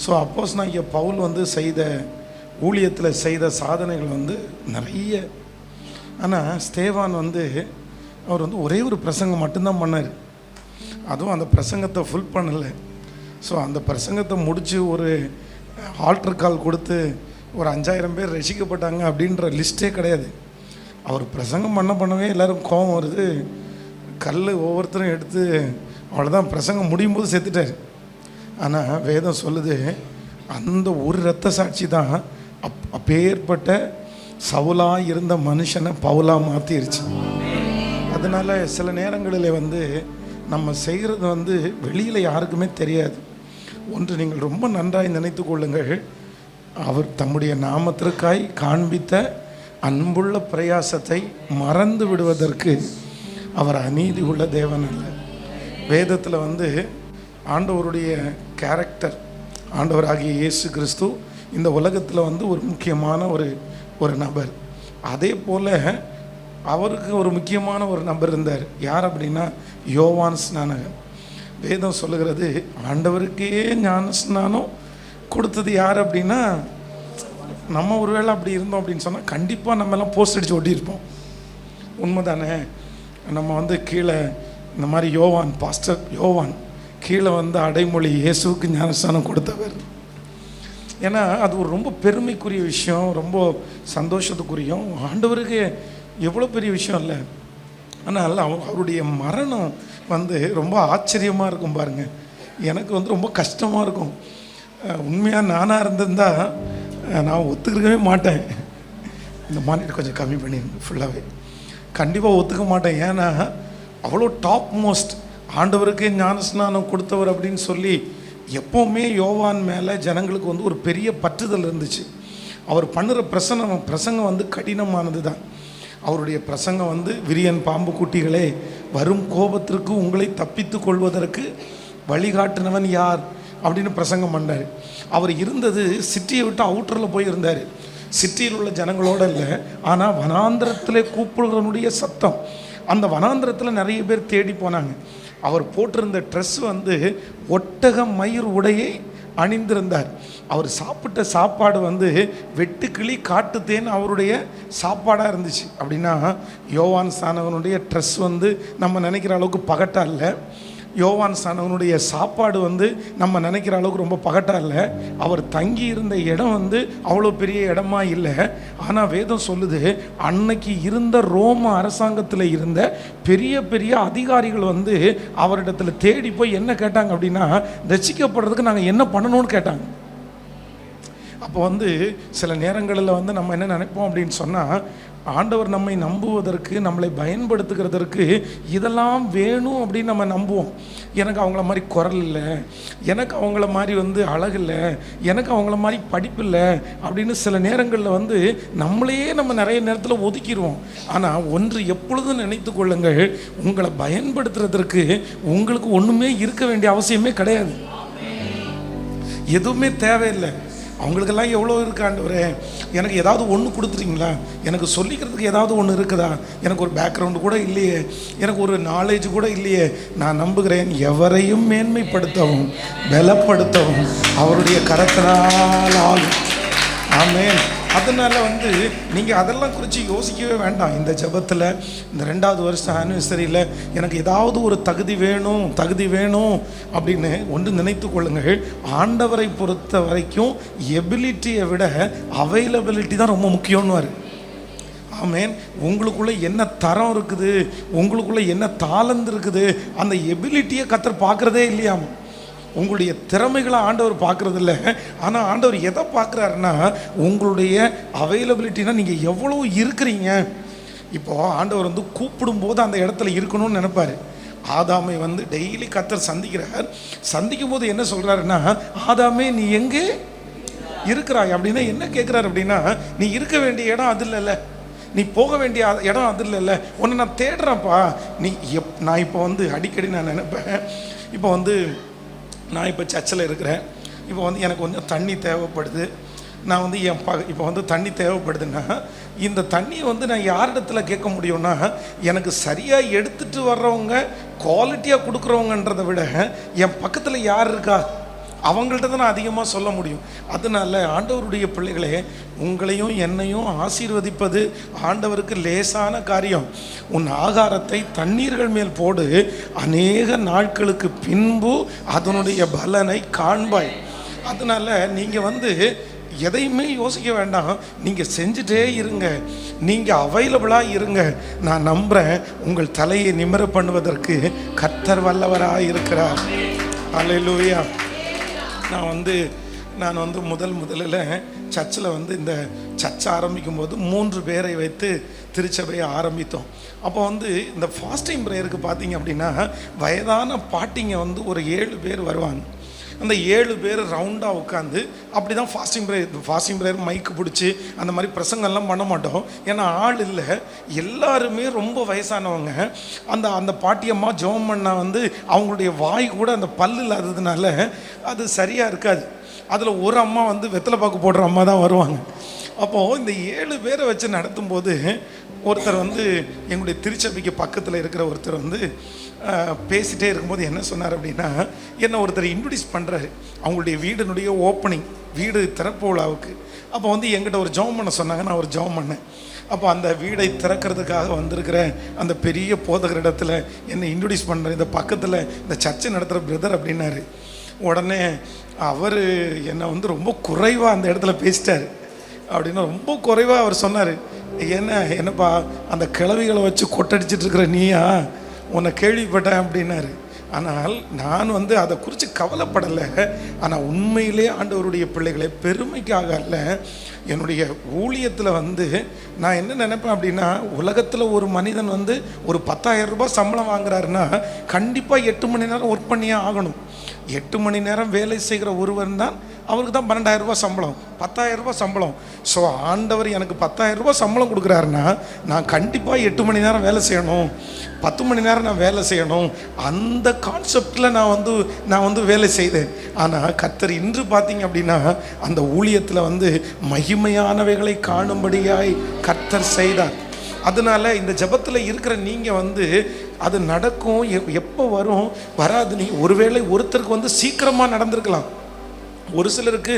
So அப்போஸ்தலனாகிய பவுல் வந்து செய்த ஊழியத்தில் செய்த சாதனைகள் வந்து நிறைய. ஆனால் ஸ்தேவான் வந்து அவர் வந்து ஒரே ஒரு பிரசங்கம் மட்டும்தான் பண்ணார். அதுவும் அந்த பிரசங்கத்தை ஃபுல் பண்ணலை. ஸோ அந்த பிரசங்கத்தை முடித்து ஒரு ஆல்டர் கால் கொடுத்து ஒரு 5000 பேர் ரசிக்கப்பட்டாங்க அப்படின்ற லிஸ்ட்டே கிடையாது. அவர் பிரசங்கம் பண்ணவே எல்லோரும் கோபம் வருது. கல் ஒவ்வொருத்தரும் எடுத்து அவ்வளோதான், பிரசங்கம் முடியும் போது செத்துட்டார். ஆனால் வேதம் சொல்லுது அந்த ஒரு இரத்த சாட்சி தான் அப்பேற்பட்ட சவுலாக இருந்த மனுஷனை பவுலாக மாற்றிருச்சு. அதனால் சில நேரங்களில் வந்து நம்ம செய்கிறது வந்து வெளியில் யாருக்குமே தெரியாது. ஒன்று நீங்கள் ரொம்ப நன்றாய் நினைத்து கொள்ளுங்கள், அவர் தம்முடைய நாமத்திற்காய் காண்பித்த அன்புள்ள பிரயாசத்தை மறந்து விடுவதற்கு அவர் அநீதி உள்ள தேவன் அல்ல. வேதத்தில் வந்து ஆண்டவருடைய கேரக்டர், ஆண்டவராகிய இயேசு கிறிஸ்து இந்த உலகத்தில் வந்து ஒரு முக்கியமான ஒரு நபர். அதே போல் அவருக்கு ஒரு முக்கியமான ஒரு நபர் இருந்தார். யார் அப்படின்னா யோவான் ஸ்நானகன். வேதம் சொல்லுகிறது ஆண்டவருக்கே ஞான ஸ்நானம் கொடுத்தது யார் அப்படின்னா, நம்ம ஒருவேளை அப்படி இருந்தோம் அப்படின்னு சொன்னால் கண்டிப்பாக நம்ம எல்லாம் போஸ்ட் அடித்து ஒட்டியிருப்போம். உண்மைதானே? நம்ம வந்து கீழே இந்த மாதிரி யோவான், பாஸ்டர் யோவான் கீழே வந்து அடைமொழி இயேசுவுக்கு ஞானஸ்தானம் கொடுத்தவர். ஏன்னா அது ஒரு ரொம்ப பெருமைக்குரிய விஷயம், ரொம்ப சந்தோஷத்துக்குரியும். ஆண்டவருக்கு எவ்வளோ பெரிய விஷயம் இல்லை. ஆனால் அவருடைய மரணம் வந்து ரொம்ப ஆச்சரியமாக இருக்கும் பாருங்கள். எனக்கு வந்து ரொம்ப கஷ்டமாக இருக்கும். உண்மையாக நானாக இருந்திருந்தால் நான் ஒத்துக்கவே மாட்டேன். இந்த மானிட்டர் கொஞ்சம் கம்மி பண்ணிடுங்க, ஃபுல்லாகவே கண்டிப்பாக ஒத்துக்க மாட்டேன். ஏன்னா அவ்வளோ டாப் மோஸ்ட் ஆண்டவருக்கு ஞானஸ்நானம் கொடுத்தவர் அப்படின்னு சொல்லி எப்போவுமே யோவான் மேலே ஜனங்களுக்கு வந்து ஒரு பெரிய பற்றுதல் இருந்துச்சு. அவர் பண்ணுற பிரசங்கம் வந்து கடினமானது தான். அவருடைய பிரசங்கம் வந்து விரியன் பாம்பு குட்டிகளே, வரும் கோபத்திற்கு உங்களை தப்பித்து கொள்வதற்கு வழிகாட்டினவன் யார் அப்படின்னு பிரசங்கம் பண்ணார். அவர் இருந்தது சிட்டியை விட்டு அவுட்டரில் போய் இருந்தார். சிட்டியில் உள்ள ஜனங்களோடு இல்லை, ஆனால் வனாந்திரத்தில் கூப்பிடுறவனுடைய சத்தம். அந்த வனாந்திரத்தில் நிறைய பேர் தேடி போனாங்க. அவர் போட்டிருந்த ட்ரெஸ் வந்து ஒட்டக மயிர் உடையை அணிந்திருந்தார். அவர் சாப்பிட்ட சாப்பாடு வந்து வெட்டுக்கிளி காட்டுத்தேன் அவருடைய சாப்பாடாக இருந்துச்சு. அப்படின்னா யோவான் ஸ்நானகனுடைய ட்ரெஸ் வந்து நம்ம நினைக்கிற அளவுக்கு பகட்டா இல்லை. யோவான் ஸ்நானகனுடைய சாப்பாடு வந்து நம்ம நினைக்கிற அளவுக்கு ரொம்ப பகட்டா இல்லை. அவர் தங்கி இருந்த இடம் வந்து அவ்வளோ பெரிய இடமா இல்லை. ஆனால் வேதம் சொல்லுது அன்னைக்கு இருந்த ரோம அரசாங்கத்தில் இருந்த பெரிய பெரிய அதிகாரிகள் வந்து அவரிடத்தில் தேடி போய் என்ன கேட்டாங்க அப்படின்னா, ரட்சிக்கப்படுறதுக்கு நாங்கள் என்ன பண்ணணும்னு கேட்டாங்க. அப்போ வந்து சில நேரங்களில் வந்து நம்ம என்ன நினைப்போம் அப்படின்னு சொன்னால், ஆண்டவர் நம்மை நம்புவதற்கு, நம்மளை பயன்படுத்துகிறதற்கு இதெல்லாம் வேணும் அப்படின்னு நம்ம நம்புவோம். எனக்கு அவங்கள மாதிரி குரல் இல்லை, எனக்கு அவங்கள மாதிரி வந்து அழகு இல்லை, எனக்கு அவங்கள மாதிரி படிப்பு இல்லை அப்படின்னு சில நேரங்களில் வந்து நம்மளையே நம்ம நிறைய நேரத்தில் ஒதுக்கிடுவோம். ஆனால் ஒன்று எப்பொழுதும் நினைத்து கொள்ளுங்கள், உங்களை பயன்படுத்துறதற்கு உங்களுக்கு ஒன்றுமே இருக்க வேண்டிய அவசியமே கிடையாது. எதுவுமே தேவையில்லை. அவங்களுக்கெல்லாம் எவ்வளோ இருக்கு ஆண்டவரே, எனக்கு ஏதாவது ஒன்று கொடுத்துட்டீங்களா, எனக்கு சொல்லிக்கிறதுக்கு ஏதாவது ஒன்று இருக்குதா, எனக்கு ஒரு பேக்ரவுண்டு கூட இல்லையே, எனக்கு ஒரு நாலேஜ் கூட இல்லையே. நான் நம்புகிறேன் எவரையும் மேன்மைப்படுத்தவும் பலப்படுத்தவும் அவருடைய கரத்தினால் ஆகும். ஆமென். அதனால் வந்து நீங்கள் அதெல்லாம் குறித்து யோசிக்கவே வேண்டாம். இந்த ஜெபத்தில் இந்த 2வது வருஷம் ஆனிவர்சரியில் எனக்கு ஏதாவது ஒரு தகுதி வேணும் அப்படின்னு ஒன்று நினைத்து கொள்ளுங்கள். ஆண்டவரை பொறுத்த வரைக்கும் எபிலிட்டியை விட அவைலபிலிட்டி தான் ரொம்ப முக்கியம்னு. ஆமென். உங்களுக்குள்ளே என்ன தரம் இருக்குது, உங்களுக்குள்ளே என்ன தாளந்து இருக்குது, அந்த எபிலிட்டியை கர்த்தர் பார்க்குறதே இல்லையாம். உங்களுடைய திறமைகளை ஆண்டவர் பார்க்குறதில்ல. ஆனால் ஆண்டவர் எதை பார்க்குறாருன்னா, உங்களுடைய அவைலபிலிட்டினா நீங்கள் எவ்வளோ இருக்கிறீங்க. இப்போது ஆண்டவர் வந்து கூப்பிடும்போது அந்த இடத்துல இருக்கணும்னு நினைப்பார். ஆதாமை வந்து டெய்லி கர்த்தர் சந்திக்கிறார். சந்திக்கும் போது என்ன சொல்கிறாருன்னா, ஆதாமே நீ எங்கே இருக்கிறாய் அப்படின்னா என்ன கேட்குறாரு அப்படின்னா, நீ இருக்க வேண்டிய இடம் அது இல்லைல்ல, நீ போக வேண்டிய இடம் அது இல்லைல்ல, உன்னை நான் தேடுறேன்ப்பா. நான் இப்போ வந்து அடிக்கடி நான் நினைப்பேன், இப்போ வந்து நான் இப்போ சர்ச்சில் இருக்கிறேன், இப்போ வந்து எனக்கு கொஞ்சம் தண்ணி தேவைப்படுது. நான் வந்து இப்போ வந்து தண்ணி தேவைப்படுதுன்னா இந்த தண்ணியை வந்து நான் யாரிடத்துல கேட்க முடியும்னா, எனக்கு சரியாக எடுத்துகிட்டு வர்றவங்க குவாலிட்டியாக கொடுக்குறவங்கன்றதை விட என் பக்கத்தில் யார் இருக்கா, அவங்கள்ட்ட தான் நான் அதிகமாக சொல்ல முடியும். அதனால ஆண்டவருடைய பிள்ளைகளே, உங்களையும் என்னையும் ஆசீர்வதிப்பது ஆண்டவருக்கு லேசான காரியம். உன் ஆகாரத்தை தண்ணீர்கள் மேல் போடு, அநேக நாட்களுக்கு பின்பு அதனுடைய பலனை காண்பாய். அதனால நீங்கள் எதையுமே யோசிக்க வேண்டாம். நீங்கள் செஞ்சுட்டே இருங்க, நீங்கள் அவைலபிளாக இருங்க. நான் நம்புகிறேன் உங்கள் தலையை நிமிர பண்ணுவதற்கு கர்த்தர் வல்லவராக இருக்கிறார். அல்லேலூயா. நான் முதலில் சர்ச்சில் இந்த சர்ச்சை ஆரம்பிக்கும் போது 3 பேரை வைத்து திருச்சபையை ஆரம்பித்தோம். அப்போ இந்த ஃபாஸ்டிங் ப்ரேயருக்கு பார்த்தீங்க அப்படின்னா வயதான பாட்டிங்க ஒரு 7 பேர் வருவாங்க. அந்த 7 பேர் ரவுண்டாக உட்காந்து அப்படி தான் ஃபாஸ்டிங் ப்ரேயர் மைக்கு பிடிச்சி அந்த மாதிரி பிரசங்கெல்லாம் பண்ண மாட்டோம். ஏன்னா ஆள் இல்லை, எல்லாருமே ரொம்ப வயசானவங்க. அந்த பாட்டியம்மா ஜெபம் பண்ணால் அவங்களுடைய வாய் கூட அந்த பல் இல்லாததுனால அது சரியாக இருக்காது. அதில் ஒரு அம்மா வெத்தலை பாக்கு போடுற அம்மா தான் வருவாங்க. அப்போது இந்த 7 பேரை வச்சு நடத்தும்போது ஒருத்தர் எங்களுடைய திருச்சபைக்கு பக்கத்தில் இருக்கிற ஒருத்தர் பேசிகிட்டே இருக்கும்போது என்ன சொன்னார் அப்படின்னா, என்னை ஒருத்தர் இன்ட்ரடியூஸ் பண்ணுறாரு. அவங்களுடைய வீடினுடைய ஓப்பனிங், வீடு திறப்பு விழாவுக்கு. அப்போ எங்கிட்ட ஒரு ஜெபம் பண்ண சொன்னாங்க. நான் ஒரு ஜெபம் பண்ணேன். அப்போ அந்த வீடை திறக்கிறதுக்காக வந்திருக்கிற அந்த பெரிய போதகரிடத்தில் என்னை இன்ட்ரடியூஸ் பண்ணுற இந்த பக்கத்தில் இந்த சர்ச்சை நடத்துகிற பிரதர் அப்படின்னாரு. உடனே அவர் என்னை ரொம்ப குறைவாக அந்த இடத்துல பேசிட்டார். அப்படின்னா ரொம்ப குறைவாக அவர் சொன்னார், என்னப்பா அந்த கிழவிகளை வச்சு கொட்டடிச்சிட்டு இருக்கிற நீயா, உன்னை கேள்விப்பட்டேன் அப்படின்னாரு. ஆனால் நான் அதை குறித்து கவலைப்படலை. ஆனால் உண்மையிலே ஆண்டவருடைய பிள்ளைகளை பெருமைக்காக அல்ல, என்னுடைய ஊழியத்தில் நான் என்ன நினைப்பேன் அப்படின்னா, உலகத்தில் ஒரு மனிதன் ஒரு 10,000 ரூபாய் சம்பளம் வாங்குறாருன்னா கண்டிப்பாக 8 மணி நேரம் ஒர்க் பண்ணியே ஆகணும். 8 மணி நேரம் வேலை செய்கிற ஒருவன் தான் அவருக்கு தான் 12,000 ரூபாய் சம்பளம், 10,000 ரூபாய் சம்பளம். ஸோ ஆண்டவர் எனக்கு 10,000 ரூபாய் சம்பளம் கொடுக்குறாருன்னா நான் கண்டிப்பாக 8 மணி நேரம் வேலை செய்யணும், 10 மணி நேரம் நான் வேலை செய்யணும். அந்த கான்செப்டில் நான் வேலை செய்தேன். ஆனால் கர்த்தர் இன்று பார்த்தீங்க அப்படின்னா அந்த ஊழியத்தில் மகிமையானவைகளை காணும்படியாய் கர்த்தர் செய்தார். அதனால இந்த ஜெபத்தில் இருக்கிற நீங்கள் அது நடக்கும், எப்போ வராது. நீங்கள் ஒருவேளை ஒருத்தருக்கு சீக்கிரமாக நடந்திருக்கலாம், ஒரு சிலருக்கு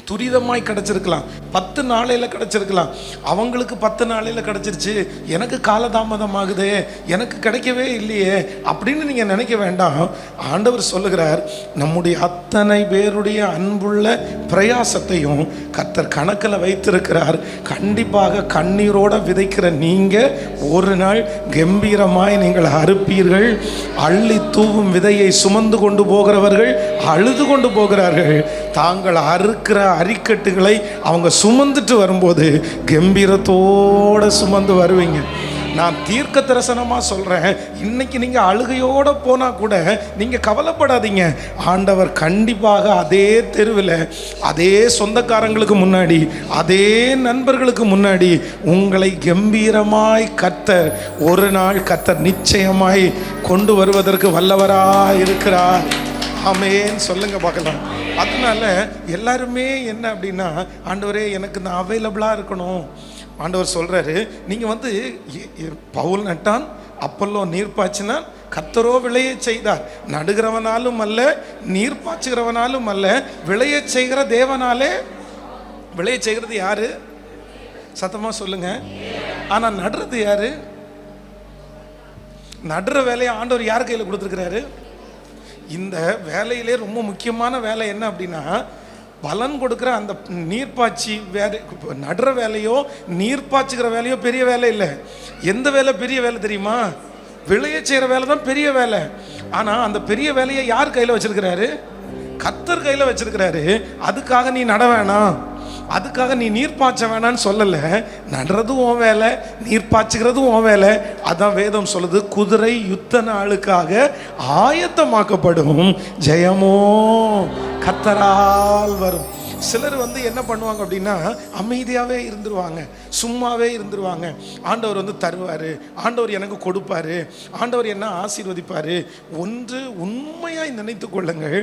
துரிதமாய் கிடச்சிருக்கலாம், 10 நாளையில் கிடச்சிருக்கலாம். அவங்களுக்கு 10 நாளையில் கிடச்சிருச்சு, எனக்கு காலதாமதம் ஆகுதே, எனக்கு கிடைக்கவே இல்லையே அப்படின்னு நீங்கள் நினைக்க வேண்டாம். ஆண்டவர் சொல்லுகிறார், நம்முடைய அத்தனை பேருடைய அன்புள்ள பிரயாசத்தையும் கர்த்தர் கணக்கில் வைத்திருக்கிறார். கண்டிப்பாக கண்ணீரோடு விதைக்கிற நீங்கள் ஒரு நாள் கம்பீரமாய் நீங்கள் அறுப்பீர்கள். அள்ளி தூவும் விதையை சுமந்து கொண்டு போகிறவர்கள் அழுது கொண்டு போகிறார்கள். தாங்கள் அறுக்கிற அரிக்கட்டுகளை அவங்க சுமந்துட்டு வரும்போது கம்பீரத்தோடு சுமந்து வருவீங்க. நான் தீர்க்க தரிசனமாக சொல்கிறேன், இன்னைக்கு நீங்கள் அழுகையோடு போனால் கூட நீங்கள் கவலைப்படாதீங்க. ஆண்டவர் கண்டிப்பாக அதே தெருவில், அதே சொந்தக்காரங்களுக்கு முன்னாடி, அதே நண்பர்களுக்கு முன்னாடி உங்களை கம்பீரமாய் கர்த்தர் ஒரு நாள் கர்த்தர் நிச்சயமாய் கொண்டு வருவதற்கு வல்லவராக இருக்கிறார். ஆமென் சொல்லுங்க பார்க்கலாம். அதனால எல்லாருமே என்ன அப்படின்னா, ஆண்டவரே எனக்கு நான் அவைலபிளாக இருக்கணும். ஆண்டவர் சொல்கிறாரு, நீங்கள் பவுல் நட்டான், அப்பல்லோ நீர் பாய்ச்சினான், கர்த்தரோ விளைய செய்தார். நடுகிறவனாலும் அல்ல, நீர் பாய்ச்சுகிறவனாலும் அல்ல, விளைய செய்கிற தேவனாலே. விளைய செய்கிறது யாரு? சத்தமாக சொல்லுங்க. ஆனால் நடுறது யாரு? நடுற வேலையை ஆண்டவர் யார் கையில் கொடுத்துருக்கிறாரு? இந்த வேலையிலே ரொம்ப முக்கியமான வேலை என்ன அப்படின்னா, பலன் கொடுக்குற அந்த நீர்ப்பாய்ச்சி வேலை. நடுற வேலையோ நீர்ப்பாய்ச்சுக்கிற வேலையோ பெரிய வேலை இல்லை. எந்த வேலை பெரிய வேலை தெரியுமா? விளைய செய்கிற வேலை தான் பெரிய வேலை. ஆனால் அந்த பெரிய வேலையை யார் கையில் வச்சிருக்கிறாரு? கர்த்தர் கையில் வச்சிருக்கிறாரு. அதுக்காக நீ நட வேணாம், அதுக்காக நீ நீர் பாய்ச்ச வேணான்னு சொல்லலை. நடுறதும் உன் வேலை, நீர் பாய்ச்சுக்கிறதும் உன் வேலை. அதான் வேதம் சொல்லுது, குதிரை யுத்த நாளுக்காக ஆயத்தமாக்கப்படும், ஜெயமோ கர்த்தரால் வரும். சிலர் என்ன பண்ணுவாங்க அப்படின்னா, அமைதியாகவே இருந்துருவாங்க, சும்மாவே இருந்துருவாங்க. ஆண்டவர் தருவார், ஆண்டவர் எனக்கு கொடுப்பாரு, ஆண்டவர் என்ன ஆசீர்வதிப்பார். ஒன்று உண்மையாய் நினைத்து கொள்ளுங்கள்,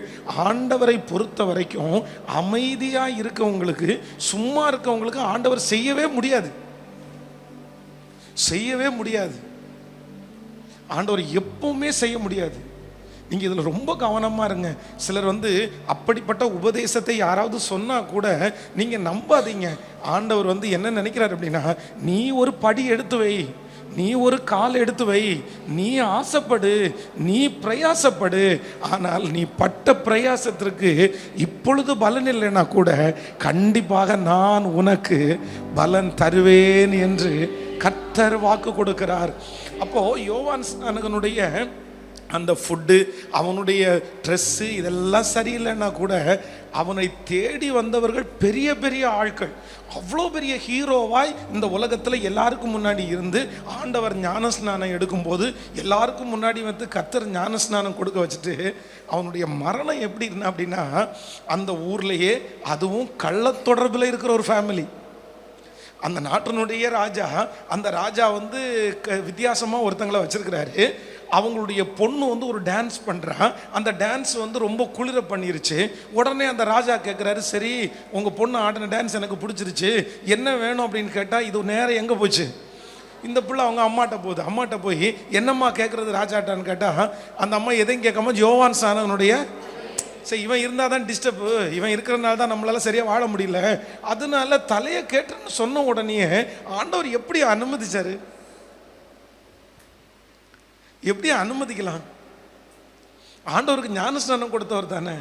ஆண்டவரை பொறுத்த வரைக்கும் அமைதியாக இருக்கவங்களுக்கு, சும்மா இருக்கவங்களுக்கு ஆண்டவர் செய்யவே முடியாது, செய்யவே முடியாது. ஆண்டவர் எப்பவுமே செய்ய முடியாது. நீங்கள் இதில் ரொம்ப கவனமாக இருங்க. சிலர் வந்து அப்படிப்பட்ட உபதேசத்தை யாராவது சொன்னால் கூட நீங்கள் நம்பாதீங்க. ஆண்டவர் வந்து என்ன நினைக்கிறார் அப்படின்னா, நீ ஒரு படி எடுத்து வை, நீ ஒரு கால் எடுத்து வை, நீ ஆசைப்படு, நீ பிரயாசப்படு. ஆனால் நீ பட்ட பிரயாசத்திற்கு இப்பொழுது பலன் இல்லைன்னா கூட கண்டிப்பாக நான் உனக்கு பலன் தருவேன் என்று கர்த்தர் வாக்கு கொடுக்கிறார். அப்போ யோவான் ஸ்நானகனுடைய அந்த ஃபுட்டு, அவனுடைய ட்ரெஸ்ஸு இதெல்லாம் சரியில்லைன்னா கூட அவனை தேடி வந்தவர்கள் பெரிய பெரிய ஆட்கள். அவ்வளோ பெரிய ஹீரோவாய் இந்த உலகத்தில் எல்லாருக்கும் முன்னாடி இருந்து ஆண்டவர் ஞானஸ்நானம் எடுக்கும்போது எல்லாருக்கும் முன்னாடி வந்து கர்த்தர் ஞானஸ்நானம் கொடுக்க வச்சுட்டு அவனுடைய மரணம் எப்படி இருந்தா அப்படின்னா, அந்த ஊர்லேயே அதுவும் கள்ள தொடர்பில் இருக்கிற ஒரு ஃபேமிலி, அந்த நாட்டினுடைய ராஜா, அந்த ராஜா வந்து வித்தியாசமாக ஒருத்தங்களை வச்சிருக்கிறாரு. அவங்களுடைய பொண்ணு வந்து ஒரு டான்ஸ் பண்ணுறான். அந்த டான்ஸ் வந்து ரொம்ப குளிர பண்ணிருச்சு. உடனே அந்த ராஜா கேட்குறாரு, சரி உங்கள் பொண்ணு ஆடின டான்ஸ் எனக்கு பிடிச்சிருச்சு, என்ன வேணும் அப்படின்னு கேட்டால் இது நேரம் எங்கே போச்சு, இந்த பிள்ளை அவங்க அம்மாட்ட போகுது. அம்மாட்ட போய் என்னம்மா கேட்குறது ராஜாட்டான்னு கேட்டால் அந்த அம்மா எதையும் கேட்காம யோவான் ஸ்நானகனுடைய, சரி இவன் இருந்தால் தான் டிஸ்டர்பு, இவன் இருக்கிறனால தான் நம்மளால சரியாக வாழ முடியல, அதனால தலையை கேட்டுன்னு சொன்ன உடனே ஆண்டவர் எப்படி அனுமதிச்சாரு? எப்படி அனுமதிக்கலாம்? ஆண்டவருக்கு ஞானஸ்நானம் கொடுத்தவர் தானே,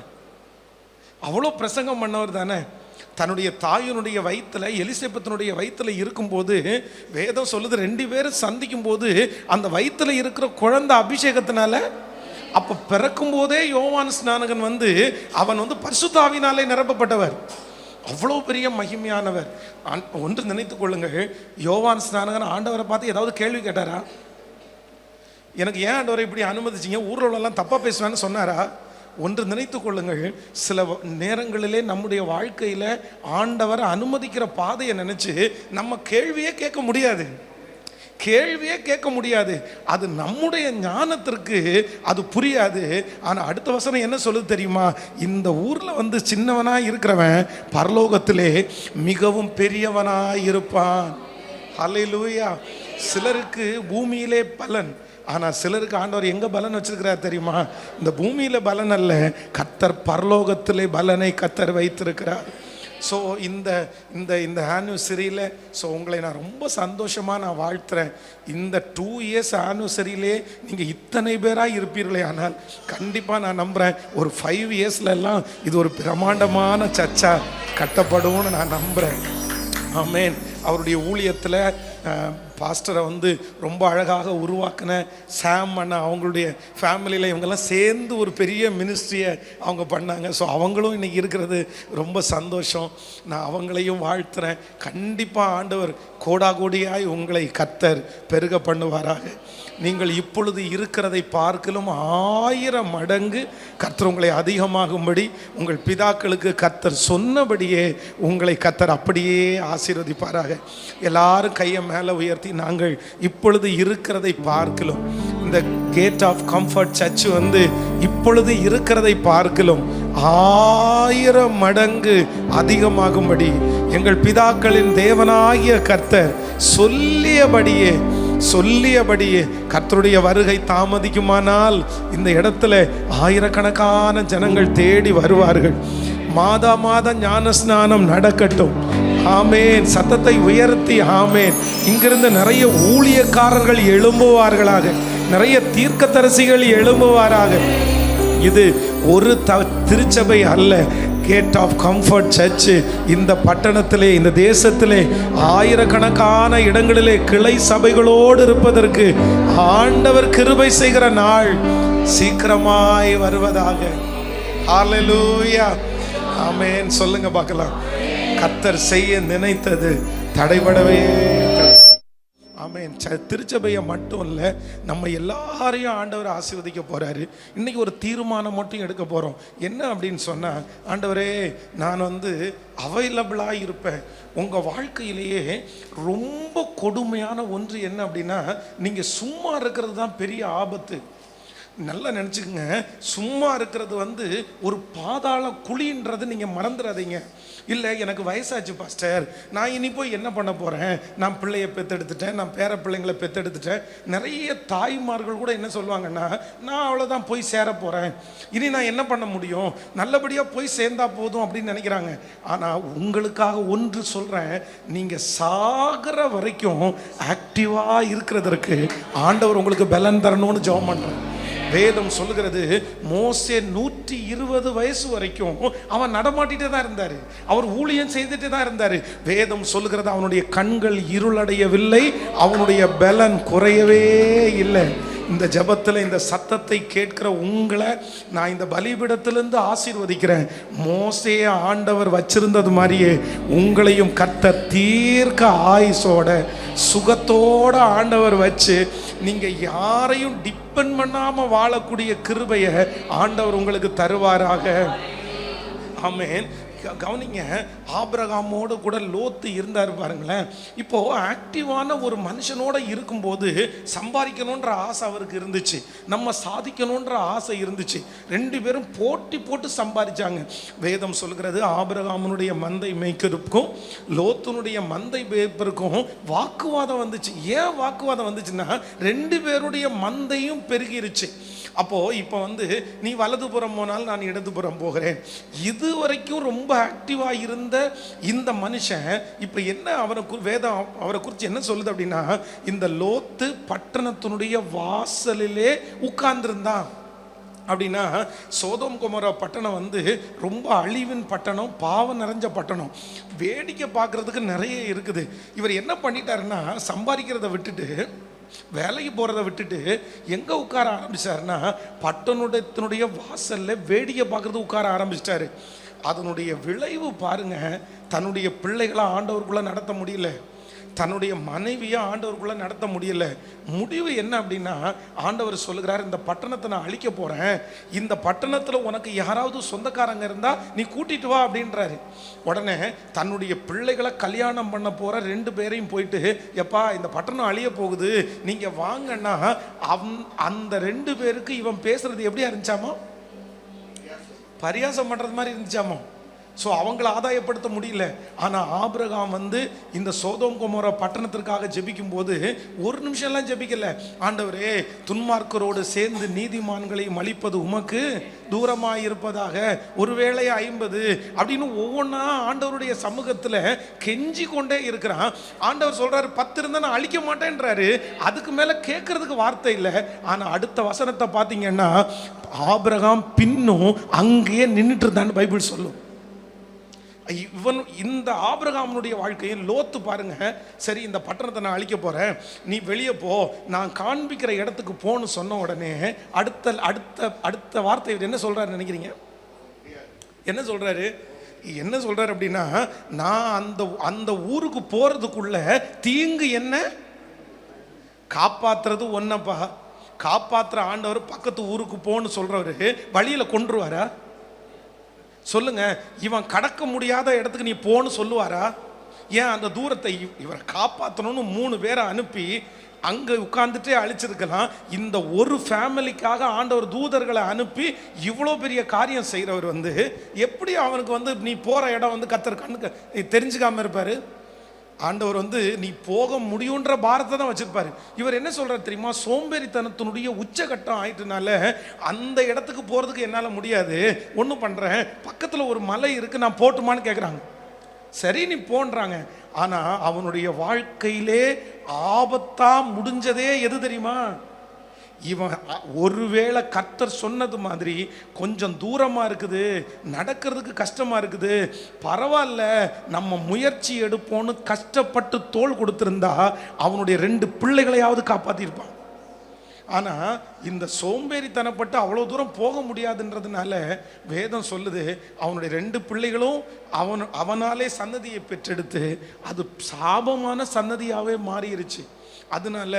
அவ்வளோ பிரசங்கம் பண்ணவர் தானே. தன்னுடைய தாயினுடைய வயிற்றுல, எலிசபெத்தினுடைய வயிற்றுல இருக்கும்போது வேதம் சொல்லுது, 2 பேரும் சந்திக்கும் போது அந்த வயிற்றுல இருக்கிற குழந்தை அபிஷேகத்தினால, அப்போ பிறக்கும் போதே யோவான் ஸ்நானகன் வந்து அவன் வந்து பரிசுத்த ஆவியினாலே நிரப்பப்பட்டவர், அவ்வளோ பெரிய மகிமையானவர். ஒன்று நினைத்து கொள்ளுங்கள், யோவான் ஸ்நானகன் ஆண்டவரை பார்த்து ஏதாவது கேள்வி கேட்டாரா? எனக்கு ஏன் ஆண்டவரை இப்படி அனுமதிச்சிங்க, ஊரில் உள்ளெல்லாம் தப்பாக பேசுவேன்னு சொன்னாரா? ஒன்று நினைத்து கொள்ளுங்கள், சில நேரங்களிலே நம்முடைய வாழ்க்கையில் ஆண்டவர் அனுமதிக்கிற பாதையை நினச்சி நம்ம கேள்வியே கேட்க முடியாது, கேள்வியே கேட்க முடியாது. அது நம்முடைய ஞானத்திற்கு அது புரியாது. ஆனால் அடுத்த வசனம் என்ன சொல்லுது தெரியுமா? இந்த ஊரில் வந்து சின்னவனாக இருக்கிறவன் பரலோகத்திலே மிகவும் பெரியவனாக இருப்பான். ஹல்லேலூயா. சிலருக்கு பூமியிலே பலன், ஆனால் சிலருக்கு ஆண்டவர் எங்கே பலன் வச்சிருக்கிறார் தெரியுமா? இந்த பூமியில் பலன் அல்ல, கர்த்தர் பரலோகத்திலே பலனை கர்த்தர் வைத்திருக்கிறார். ஸோ இந்த இந்த இந்த ஆனிவர்சரியில் ஸோ உங்களை நான் ரொம்ப சந்தோஷமாக நான் வாழ்த்துறேன். இந்த 2 இயர்ஸ் ஆனிவர்சரியிலே நீங்கள் இத்தனை பேராக இருப்பீர்களே, ஆனால் கண்டிப்பாக நான் நம்புகிறேன் ஒரு 5 இயர்ஸ்லாம் இது ஒரு பிரம்மாண்டமான சர்ச்சா கட்டப்படும்னு நான் நம்புகிறேன். ஆமேன். அவருடைய ஊழியத்தில் பாஸ்டரை வந்து ரொம்ப அழகாக உருவாக்கின சாம் அண்ணா, அவங்களுடைய ஃபேமிலியில் இவங்கெல்லாம் சேர்ந்து ஒரு பெரிய மினிஸ்ட்ரியை அவங்க பண்ணாங்க. ஸோ அவங்களும் இன்றைக்கி இருக்கிறது ரொம்ப சந்தோஷம். நான் அவங்களையும் வாழ்த்துறேன். கண்டிப்பாக ஆண்டவர் கோடாகோடியாய் உங்களை கர்த்தர் பெருக பண்ணுவாராக. நீங்கள் இப்பொழுது இருக்கிறதை பார்க்கலும் 1000 மடங்கு கர்த்தர் உங்களை அதிகமாகும்படி உங்கள் பிதாக்களுக்கு கர்த்தர் சொன்னபடியே உங்களை கர்த்தர் அப்படியே ஆசீர்வதிப்பாராக. எல்லாரும் கையை மேலே உயர்த்தி, நாங்கள் இப்பொழுது இருக்கிறதை பார்க்கலும், இந்த கேட் ஆஃப் கம்ஃபர்ட் சர்ச் வந்து இப்பொழுது இருக்கிறதை பார்க்கலும் 1000 மடங்கு அதிகமாகும்படி எங்கள் பிதாக்களின் தேவனாகிய கர்த்தர் சொல்லியபடியே கர்த்தருடைய வருகை தாமதிக்குமானால் இந்த இடத்துல ஆயிரக்கணக்கான ஜனங்கள் தேடி வருவார்கள். மாதம் ஞானஸ்நானம் நடக்கட்டும். ஆமேன். சத்தத்தை உயர்த்தி ஆமேன். இங்கிருந்து நிறைய ஊழியக்காரர்கள் எழும்புவார்களாக, நிறைய தீர்க்கதரிசிகள் எழும்புவாராக. இது ஒரு திருச்சபை அல்ல, கேட் ஆஃப் கம்ஃபர்ட் சர்ச் இந்த பட்டணத்திலே, இந்த தேசத்திலே ஆயிரக்கணக்கான இடங்களிலே கிளை சபைகளோடு இருப்பதற்கு ஆண்டவர் கிருபை செய்கிற நாள் சீக்கிரமாய் வருவதாக. ஹல்லேலூயா. ஆமென். சொல்லுங்க பார்க்கலாம். கர்த்தர் செய்ய நினைத்தது தடைபடவே. ஆமென். திருச்சபையை மட்டும் இல்லை, நம்ம எல்லாரையும் ஆண்டவர் ஆசீர்வதிக்க போகிறாரு. இன்றைக்கி ஒரு தீர்மானம் மட்டும் எடுக்க போகிறோம். என்ன அப்படின்னு சொன்னால், ஆண்டவரே நான் வந்து அவைலபிளாக இருப்பேன். உங்கள் வாழ்க்கையிலேயே ரொம்ப கொடுமையான ஒன்று என்ன அப்படின்னா, நீங்கள் சும்மா இருக்கிறது தான் பெரிய ஆபத்து. நல்லா நினச்சிக்கங்க, சும்மா இருக்கிறது வந்து ஒரு பாதாள குழின்றது நீங்கள் மறந்துடாதீங்க. இல்லை எனக்கு வயசாச்சு பாஸ்டர், நான் இனி போய் என்ன பண்ண போகிறேன், நான் பிள்ளையை பெற்றெடுத்துட்டேன், நான் பேர பிள்ளைங்களை பெற்றெடுத்துட்டேன். நிறைய தாய்மார்கள் கூட என்ன சொல்லுவாங்கன்னா, நான் அவ்வளோதான் போய் சேர போகிறேன், இனி நான் என்ன பண்ண முடியும், நல்லபடியாக போய் சேர்ந்தா போதும் அப்படின்னு நினைக்கிறாங்க. ஆனால் உங்களுக்காக ஒன்று சொல்கிறேன், நீங்கள் சாகிற வரைக்கும் ஆக்டிவாக இருக்கிறதற்கு ஆண்டவர் உங்களுக்கு பலன் தரணும்னு ஜெபம் பண்ணுறேன். வேதம் சொல்லுகிறது, மோசே 120 வயசு வரைக்கும் அவன் நடமாட்டிட்டே தான் இருந்தார், அவர் ஊழியம் செய்துட்டே தான் இருந்தார். வேதம் சொல்லுகிறது, அவனுடைய கண்கள் இருளடையவில்லை, அவனுடைய பலன் குறையவே இல்லை. இந்த ஜெபத்தில் இந்த சத்தத்தை கேட்கிற உங்களை நான் இந்த பலிபீடத்திலிருந்து ஆசீர்வதிக்கிறேன். மோசேயை ஆண்டவர் வச்சிருந்தது மாதிரியே உங்களையும் கர்த்தர் தீர்க்க ஆயுசோட சுகத்தோட ஆண்டவர் வச்சு நீங்கள் யாரையும் டிபெண்ட் பண்ணாமல் வாழக்கூடிய கிருபையை ஆண்டவர் உங்களுக்கு தருவாராக. ஆமென். கவனிங்க, ஆபிரகாமோடு கூட லோத்து இருந்தார் பாருங்களேன். இப்போ ஆக்டிவான ஒரு மனுஷனோட இருக்கும்போது சம்பாதிக்கணுன்ற ஆசை அவருக்கு இருந்துச்சு, நம்ம சாதிக்கணுன்ற ஆசை இருந்துச்சு. ரெண்டு பேரும் போட்டி போட்டு சம்பாதிச்சாங்க. வேதம் சொல்கிறது, ஆபிரகாமனுடைய மந்தை மேய்ப்பருக்கும் லோத்துனுடைய மந்தை மேய்ப்பருக்கும் வாக்குவாதம் வந்துச்சு. ஏன் வாக்குவாதம் வந்துச்சுன்னா, ரெண்டு பேருடைய மந்தையும் பெருகிருச்சு. அப்போது இப்போ வந்து நீ வலதுபுறம் போனால் நான் இடதுபுறம் போகிறேன். இது வரைக்கும் ரொம்ப ஆக்டிவாக இருந்த இந்த மனுஷன் இப்போ என்ன, வேதம் அவரை குறித்து என்ன சொல்லுது அப்படின்னா, இந்த லோத்து பட்டணத்தினுடைய வாசலிலே உட்கார்ந்துருந்தான். அப்படின்னா சோதோம் கொமோரா பட்டணம் வந்து ரொம்ப அழிவின் பட்டணம், பாவம் நிறைஞ்ச பட்டணம். வேடிக்கை பார்க்குறதுக்கு நிறைய இருக்குது. இவர் என்ன பண்ணிட்டாருன்னா, சம்பாதிக்கிறத விட்டுட்டு வேலைக்கு போகிறத விட்டுட்டு எங்கே உட்கார ஆரம்பிச்சாருன்னா, பட்டணத்தினுடைய வாசலில் வேடிக்கை பார்க்குறது உட்கார ஆரம்பிச்சிட்டாரு. அதனுடைய விளைவு பாருங்க, தன்னுடைய பிள்ளைகளை ஆண்டவருக்குள்ளே நடத்த முடியல, தன்னுடைய மனைவியை ஆண்டவருக்குள்ளே நடத்த முடியல. முடிவு என்ன அப்படின்னா, ஆண்டவர் சொல்லுகிறார், இந்த பட்டணத்தை நான் அழிக்க போகிறேன், இந்த பட்டணத்தில் உனக்கு யாராவது சொந்தக்காரங்க இருந்தால் நீ கூட்டிட்டு வா அப்படின்றாரு. உடனே தன்னுடைய பிள்ளைகளை கல்யாணம் பண்ண போகிற ரெண்டு பேரையும் போயிட்டு, எப்பா இந்த பட்டணம் அழிய போகுது, நீங்கள் வாங்கன்னா, அந்த ரெண்டு பேருக்கு இவன் பேசுறது எப்படியா இருந்துச்சாமோ, பரியாசம் பண்ணுறது மாதிரி இருந்துச்சாமோ. ஸோ அவங்கள ஆதாயப்படுத்த முடியல. ஆனால் ஆபிரகாம் வந்து இந்த சோதோம் கொமோரா பட்டணத்திற்காக ஜெபிக்கும் போது ஒரு நிமிஷம்லாம் ஜெபிக்கல. ஆண்டவரே, துன்மார்க்கரோடு சேர்ந்து நீதிமான்களை மலிப்பது உமக்கு தூரமாக இருப்பதாக, ஒருவேளை 50 அப்படின்னு ஒவ்வொன்றா ஆண்டவருடைய சமூகத்தில் கெஞ்சி கொண்டே இருக்கிறான். ஆண்டவர் சொல்கிறாரு, 10 இருந்தால் நான் அழிக்க மாட்டேன்றாரு. அதுக்கு மேலே கேட்கறதுக்கு வார்த்தை இல்லை. ஆனால் அடுத்த வசனத்தை பார்த்தீங்கன்னா, ஆபிரகாம் பின்னும் அங்கேயே நின்றுட்டு இருந்தான்னு பைபிள் சொல்லும். இவன் இந்த ஆபிரகாமனுடைய வாழ்க்கையில் லோத்து பாருங்க, சரி இந்த பட்டணத்தை நான் அழிக்க போகிறேன், நீ வெளியே போ, நான் காண்பிக்கிற இடத்துக்கு போன்னு சொன்ன உடனே அடுத்த அடுத்த அடுத்த வார்த்தை என்ன சொல்கிறாரு நினைக்கிறீங்க? என்ன சொல்கிறாரு அப்படின்னா, நான் அந்த ஊருக்கு போகிறதுக்குள்ள தீங்கு என்ன காப்பாற்றுறது ஒன்னப்பா, காப்பாற்றுற ஆண்டவர் பக்கத்து ஊருக்கு போன்னு சொல்கிறவரு வழியில் கொன்றுவாரா சொல்லுங்க? இவன் கடக்க முடியாத இடத்துக்கு நீ போன்னு சொல்லுவாரா? ஏன் அந்த தூரத்தை இவரை காப்பாற்றணும்னு 3 பேரை அனுப்பி அங்கே உட்கார்ந்துட்டே அழிச்சிருக்கலாம். இந்த ஒரு ஃபேமிலிக்காக ஆண்டவர் தூதர்களை அனுப்பி இவ்வளோ பெரிய காரியம் செய்கிறவர் வந்து எப்படி அவனுக்கு வந்து நீ போகிற இடம் வந்து கர்த்தர் கண்ணுக்கு தெரிஞ்சுக்காமல் இருப்பார்? ஆண்டவர் வந்து நீ போக முடியுன்ற பாரத்தை தான் வச்சிருப்பாரு. இவர் என்ன சொல்றாரு தெரியுமா? சோம்பேறித்தனத்தினுடைய உச்சகட்டம் ஆயிட்டுனால அந்த இடத்துக்கு போகிறதுக்கு என்னால் முடியாது, ஒன்றும் பண்ணுறேன், பக்கத்தில் ஒரு மலை இருக்குது, நான் போட்டுமான்னு கேட்குறாங்க. சரி நீ போன்றாங்க. ஆனால் அவனுடைய வாழ்க்கையிலே ஆபத்தா முடிஞ்சதே எது தெரியுமா? இவன் ஒருவேளை கர்த்தர் சொன்னது மாதிரி கொஞ்சம் தூரமாக இருக்குது, நடக்கிறதுக்கு கஷ்டமாக இருக்குது, பரவாயில்ல நம்ம முயற்சி எடுப்போன்னு கஷ்டப்பட்டு தோள் கொடுத்துருந்தா அவனுடைய 2 பிள்ளைகளையாவது காப்பாற்றிருப்பான். ஆனால் இந்த சோம்பேறித்தனப்பட்டு அவ்வளோ தூரம் போக முடியாதுன்றதுனால வேதம் சொல்லுது, அவனுடைய 2 பிள்ளைகளும் அவனாலே சன்னதியை பெற்றெடுத்து அது சாபமான சன்னதியாகவே மாறிடுச்சு. அதனால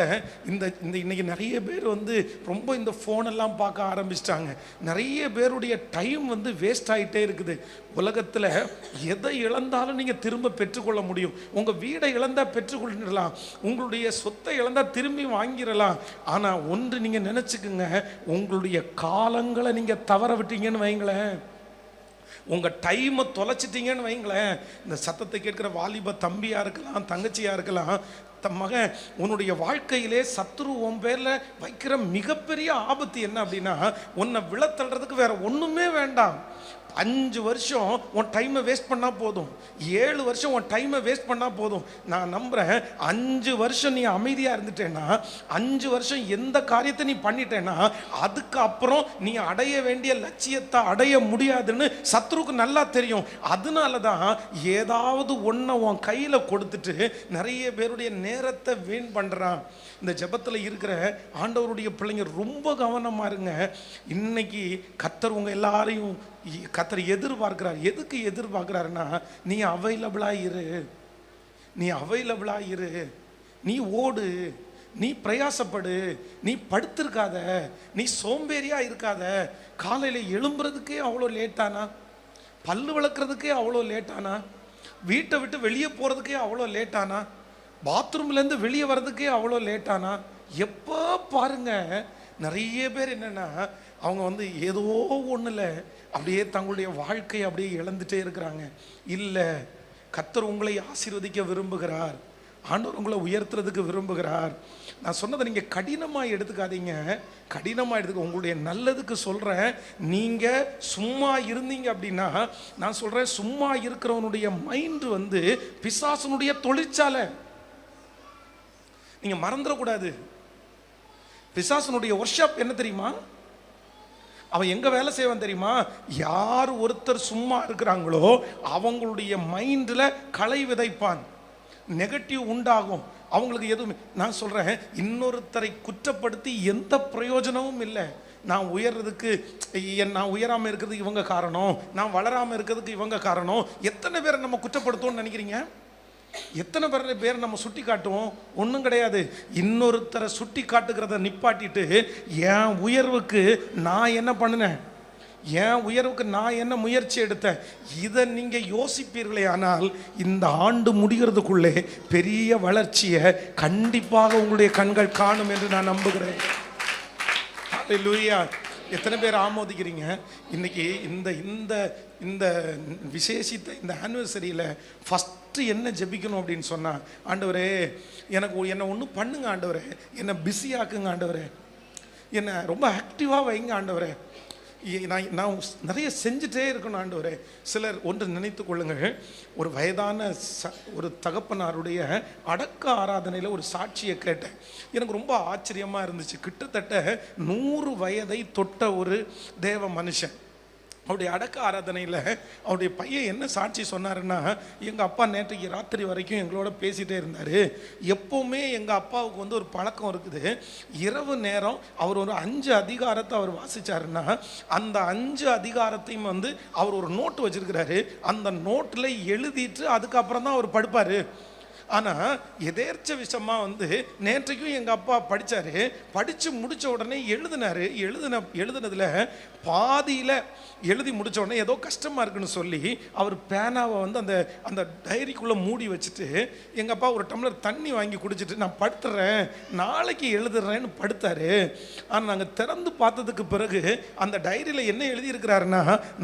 இந்த இந்த இன்னைக்கு நிறைய பேர் வந்து ரொம்ப இந்த ஃபோனெல்லாம் பார்க்க ஆரம்பிச்சிட்டாங்க. நிறைய பேருடைய டைம் வந்து வேஸ்ட் ஆகிட்டே இருக்குது. உலகத்தில் எதை இழந்தாலும் நீங்கள் திரும்ப பெற்றுக்கொள்ள முடியும். உங்கள் வீடை இழந்தால் பெற்றுக்கொள்ளலாம், உங்களுடைய சொத்தை இழந்தால் திரும்பி வாங்கிடலாம். ஆனால் ஒன்று நீங்கள் நினச்சிக்குங்க, உங்களுடைய காலங்களை நீங்கள் தவற விட்டீங்கன்னு வைங்களேன், உங்கள் டைமை தொலைச்சிட்டிங்கன்னு வைங்களேன், இந்த சத்தத்தை கேட்குற வாலிப தம்பியாக இருக்கலாம், தங்கச்சியாக இருக்கலாம், மகன், உன்னுடைய வாழ்க்கையிலே சத்துரு உன் பேரில் வைக்கிற மிகப்பெரிய ஆபத்து என்ன அப்படின்னா, உன்னை விழத்தள்ளுறதுக்கு வேற ஒன்றுமே வேண்டாம். 5 வருஷம் உன் டைமை வேஸ்ட் பண்ணால் போதும், 7 வருஷம் உன் டைமை வேஸ்ட் பண்ணால் போதும். நான் நம்புகிறேன் 5 வருஷம் நீ அமைதியாக இருந்துட்டேன்னா, 5 வருஷம் எந்த காரியத்தை நீ பண்ணிட்டேன்னா, அதுக்கப்புறம் நீ அடைய வேண்டிய லட்சியத்தை அடைய முடியாதுன்னு சத்ருக்கு நல்லா தெரியும். அதனால தான் ஏதாவது ஒன்றை உன் கையில் கொடுத்துட்டு நிறைய பேருடைய நேரத்தை வீண் பண்ணுறான். இந்த ஜெபத்தில் இருக்கிற ஆண்டவருடைய பிள்ளைங்க ரொம்ப கவனமாக இருங்க. இன்னைக்கு கர்த்தர் உங்கள் எல்லாரையும் கர்த்தர் எதிர்பார்க்கிறார். எதுக்கு எதிர்பார்க்கிறாருன்னா, நீ அவைலபிளாக இரு, நீ அவைலபிளாக இரு, நீ ஓடு, நீ பிரயாசப்படு, நீ படுத்திருக்காத, நீ சோம்பேறியாக இருக்காத. காலையில் எழும்புறதுக்கே அவ்வளோ லேட்டானா, பல்லு விளக்குறதுக்கே அவ்வளோ லேட்டானா, வீட்டை விட்டு வெளியே போகிறதுக்கே அவ்வளோ லேட்டானா, பாத்ரூம்லேருந்து வெளியே வர்றதுக்கே அவ்வளோ லேட்டானா. எப்போ பாருங்க நிறைய பேர் என்னென்னா, அவங்க வந்து ஏதோ ஒன்றில் அப்படியே தங்களுடைய வாழ்க்கையை அப்படியே இழந்துட்டே இருக்கிறாங்க. இல்லை, கர்த்தர் உங்களை ஆசீர்வதிக்க விரும்புகிறார், ஆண்டவர் உங்களை உயர்த்துறதுக்கு விரும்புகிறார். நான் சொன்னதை நீங்கள் கடினமாக எடுத்துக்காதீங்க, கடினமாக எடுத்துக்க, உங்களுடைய நல்லதுக்கு சொல்கிறேன். நீங்கள் சும்மா இருந்தீங்க அப்படின்னா, நான் சொல்கிறேன், சும்மா இருக்கிறவனுடைய மைண்டு வந்து பிசாசனுடைய தொழிற்சாலை. நீங்கள் மறந்துடக்கூடாது. பிசாசனுடைய ஒர்க் ஷாப் என்ன தெரியுமா? அவன் எங்கே வேலை செய்வான் தெரியுமா? யார் ஒருத்தர் சும்மா இருக்கிறாங்களோ அவங்களுடைய மைண்டில் களை விதைப்பான், நெகட்டிவ் உண்டாகும் அவங்களுக்கு. எதுவுமே நான் சொல்கிறேன், இன்னொருத்தரை குற்றப்படுத்தி எந்த பிரயோஜனமும் இல்லை. நான் உயர்றதுக்கு, நான் உயராமல் இருக்கிறதுக்கு இவங்க காரணம், நான் வளராமல் இருக்கிறதுக்கு இவங்க காரணம். எத்தனை பேரை நம்ம குற்றப்படுத்தோம்னு நினைக்கிறீங்க? எத்தனை பேர் நம்ம சுட்டி காட்டுவோம்? ஒன்றும் கிடையாது. இன்னொருத்தரை சுட்டி காட்டுகிறத நிப்பாட்டிட்டு, என் உயர்வுக்கு நான் என்ன பண்ணினேன், என் உயர்வுக்கு நான் என்ன முயற்சி எடுத்தேன், இதை நீங்கள் யோசிப்பீர்களே ஆனால் இந்த ஆண்டு முடிகிறதுக்குள்ளே பெரிய வளர்ச்சியை கண்டிப்பாக உங்களுடைய கண்கள் காணும் என்று நான் நம்புகிறேன். ஹல்லேலூயா. எத்தனை பேர் ஆமோதிக்கிறீங்க? இன்னைக்கு இந்த இந்த இந்த விசேஷித்த இந்த ஆனிவர்சரியில் ஃபஸ்ட்டு என்ன ஜெபிக்கணும் அப்படின்னு சொன்னால், ஆண்டவரே என்னை ஒன்றும் பண்ணுங்க ஆண்டவரே, என்னை பிஸியாக்குங்க ஆண்டவரே, என்னை ரொம்ப ஆக்டிவாக வைங்க ஆண்டவரே, நான் நிறைய செஞ்சுட்டே இருக்கணும் ஆண்டவரே. சிலர் ஒன்று நினைத்து கொள்ளுங்கள், ஒரு வயதான ஒரு தகப்பனாருடைய அடக்க ஆராதனையில் ஒரு சாட்சியை கேட்டேன். எனக்கு ரொம்ப ஆச்சரியமாக இருந்துச்சு. கிட்டத்தட்ட 100 வயதை தொட்ட ஒரு தேவ மனுஷன். அவருடைய அடக்க ஆராதனையில் அவருடைய பையன் என்ன சாட்சி சொன்னாருன்னா, எங்கள் அப்பா நேற்றைக்கு ராத்திரி வரைக்கும் எங்களோட பேசிகிட்டே இருந்தார். எப்போவுமே எங்கள் அப்பாவுக்கு வந்து ஒரு பழக்கம் இருக்குது, இரவு நேரம் அவர் ஒரு 5 அதிகாரத்தை அவர் வாசித்தாருன்னா, அந்த 5 அதிகாரத்தையும் வந்து அவர் ஒரு நோட்டு வச்சுருக்கிறாரு. அந்த நோட்டில் எழுதிட்டு அதுக்கப்புறம் தான் அவர் படுப்பார். ஆனால் எதேர்ச்ச விஷயமாக வந்து நேற்றைக்கும் எங்கள் அப்பா படித்தார். படித்து முடித்த உடனே எழுதுனதில் பாதியில் எழுதி முடித்த உடனே ஏதோ கஷ்டமாக இருக்குன்னு சொல்லி அவர் பேனாவை வந்து அந்த அந்த டைரிக்குள்ளே மூடி வச்சுட்டு, எங்கள் அப்பா ஒரு டம்ளர் தண்ணி வாங்கி குடிச்சிட்டு, நான் படுத்துறேன் நாளைக்கு எழுதுறேன்னு படுத்தார். ஆனால் நாங்கள் திறந்து பார்த்ததுக்கு பிறகு அந்த டைரியில் என்ன எழுதியிருக்கிறாருன்னா,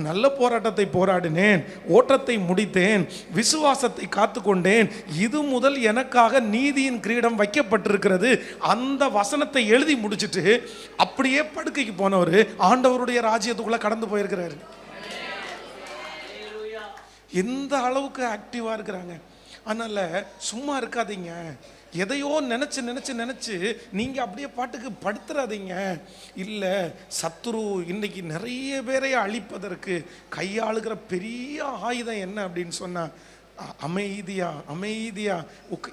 நல்ல போராட்டத்தை போராடினேன், ஓட்டத்தை முடித்தேன், விசுவாசத்தை காத்து கொண்டேன், இது முதல் எனக்காக நீதியின் கிரீடம் வைக்கப்பட்டிருக்கிறது. அந்த வசனத்தை எழுதி முடிச்சுட்டு அப்படியே படுக்கைக்கு போனவர் ஆண்டவருடைய ராஜ்யத்துக்குள்ள கடந்து போயிருக்கிறாரு. எந்த அளவுக்கு ஆக்டிவா இருக்கிறாங்க. அதனால சும்மா இருக்காதீங்க. எதையோ நினச்சி நீங்கள் அப்படியே பாட்டுக்கு படுத்துறாதீங்க. இல்லை, சத்துரு இன்னைக்கு நிறைய பேரை அழிப்பதற்கு கையாளுகிற பெரிய ஆயுதம் என்ன அப்படின்னு சொன்னால், அமைதியா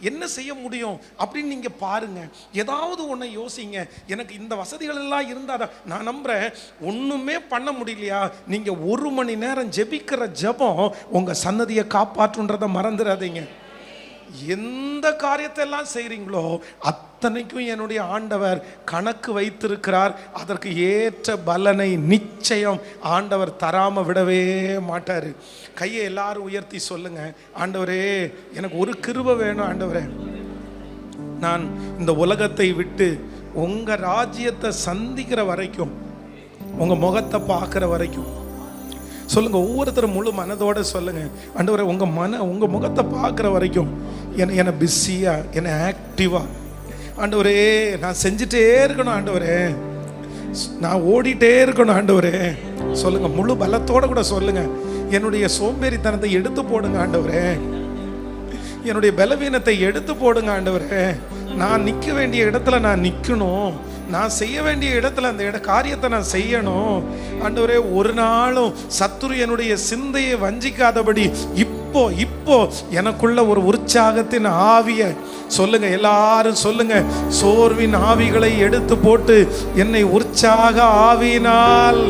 என்ன செய்ய முடியும் அப்படின்னு நீங்க பாருங்க. ஏதாவது ஒன்றை யோசிங்க. எனக்கு இந்த வசதிகள் எல்லாம் இருந்தாதான். நான் நம்புறேன், ஒண்ணுமே பண்ண முடியலையா, நீங்க 1 மணி நேரம் ஜெபிக்கிற ஜெபம் உங்க சன்னதியை காப்பாற்றுன்றதை மறந்துடாதீங்க. எந்த காரியத்தை எல்லாம் செய்றீங்களோ அத்தனைக்கும் என்னுடைய ஆண்டவர் கணக்கு வைத்திருக்கிறார். அதற்கு ஏற்ற பலனை நிச்சயம் ஆண்டவர் தராம விடவே மாட்டார். கையை எல்லாரும் உயர்த்தி சொல்லுங்க, ஆண்டவரே எனக்கு ஒரு கிருபை வேணும் ஆண்டவரே. நான் இந்த உலகத்தை விட்டு உங்க ராஜ்யத்தை சந்திக்கிற வரைக்கும், உங்க முகத்தை பார்க்குற வரைக்கும் சொல்லுங்க. ஒவ்வொருத்தரும் முழு மனதோட சொல்லுங்க, ஆண்டவரே உங்க முகத்தை பார்க்குற வரைக்கும் என்னை பிஸியா, என்னை ஆக்டிவா ஆண்டவரே நான் செஞ்சுட்டே இருக்கணும் ஆண்டவரே, நான் ஓடிட்டே இருக்கணும் ஆண்டவரே. சொல்லுங்க, முழு பலத்தோட கூட சொல்லுங்க. என்னுடைய சோம்பேறித்தனத்தை எடுத்து போடுங்க ஆண்டவரே, என்னுடைய பலவீனத்தை எடுத்து போடுங்க ஆண்டவரே. நான் நிற்க வேண்டிய இடத்துல நான் நிற்கணும், நான் செய்ய வேண்டிய இடத்துல அந்த காரியத்தை நான் செய்யணும் ஆண்டவரே. ஒரு நாளும் சத்துரு என்னுடைய சிந்தையை வஞ்சிக்காதபடி இப்போ எனக்குள்ள ஒரு உற்சாகத்தின் ஆவிய சொல்லுங்க, எல்லாரும் சொல்லுங்க, சோர்வின் ஆவிகளை எடுத்து போட்டு என்னை உற்சாக ஆவியினால்,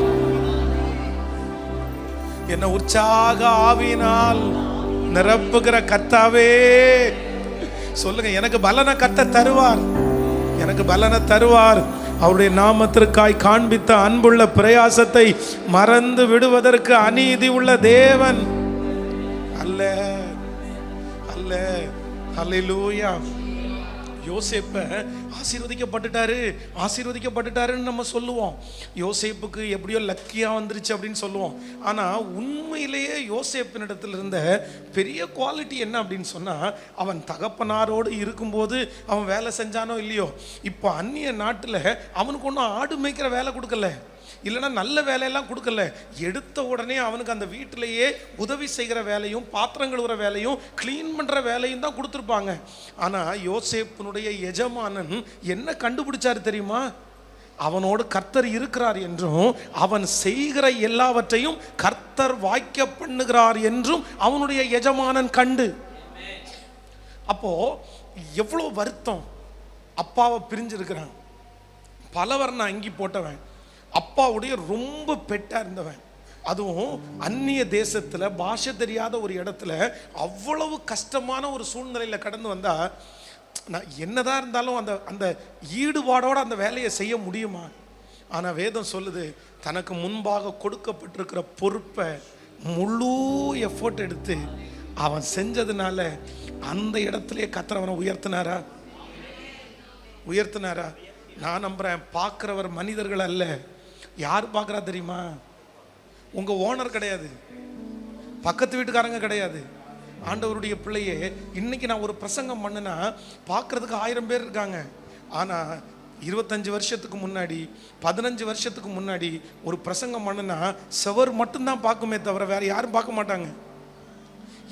என்னை உற்சாக ஆவியினால் நிரப்புகிற கர்த்தாவே சொல்லுங்க. எனக்கு பலனை கர்த்தர் தருவார், எனக்கு பலனை தருவார். அவருடைய நாமத்திற்காய் காண்பித்த அன்புள்ள பிரயாசத்தை மறந்து விடுவதற்கு அநீதி உள்ள தேவன் அல்ல அல்ல. ஹல்லேலூயா. யோசேப்பை ஆசீர்வதிக்கப்பட்டுட்டாருன்னு நம்ம சொல்லுவோம். யோசேப்புக்கு எப்படியோ லக்கியா வந்துருச்சு அப்படின்னு சொல்லுவோம். ஆனா உண்மையிலேயே யோசேப்பினிடத்தில் இருந்த பெரிய குவாலிட்டி என்ன அப்படின்னு சொன்னா, அவன் தகப்பனாரோடு இருக்கும்போது அவன் வேலை செஞ்சானோ இல்லையோ, இப்போ அந்நிய நாட்டில் அவனுக்கு ஒன்றும் ஆடு மேய்க்கிற வேலை கொடுக்கல, இல்லைன்னா நல்ல வேலையெல்லாம் கொடுக்கல. எடுத்த உடனே அவனுக்கு அந்த வீட்டிலேயே உதவி செய்கிற வேலையும் பாத்திரம் கழுவுற வேலையும் க்ளீன் பண்ணுற வேலையும் தான் கொடுத்துருப்பாங்க. ஆனால் யோசேப்பினுடைய எஜமானன் என்ன கண்டுபிடிச்சாரு தெரியுமா? அவனோடு கர்த்தர் இருக்கிறார் என்றும் அவன் செய்கிற எல்லாவற்றையும் கர்த்தர் வாய்க்க பண்ணுகிறார் என்றும் அவனுடைய எஜமானன் கண்டு, அப்போ எவ்வளோ வருத்தம். அப்பாவை பிரிஞ்சிருக்கிறான், பலவர்ண அங்கி போட்டவன், அப்பாவுடைய ரொம்ப பெட்டா இருந்தவன், அதுவும் அந்நிய தேசத்துல பாஷை தெரியாத ஒரு இடத்துல அவ்வளவு கஷ்டமான ஒரு சூழ்நிலையில கடந்து வந்தா, நான் என்னதான் இருந்தாலும் அந்த அந்த ஈடுபாடோட அந்த வேலையை செய்ய முடியுமா? ஆனா வேதம் சொல்லுது, தனக்கு முன்பாக கொடுக்கப்பட்டிருக்கிற பொறுப்பை முழு எஃபோர்ட் எடுத்து அவன் செஞ்சதுனால அந்த இடத்திலே கர்த்தர் அவனை உயர்த்தினாரா? நான் நம்புறேன், பார்க்கிறவர் மனிதர்கள் அல்ல. யார் பார்க்குறா தெரியுமா? உங்க ஓனர் கிடையாது, பக்கத்து வீட்டுக்காரங்க கிடையாது, ஆண்டவருடைய பிள்ளையே. இன்னைக்கு நான் ஒரு பிரசங்கம் பண்ணுனா பார்க்கறதுக்கு 1000 பேர் இருக்காங்க. ஆனால் 25 வருஷத்துக்கு முன்னாடி 15 வருஷத்துக்கு முன்னாடி ஒரு பிரசங்கம் பண்ணுனா செவர் மட்டும்தான் பார்க்குமே தவிர வேற யாரும் பார்க்க மாட்டாங்க,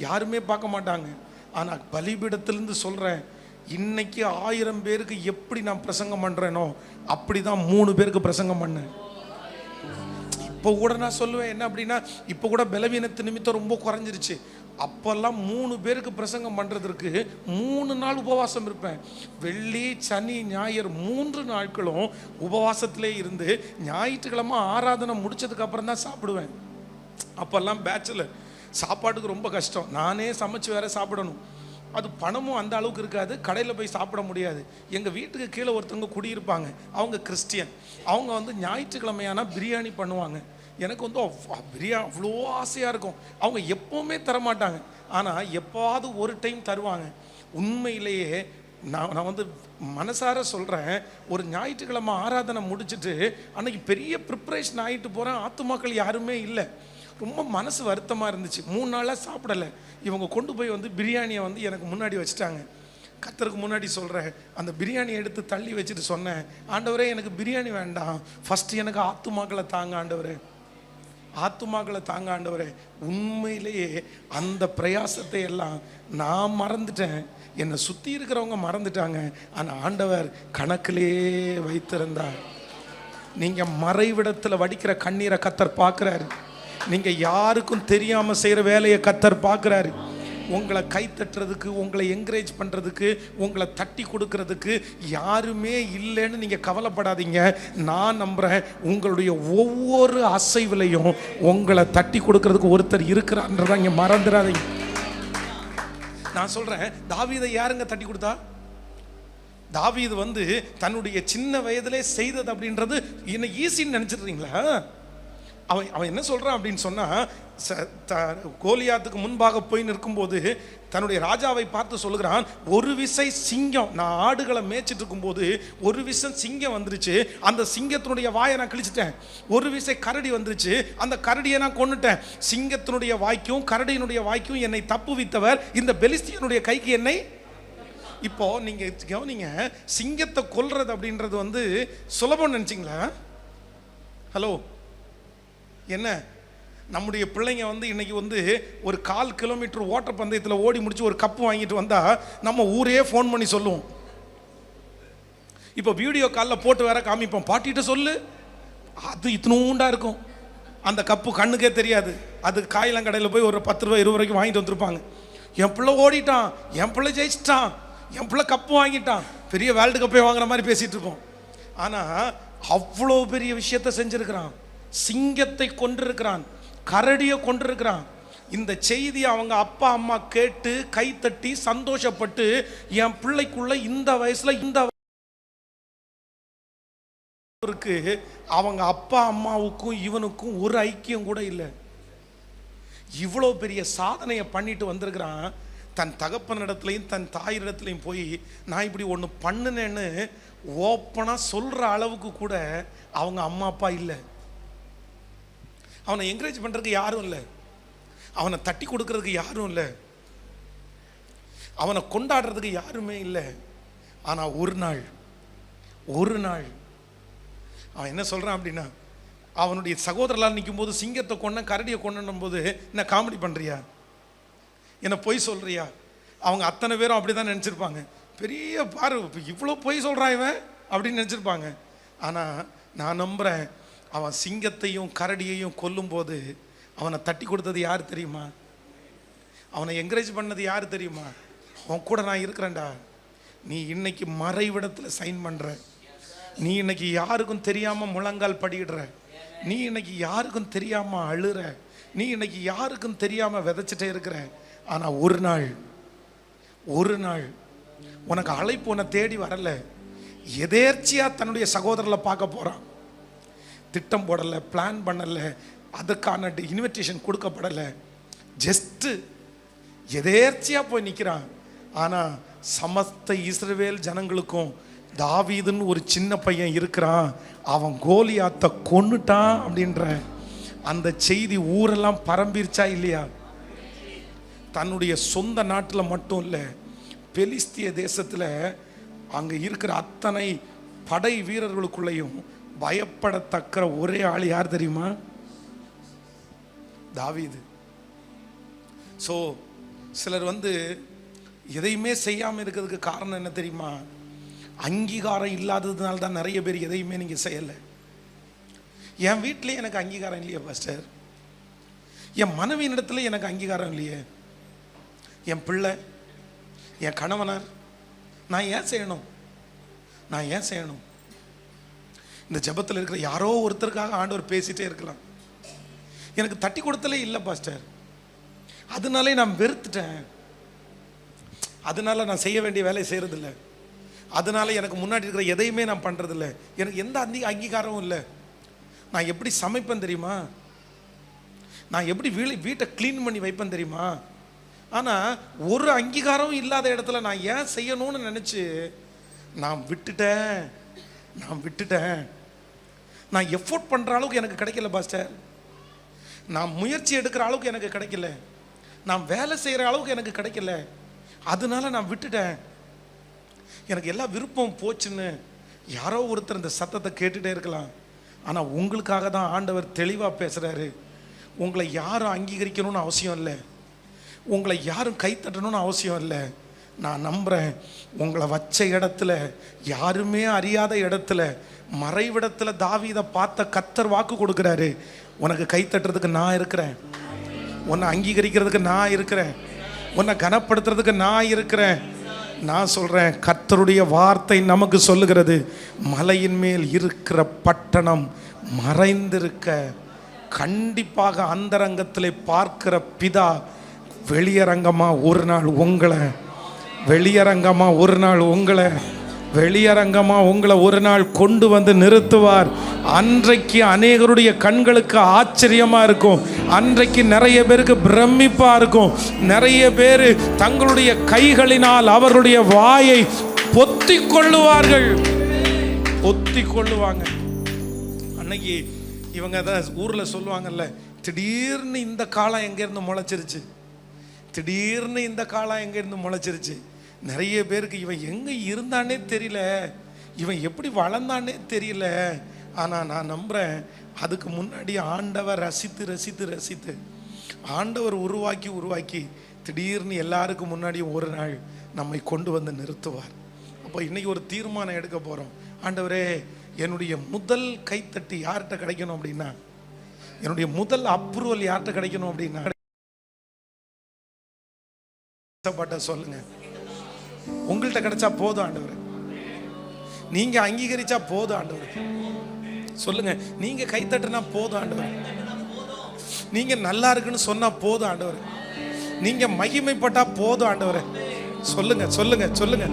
யாருமே பார்க்க மாட்டாங்க. ஆனால் பலிபீடத்திலிருந்து சொல்கிறேன், இன்னைக்கு 1000 பேருக்கு எப்படி நான் பிரசங்கம் பண்ணுறேனோ அப்படி தான் 3 பேருக்கு பிரசங்கம் பண்ணேன். இப்போ கூட நான் சொல்லுவேன் என்ன அப்படின்னா, இப்போ கூட பலவீனத்து நிமித்தம் ரொம்ப குறைஞ்சிருச்சு. அப்போல்லாம் 3 பேருக்கு பிரசங்கம் பண்ணுறதுக்கு 3 நாள் உபவாசம் இருப்பேன். வெள்ளி சனி ஞாயிறு 3 நாட்களும் உபவாசத்திலே இருந்து ஞாயிற்றுக்கிழமை ஆராதனை முடிச்சதுக்கு அப்புறம் தான் சாப்பிடுவேன். அப்போல்லாம் பேச்சுலர், சாப்பாட்டுக்கு ரொம்ப கஷ்டம், நானே சமைச்சு வேற சாப்பிடணும். அது பணமும் அந்த அளவுக்கு இருக்காது, கடையில் போய் சாப்பிட முடியாது. எங்கள் வீட்டுக்கு கீழே ஒருத்தவங்க குடியிருப்பாங்க, அவங்க கிறிஸ்டியன். அவங்க வந்து ஞாயிற்றுக்கிழமையானா பிரியாணி பண்ணுவாங்க. எனக்கு வந்து பிரியாணி அவ்வளோ ஆசையாக இருக்கும். அவங்க எப்போவுமே தரமாட்டாங்க, ஆனால் எப்போவாவது ஒரு டைம் தருவாங்க. உண்மையிலேயே நான் வந்து மனசார சொல்கிறேன், ஒரு ஞாயிற்றுக்கிழமை ஆராதனை முடிச்சுட்டு அன்னைக்கு பெரிய ப்ரிப்ரேஷன் ஆகிட்டு போகிறேன், ஆத்துமாக்கள் யாருமே இல்லை. ரொம்ப மனசு வருத்தமாக இருந்துச்சு. 3 நாளாக சாப்பிடலை. இவங்க கொண்டு போய் வந்து பிரியாணியை வந்து எனக்கு முன்னாடி வச்சுட்டாங்க. கர்த்தருக்கு முன்னாடி சொல்கிறேன், அந்த பிரியாணியை எடுத்து தள்ளி வச்சுட்டு சொன்னேன், ஆண்டவரே எனக்கு பிரியாணி வேண்டாம், ஃபஸ்ட்டு எனக்கு ஆத்துமாக்களை தாங்க ஆண்டவரே, ஆத்துமாக்களை தாங்க ஆண்டவரே. உண்மையிலேயே அந்த பிரயாசத்தை எல்லாம் நான் மறந்துட்டேன், என்னை சுற்றி இருக்கிறவங்க மறந்துட்டாங்க. ஆனால் ஆண்டவர் கணக்கிலே வைத்திருந்தார். நீங்கள் மறைவிடத்தில் வடிக்கிற கண்ணீரை கர்த்தர் பார்க்குறாரு. நீங்கள் யாருக்கும் தெரியாமல் செய்கிற வேலையை கர்த்தர் பார்க்குறாரு. உங்களை கை தட்டுறதுக்கு, உங்களை என்கரேஜ் பண்ணுறதுக்கு, உங்களை தட்டி கொடுக்கறதுக்கு யாருமே இல்லைன்னு நீங்கள் கவலைப்படாதீங்க. நான் நம்புகிறேன், உங்களுடைய ஒவ்வொரு அசைவிலையும் உங்களை தட்டி கொடுக்கறதுக்கு ஒருத்தர் இருக்கிறான்றதை இங்கே மறந்துடாதீங்க. நான் சொல்றேன், தாவீதை யாருங்க தட்டி கொடுத்தா? தாவீது வந்து தன்னுடைய சின்ன வயதிலே செய்தது அப்படின்றது என்ன ஈஸின்னு நினைச்சிடுறீங்களா? அவன் அவன் என்ன சொல்றான் அப்படின்னு சொன்னா, கோலியாத்துக்கு முன்பாக போய் நிற்கும்போது தன்னுடைய ராஜாவை பார்த்து சொல்லுகிறான், ஒரு விசை சிங்கம், நான் ஆடுகளை மேய்ச்சிட்டு இருக்கும்போது ஒரு விசம் சிங்கம் வந்துருச்சு, அந்த சிங்கத்தினுடைய வாயை நான் கிழிச்சிட்டேன். ஒரு விசை கரடி வந்துருச்சு, அந்த கரடியை நான் கொன்னுட்டேன். சிங்கத்தினுடைய வாய்க்கும் கரடியினுடைய வாய்க்கும் என்னை தப்புவித்தவர் இந்த பெலிஸ்தியனுடைய கைக்கு என்னை. இப்போ நீங்க கவனிங்க, சிங்கத்தை கொல்றது அப்படின்றது வந்து சுலபம் நினைச்சிங்களா? ஹலோ, என்ன நம்முடைய பிள்ளைங்க வந்து இன்னைக்கு வந்து ஒரு 1/4 கிலோமீட்டர் ஓட்ட பந்தயத்தில் ஓடி முடிச்சு ஒரு கப்பு வாங்கிட்டு வந்தா நம்ம ஊரே ஃபோன் பண்ணி சொல்லுவோம். இப்போ வீடியோ காலில் போட்டு வேற காமிப்போம், பாட்டிகிட்ட சொல்லு. அது இத்தினூண்டா இருக்கும், அந்த கப்பு கண்ணுக்கே தெரியாது. அது காயிலங்கடையில் போய் ஒரு 10 ரூபாய் 20 ரூபாய்க்கு வாங்கிட்டு வந்துருப்பாங்க. என் பிள்ளை ஓடிட்டான், என் பிள்ளை ஜெயிச்சிட்டான், என் பிள்ளை கப்பு வாங்கிட்டான், பெரிய வேர்ல்டு கப்பே வாங்குற மாதிரி பேசிட்டு இருப்போம். ஆனால் அவ்வளோ பெரிய விஷயத்தை செஞ்சிருக்கிறான். சிங்கத்தை கொண்டிருக்கிறான், கரடியை கொண்டிருக்கிறான். இந்த செய்தியை அவங்க அப்பா அம்மா கேட்டு கைத்தட்டி சந்தோஷப்பட்டு, என் பிள்ளைக்குள்ள இந்த வயசுல இந்த இருக்கு, அவங்க அப்பா அம்மாவுக்கும் இவனுக்கும் ஒரு ஐக்கியம் கூட இல்லை. இவ்வளோ பெரிய சாதனையை பண்ணிட்டு வந்திருக்கிறான். தன் தகப்பனிடத்துலையும் தன் தாயிடத்துலையும் போய் நான் இப்படி ஒன்று பண்ணினேன்னு ஓப்பனாக சொல்கிற அளவுக்கு கூட அவங்க அம்மா அப்பா இல்லை. அவனை என்கரேஜ் பண்ணுறதுக்கு யாரும் இல்லை, அவனை தட்டி கொடுக்கறதுக்கு யாரும் இல்லை, அவனை கொண்டாடுறதுக்கு யாருமே இல்லை. ஆனால் ஒரு நாள் அவன் என்ன சொல்கிறான் அப்படின்னா, அவனுடைய சகோதரலால் நிற்கும் போது சிங்கத்தை கொன்ன கரடியை கொன்னும் போது என்ன காமெடி பண்ணுறியா, என்ன பொய் சொல்றியா? அவங்க அத்தனை பேரும் அப்படி தான் நினச்சிருப்பாங்க. பெரிய பாரு, இவ்வளோ பொய் சொல்கிறான் இவன் அப்படின்னு நினச்சிருப்பாங்க. ஆனால் நான் நம்புகிறேன், அவன் சிங்கத்தையும் கரடியையும் கொல்லும்போது அவனை தட்டி கொடுத்தது யார் தெரியுமா? அவனை என்கரேஜ் பண்ணது யார் தெரியுமா? உன் கூட நான் இருக்கிறேன்டா, நீ இன்னைக்கு மறைவிடத்தில் சைன் பண்ணுற, நீ இன்னைக்கு யாருக்கும் தெரியாமல் முழங்கால் படிக்கிடுற, நீ இன்னைக்கு யாருக்கும் தெரியாமல் அழுற, நீ இன்னைக்கு யாருக்கும் தெரியாமல் விதைச்சிட்டே இருக்கிற. ஆனால் ஒரு நாள் உனக்கு அழைப்பு உன்னை தேடி வரல, எதேர்ச்சியாக தன்னுடைய சகோதரரை பார்க்க போகிறான். திட்டம் போடலை, பிளான் பண்ணலை, அதுக்கான இன்விடேஷன் கொடுக்கப்படலை, ஜஸ்ட்டு எதேர்ச்சியாக போய் நிற்கிறான். ஆனால் சமஸ்த இஸ்ரவேல் ஜனங்களுக்கும் தாவீதுன்னு ஒரு சின்ன பையன் இருக்கிறான், அவன் கோலியாத்தை கொன்னுட்டான் அப்படின்ற அந்த செய்தி ஊரெல்லாம் பரம்பிருச்சா இல்லையா? தன்னுடைய சொந்த நாட்டில் மட்டும் இல்லை, பெலிஸ்திய தேசத்தில் அங்கே இருக்கிற அத்தனை படை வீரர்களுக்குள்ளேயும் பயப்படத்தக்க ஒரே ஆள் யார் தெரியுமா? தாவீது. ஸோ சிலர் வந்து எதையுமே செய்யாமல் இருக்கிறதுக்கு காரணம் என்ன தெரியுமா? அங்கீகாரம் இல்லாததுனால தான் நிறைய பேர் எதையுமே நீங்கள் செய்யலை. என் வீட்டிலே எனக்கு அங்கீகாரம் இல்லையே பாஸ்டர், என் மனைவியினிடத்துல எனக்கு அங்கீகாரம் இல்லையே, என் பிள்ளை, என் கணவனார், நான் ஏன் செய்யணும்? இந்த ஜெபத்தில் இருக்கிற யாரோ ஒருத்தருக்காக ஆண்டவர் பேசிட்டே இருக்கலாம். எனக்கு தட்டி கொடுத்தலே இல்லை பாஸ்டர், அதனாலே நான் வெறுத்துட்டேன், அதனால நான் செய்ய வேண்டிய வேலையை செய்யறதில்லை, அதனால எனக்கு முன்னாடி இருக்கிற எதையுமே நான் பண்ணுறதில்லை, எனக்கு எந்த அங்கீகாரமும் இல்லை. நான் எப்படி சமைப்பேன் தெரியுமா? நான் எப்படி வீட்டை க்ளீன் பண்ணி வைப்பேன் தெரியுமா? ஆனால் ஒரு அங்கீகாரமும் இல்லாத இடத்துல நான் ஏன் செய்யணும்னு நினச்சி நான் விட்டுட்டேன். நான் எஃபோர்ட் பண்ணுற அளவுக்கு எனக்கு கிடைக்கல பாஸ்டர், நான் முயற்சி எடுக்கிற அளவுக்கு எனக்கு கிடைக்கல, நான் வேலை செய்கிற அளவுக்கு எனக்கு கிடைக்கல, அதனால நான் விட்டுட்டேன், எனக்கு எல்லா விருப்பம் போச்சுன்னு யாரோ ஒருத்தர் இந்த சத்தத்தை கேட்டுகிட்டே இருக்கலாம். ஆனால் உங்களுக்காக தான் ஆண்டவர் தெளிவாக பேசுகிறாரு. உங்களை யாரும் அங்கீகரிக்கணும்னு அவசியம் இல்லை, உங்களை யாரும் கைத்தட்டணும்னு அவசியம் இல்லை. நான் நம்புகிறேன், உங்களை வச்ச இடத்துல, யாருமே அறியாத இடத்துல, மறைவிடத்தில் தாவீதை பார்த்த கர்த்தர் வாக்கு கொடுக்குறாரு, உனக்கு கைத்தட்டுறதுக்கு நான் இருக்கிறேன், உன்னை அங்கீகரிக்கிறதுக்கு நான் இருக்கிறேன், உன்னை கனப்படுத்துறதுக்கு நான் இருக்கிறேன். நான் சொல்கிறேன், கர்த்தருடைய வார்த்தை நமக்கு சொல்லுகிறது, மலையின் மேல் இருக்கிற பட்டணம் மறைந்திருக்க கண்டிப்பாக அந்தரங்கத்தில் பார்க்கிற பிதா வெளியரங்கமா ஒரு நாள் உங்களை வெளியரங்கமா ஒரு நாள் உங்களை வெளியரங்கமா உங்களை ஒரு நாள் கொண்டு வந்து நிறுத்துவார். அன்றைக்கு அநேகருடைய கண்களுக்கு ஆச்சரியமா இருக்கும். அன்றைக்கு நிறைய பேருக்கு பிரமிப்பா இருக்கும். நிறைய பேர் தங்களுடைய கைகளினால் அவருடைய வாயை பொத்திக் கொள்ளுவார்கள், பொத்திக் கொள்ளுவாங்க. அன்னைக்கு இவங்க தான் ஊர்ல சொல்லுவாங்கல்ல, திடீர்னு இந்த காலம் எங்கேருந்து முளைச்சிருச்சு, திடீர்னு இந்த காலம் எங்கேருந்து முளைச்சிருச்சு. நிறைய பேருக்கு இவன் எங்கே இருந்தானே தெரியல, இவன் எப்படி வளர்ந்தானே தெரியல. ஆனால் நான் நம்புகிறேன், அதுக்கு முன்னாடி ஆண்டவர் ரசித்து ரசித்து ரசித்து ஆண்டவர் உருவாக்கி உருவாக்கி திடீர்னு எல்லாருக்கும் முன்னாடியும் ஒரு நாள் நம்மை கொண்டு வந்து நிறுத்துவார். அப்போ இன்னைக்கு ஒரு தீர்மானம் எடுக்க போகிறோம். ஆண்டவரே, என்னுடைய முதல் கைத்தட்டி யார்கிட்ட கிடைக்கணும் அப்படின்னா, என்னுடைய முதல் அப்ரூவல் யார்கிட்ட கிடைக்கணும் அப்படின்னா, சொல்லுங்க, உங்கள்கிட்ட கிடைச்சா போதும் ஆண்டவரே. நீங்க அங்கீகரிச்சா போதும் ஆண்டவரே. சொல்லுங்க, நீங்க கைத்தட்டுனா போதும் ஆண்டவரே. நீங்க நல்லா இருக்குன்னு சொன்னா போதும் ஆண்டவரே. நீங்க மகிமைப்பட்டா போதும் ஆண்டவரே. சொல்லுங்க சொல்லுங்க சொல்லுங்க.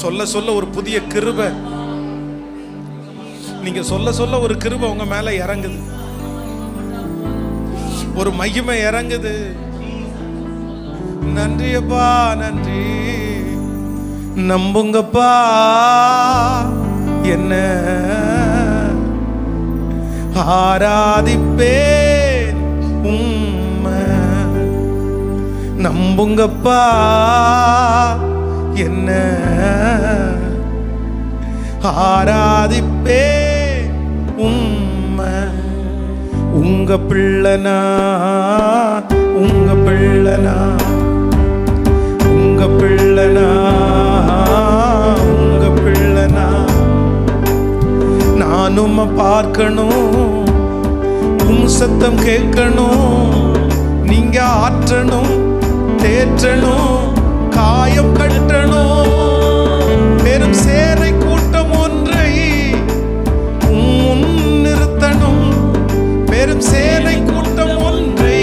சொல்ல சொல்ல ஒரு புதிய கிருபை, நீங்க சொல்ல சொல்ல ஒரு கிருபை உங்க மேல இறங்குது, ஒரு மகிமை இறங்குது. நன்றியப்பா, நன்றி. நம்புங்கப்பா என்ன, ஆராதிப்பேன் உம்மை. நம்புங்கப்பா என்ன, ஆராதிப்பேன் உம்மை. உங்க பிள்ளைனா, உங்க பிள்ளைனா, உங்க பிள்ளைனா, உங்க பிள்ளைனா. நானும் பார்க்கணும், உம் சத்தம் கேட்கணும். நீங்க ஆற்றணும், தேற்றணும், காயம் கட்டணும். பெரும் சேரை கூட்டம் ஒன்றை முன் நிறுத்தணும். பெரும் சேனை கூட்டம் ஒன்றை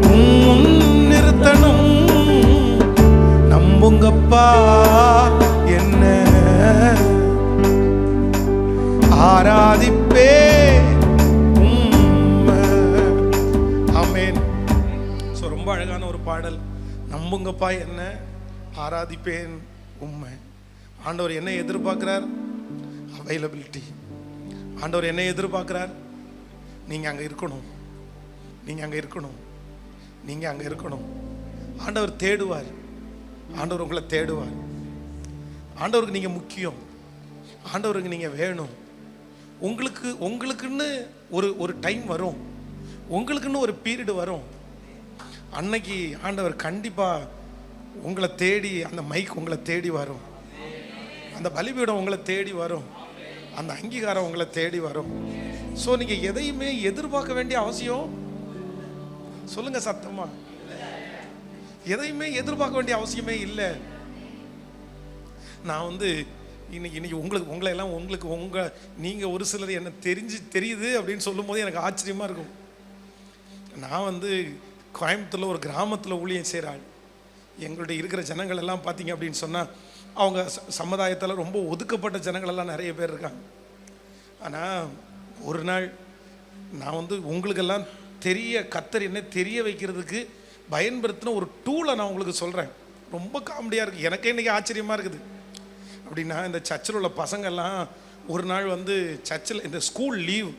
முன் நிறுத்தணும். நம்புங்கப்பா என்ன, ஆராதிப்பே உம்மை. ஆமென். ஸோ ரொம்ப அழகான ஒரு பாடல். நம்புங்கப்பா என்ன, ஆராதிப்பேன் உம்மை. ஆண்டவர் என்ன எதிர்பார்க்கிறார்? அவைலபிலிட்டி. ஆண்டவர் என்ன எதிர்பார்க்கிறார்? நீங்கள் அங்கே இருக்கணும், நீங்கள் அங்கே இருக்கணும், நீங்கள் அங்கே இருக்கணும். ஆண்டவர் தேடுவார், ஆண்டவர் உங்களை தேடுவார். ஆண்டவருக்கு நீங்கள் முக்கியம், ஆண்டவருக்கு நீங்கள் வேணும். உங்களுக்குன்னு ஒரு டைம் வரும், உங்களுக்குன்னு ஒரு பீரியடு வரும். அன்னைக்கு ஆண்டவர் கண்டிப்பாக உங்களை தேடி, அந்த மைக் உங்களை தேடி வரும், அந்த பலிபீடம் உங்களை தேடி வரும், அந்த அங்கீகாரம் உங்களை தேடி வரும். ஸோ நீங்கள் எதையுமே எதிர்பார்க்க வேண்டிய அவசியம், சொல்லுங்க சத்தமா, எதையுமே எதிர்பார்க்க வேண்டிய அவசியமே இல்லை. நான் இன்னைக்கு உங்களை எல்லாம் நீங்கள் ஒரு சிலர் என்ன தெரியுது அப்படின்னு சொல்லும் போது எனக்கு ஆச்சரியமாக இருக்கும். நான் கோயம்புத்தூரில் ஒரு கிராமத்தில் ஊழியம் செய்கிறாள். எங்களுடைய இருக்கிற ஜனங்கள் எல்லாம் பார்த்தீங்க அப்படின்னு சொன்னால், அவங்க சமுதாயத்தில் ரொம்ப ஒதுக்கப்பட்ட ஜனங்களெல்லாம் நிறைய பேர் இருக்காங்க. ஆனால் ஒரு நாள் நான் உங்களுக்கெல்லாம் கர்த்தர் என்ன தெரிய வைக்கிறதுக்கு பயன்படுத்தின ஒரு டூலை நான் உங்களுக்கு சொல்கிறேன். ரொம்ப காமெடியாக இருக்குது, எனக்கே இன்றைக்கி ஆச்சரியமாக இருக்குது. அப்படின்னா, இந்த சர்ச்சில் உள்ள பசங்கள்லாம் ஒரு நாள் சர்ச்சில் இந்த ஸ்கூல் லீவ்,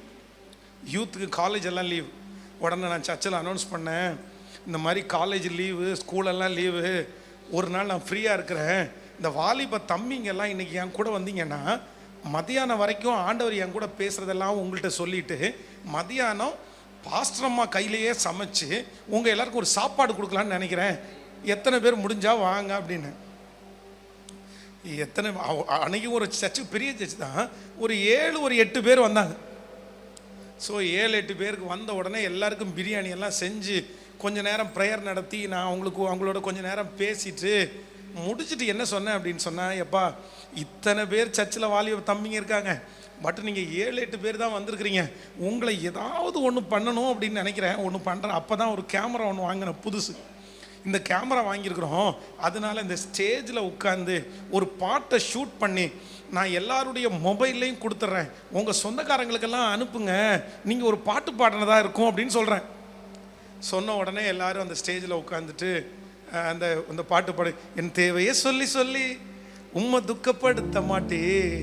யூத்துக்கு காலேஜ் எல்லாம் லீவ். உடனே நான் சர்ச்சில் அனௌன்ஸ் பண்ணேன், இந்த மாதிரி காலேஜ் லீவு, ஸ்கூலெல்லாம் லீவு, ஒரு நாள் நான் ஃப்ரீயாக இருக்கிறேன். இந்த வாலிப தம்பிங்கெல்லாம் இன்றைக்கி என் கூட வந்தீங்கன்னா மதியானம் வரைக்கும் ஆண்டவர் என் கூட பேசுகிறதெல்லாம் உங்கள்கிட்ட சொல்லிவிட்டு, மதியானம் பாஸ்டரம்மா கையிலேயே சமைச்சு உங்கள் எல்லாருக்கும் ஒரு சாப்பாடு கொடுக்கலான்னு நினைக்கிறேன், எத்தனை பேர் முடிஞ்சால் வாங்க அப்படின்னு. எத்தனை அன்றைக்கி ஒரு சர்ச்சு, பெரிய சர்ச்சு தான், ஒரு 7-8 பேர் வந்தாங்க. ஸோ 7-8 பேருக்கு வந்த உடனே எல்லாருக்கும் பிரியாணி எல்லாம் செஞ்சு கொஞ்ச நேரம் ப்ரேயர் நடத்தி நான் அவங்களோட கொஞ்ச நேரம் பேசிட்டு முடிச்சுட்டு என்ன சொன்னேன் அப்படின்னு சொன்னேன், எப்பா இத்தனை பேர் சர்ச்சில் வாலிப தம்பிங்க இருக்காங்க, பட் நீங்கள் 7-8 பேர் தான் வந்திருக்கிறீங்க. உங்களை ஏதாவது ஒன்று பண்ணணும் அப்படின்னு நினைக்கிறேன், ஒன்று பண்ணுறேன். அப்போ தான் ஒரு கேமரா ஒன்று வாங்கினேன், புதுசு. இந்த கேமரா வாங்கியிருக்கிறோம். அதனால இந்த ஸ்டேஜில் உட்காந்து ஒரு பாட்டை ஷூட் பண்ணி நான் எல்லாருடைய மொபைல்லையும் கொடுத்துட்றேன், உங்கள் சொந்தக்காரங்களுக்கெல்லாம் அனுப்புங்க, நீங்கள் ஒரு பாட்டு பாடினதாக இருக்கும் அப்படின்னு சொல்கிறேன். சொன்ன உடனே எல்லாரும் அந்த ஸ்டேஜில் உட்காந்துட்டு அந்த பாட்டு பாடு. என் தேவையை சொல்லி சொல்லி உம்மை துக்கப்படுத்த மாட்டேன்,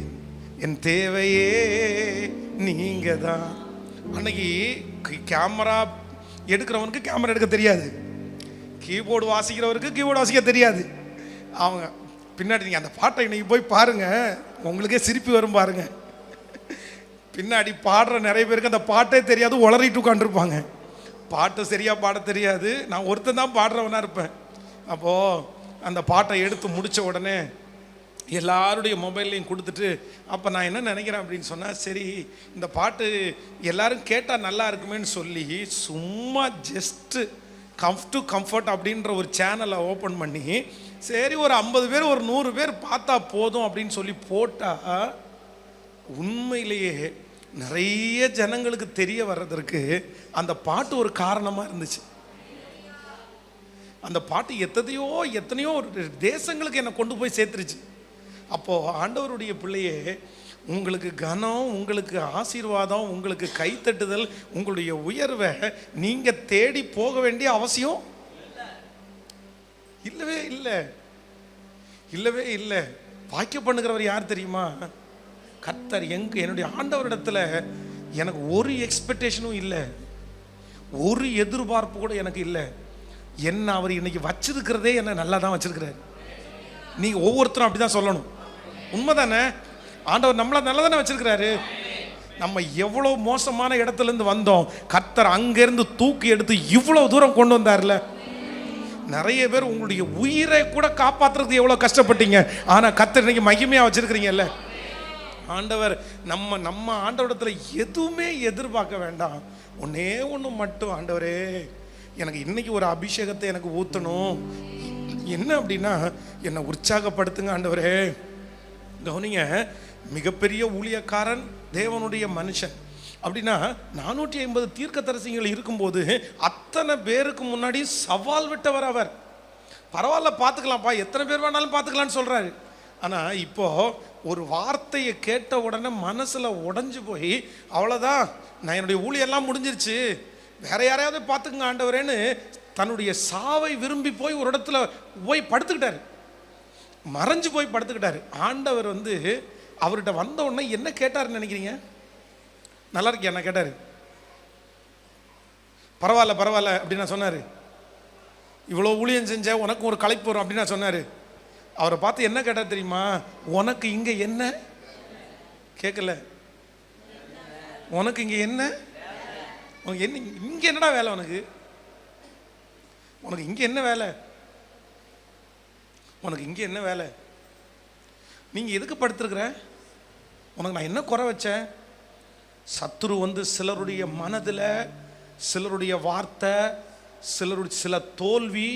என் தேவையே நீங்க தான். அன்னைக்கு கேமரா எடுக்கிறவனுக்கு கேமரா எடுக்க தெரியாது, கீபோர்டு வாசிக்கிறவருக்கு கீபோர்டு வாசிக்க தெரியாது. அவங்க பின்னாடி நீங்கள் அந்த பாட்டை இன்னைக்கு போய் பாருங்க, உங்களுக்கே சிரிப்பு வரும் பாருங்க. பின்னாடி பாடுற நிறைய பேருக்கு அந்த பாட்டே தெரியாது, உளறிட்டு உட்காந்துருப்பாங்க. பாட்டு சரியாக பாட தெரியாது. நான் ஒருத்தன் தான் பாடுறவனாக இருப்பேன். அப்போது அந்த பாட்டை எடுத்து முடித்த உடனே எல்லாருடைய மொபைல்லையும் கொடுத்துட்டு, அப்போ நான் என்ன நினைக்கிறேன் அப்படின்னு சொன்னால், சரி இந்த பாட்டு எல்லாரும் கேட்டால் நல்லா இருக்குமேன்னு சொல்லி சும்மா ஜஸ்ட்டு கம்ஃபர்ட் அப்படின்ற ஒரு சேனலை ஓப்பன் பண்ணி, சரி ஒரு 50 பேர் ஒரு 100 பேர் பார்த்தா போதும் அப்படின்னு சொல்லி போட்டால், உண்மையிலேயே நிறைய ஜனங்களுக்கு தெரிய வர்றதற்கு அந்த பாட்டு ஒரு காரணமாக இருந்துச்சு. அந்த பாட்டு எத்தனையோ ஒரு தேசங்களுக்கு என்னை கொண்டு போய் சேர்த்துருச்சு. அப்போது ஆண்டவருடைய பிள்ளையே, உங்களுக்கு கனம், உங்களுக்கு ஆசீர்வாதம், உங்களுக்கு கைத்தட்டுதல், உங்களுடைய உயர்வை நீங்கள் தேடி போக வேண்டிய அவசியம் இல்லவே இல்லை. வாக்கிய பண்ணுகிறவர் யார் தெரியுமா? கர்த்தர். என்னுடைய ஆண்டவரிடத்துல எனக்கு ஒரு எக்ஸ்பெக்டேஷனும் இல்லை, ஒரு எதிர்பார்ப்பு கூட எனக்கு இல்லை. என்ன அவர் இன்னைக்கு வச்சிருக்கிறதே என்ன நல்லா தான் வச்சிருக்கிறார். நீங்கள் ஒவ்வொருத்தரும் அப்படி தான் சொல்லணும். உண்மைதானே? ஆண்டவர் நம்மளை நல்லா தானே வச்சிருக்கிறாரு. நம்ம எவ்வளோ மோசமான இடத்துலேருந்து வந்தோம், கர்த்தர் அங்கேருந்து தூக்கி எடுத்து இவ்வளோ தூரம் கொண்டு வந்தார்ல. நிறைய பேர் உங்களுடைய உயிரை கூட காப்பாற்றுறதுக்கு எவ்வளோ கஷ்டப்பட்டீங்க, ஆனால் கர்த்தர் இன்னைக்கு மகிமையாக வச்சிருக்கிறீங்கல்ல. ஆண்டவர் நம்ம ஆண்டவரிடத்தில் எதுவுமே எதிர்பார்க்க வேண்டாம். ஒன்னே ஒன்று மட்டும், ஆண்டவரே எனக்கு இன்னைக்கு ஒரு அபிஷேகத்தை எனக்கு ஊற்றணும். என்ன அப்படின்னா, என்னை உற்சாகப்படுத்துங்க ஆண்டவரே. கவனிங்க, மிகப்பெரிய ஊழியக்காரன், தேவனுடைய மனுஷன் அப்படின்னா 450 தீர்க்கதரிசிகள் இருக்கும்போது அத்தனை பேருக்கு முன்னாடி சவால் விட்டவர் அவர். பரவாயில்ல பார்த்துக்கலாம்ப்பா, எத்தனை பேர் வேணாலும் பார்த்துக்கலான்னு சொல்கிறாரு. ஆனால் இப்போ ஒரு வார்த்தையை கேட்ட உடனே மனசில் உடஞ்சி போய், அவ்வளோதான் நான் என்னுடைய ஊழியெல்லாம் முடிஞ்சிருச்சு, வேற யாரையாவது பார்த்துக்குங்க ஆண்டவரேன்னு தன்னுடைய சாவை விரும்பி போய் ஒரு இடத்துல போய் படுத்துக்கிட்டாரு, மறைஞ்சு போய் படுத்துக்கிட்டாரு. ஆண்டவர் அவர்கிட்ட வந்த உடனே என்ன கேட்டாருன்னு நினைக்கிறீங்க? நல்லா இருக்கியா என்ன கேட்டார்? பரவாயில்ல அப்படின்னு சொன்னார். இவ்வளோ ஊழியம் செஞ்ச உனக்கு ஒரு களைப்பு வரும் அப்படின்னு சொன்னார். அவரை பார்த்து என்ன கேட்டார் தெரியுமா? உனக்கு இங்கே என்ன கேட்கல, உனக்கு இங்கே என்ன, உனக்கு என்ன இங்கே என்னடா வேலை, உனக்கு இங்கே என்ன வேலை, உனக்கு இங்கே என்ன வேலை, நீங்கள் எதுக்கு படுத்துருக்குற, உனக்கு நான் என்ன குறை வச்சேன்? சத்துரு சிலருடைய மனதில் சிலருடைய வார்த்தை, சில தோல்வி,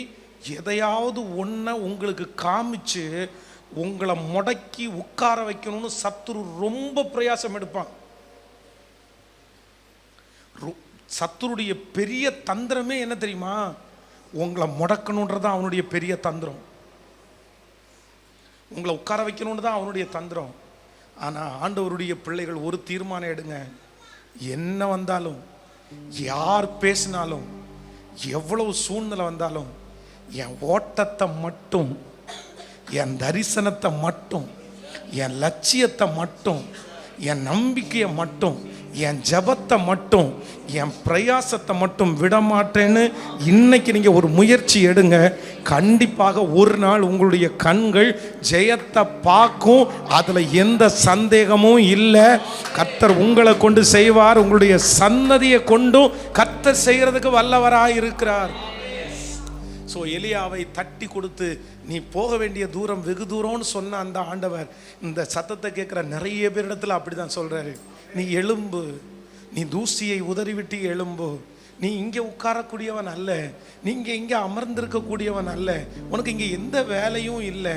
எதையாவது ஒன்றை உங்களுக்கு காமிச்சு உங்களை முடக்கி உட்கார வைக்கணும்னு சத்துரு ரொம்ப பிரயாசம் எடுப்பான். சத்துருடைய பெரிய தந்திரமே என்ன தெரியுமா? உங்களை முடக்கணுன்றதான் அவனுடைய பெரிய தந்திரம். உங்களை உட்கார வைக்கணும்னு தான் அவனுடைய தந்திரம். ஆனால் ஆண்டவருடைய பிள்ளைகள் ஒரு தீர்மானம் எடுங்க. என்ன வந்தாலும், யார் பேசினாலும், எவ்வளவு சூழ்நிலை வந்தாலும், என் ஓட்டத்தை மட்டும், என் தரிசனத்தை மட்டும், என் லட்சியத்தை மட்டும், என் நம்பிக்கையை மட்டும், என் ஜபத்தை மட்டும், என் பிரயாசத்தை மட்டும் விடமாட்டேன்னு இன்னைக்கு நீங்கள் ஒரு முயற்சி எடுங்க. கண்டிப்பாக ஒரு நாள் உங்களுடைய கண்கள் ஜெயத்தை பார்க்கும். அதில் எந்த சந்தேகமும் இல்லை. கர்த்தர் உங்களை கொண்டு செய்வார். உங்களுடைய சன்னதியை கொண்டும் கர்த்தர் செய்கிறதுக்கு வல்லவராக இருக்கிறார். ஸோ எலியாவை தட்டி கொடுத்து நீ போக வேண்டிய தூரம் வெகு தூரம்னு சொன்ன அந்த ஆண்டவர் இந்த சத்தத்தை கேட்குற நிறைய பேரிடத்துல அப்படி தான் சொல்கிறாரு. நீ எழும்பு, நீ தூசியை உதறிவிட்டு எழும்பு, நீ இங்கே உட்காரக்கூடியவன் அல்ல, நீங்கள் இங்கே அமர்ந்திருக்கக்கூடியவன் அல்ல, உனக்கு இங்கே எந்த வேலையும் இல்லை.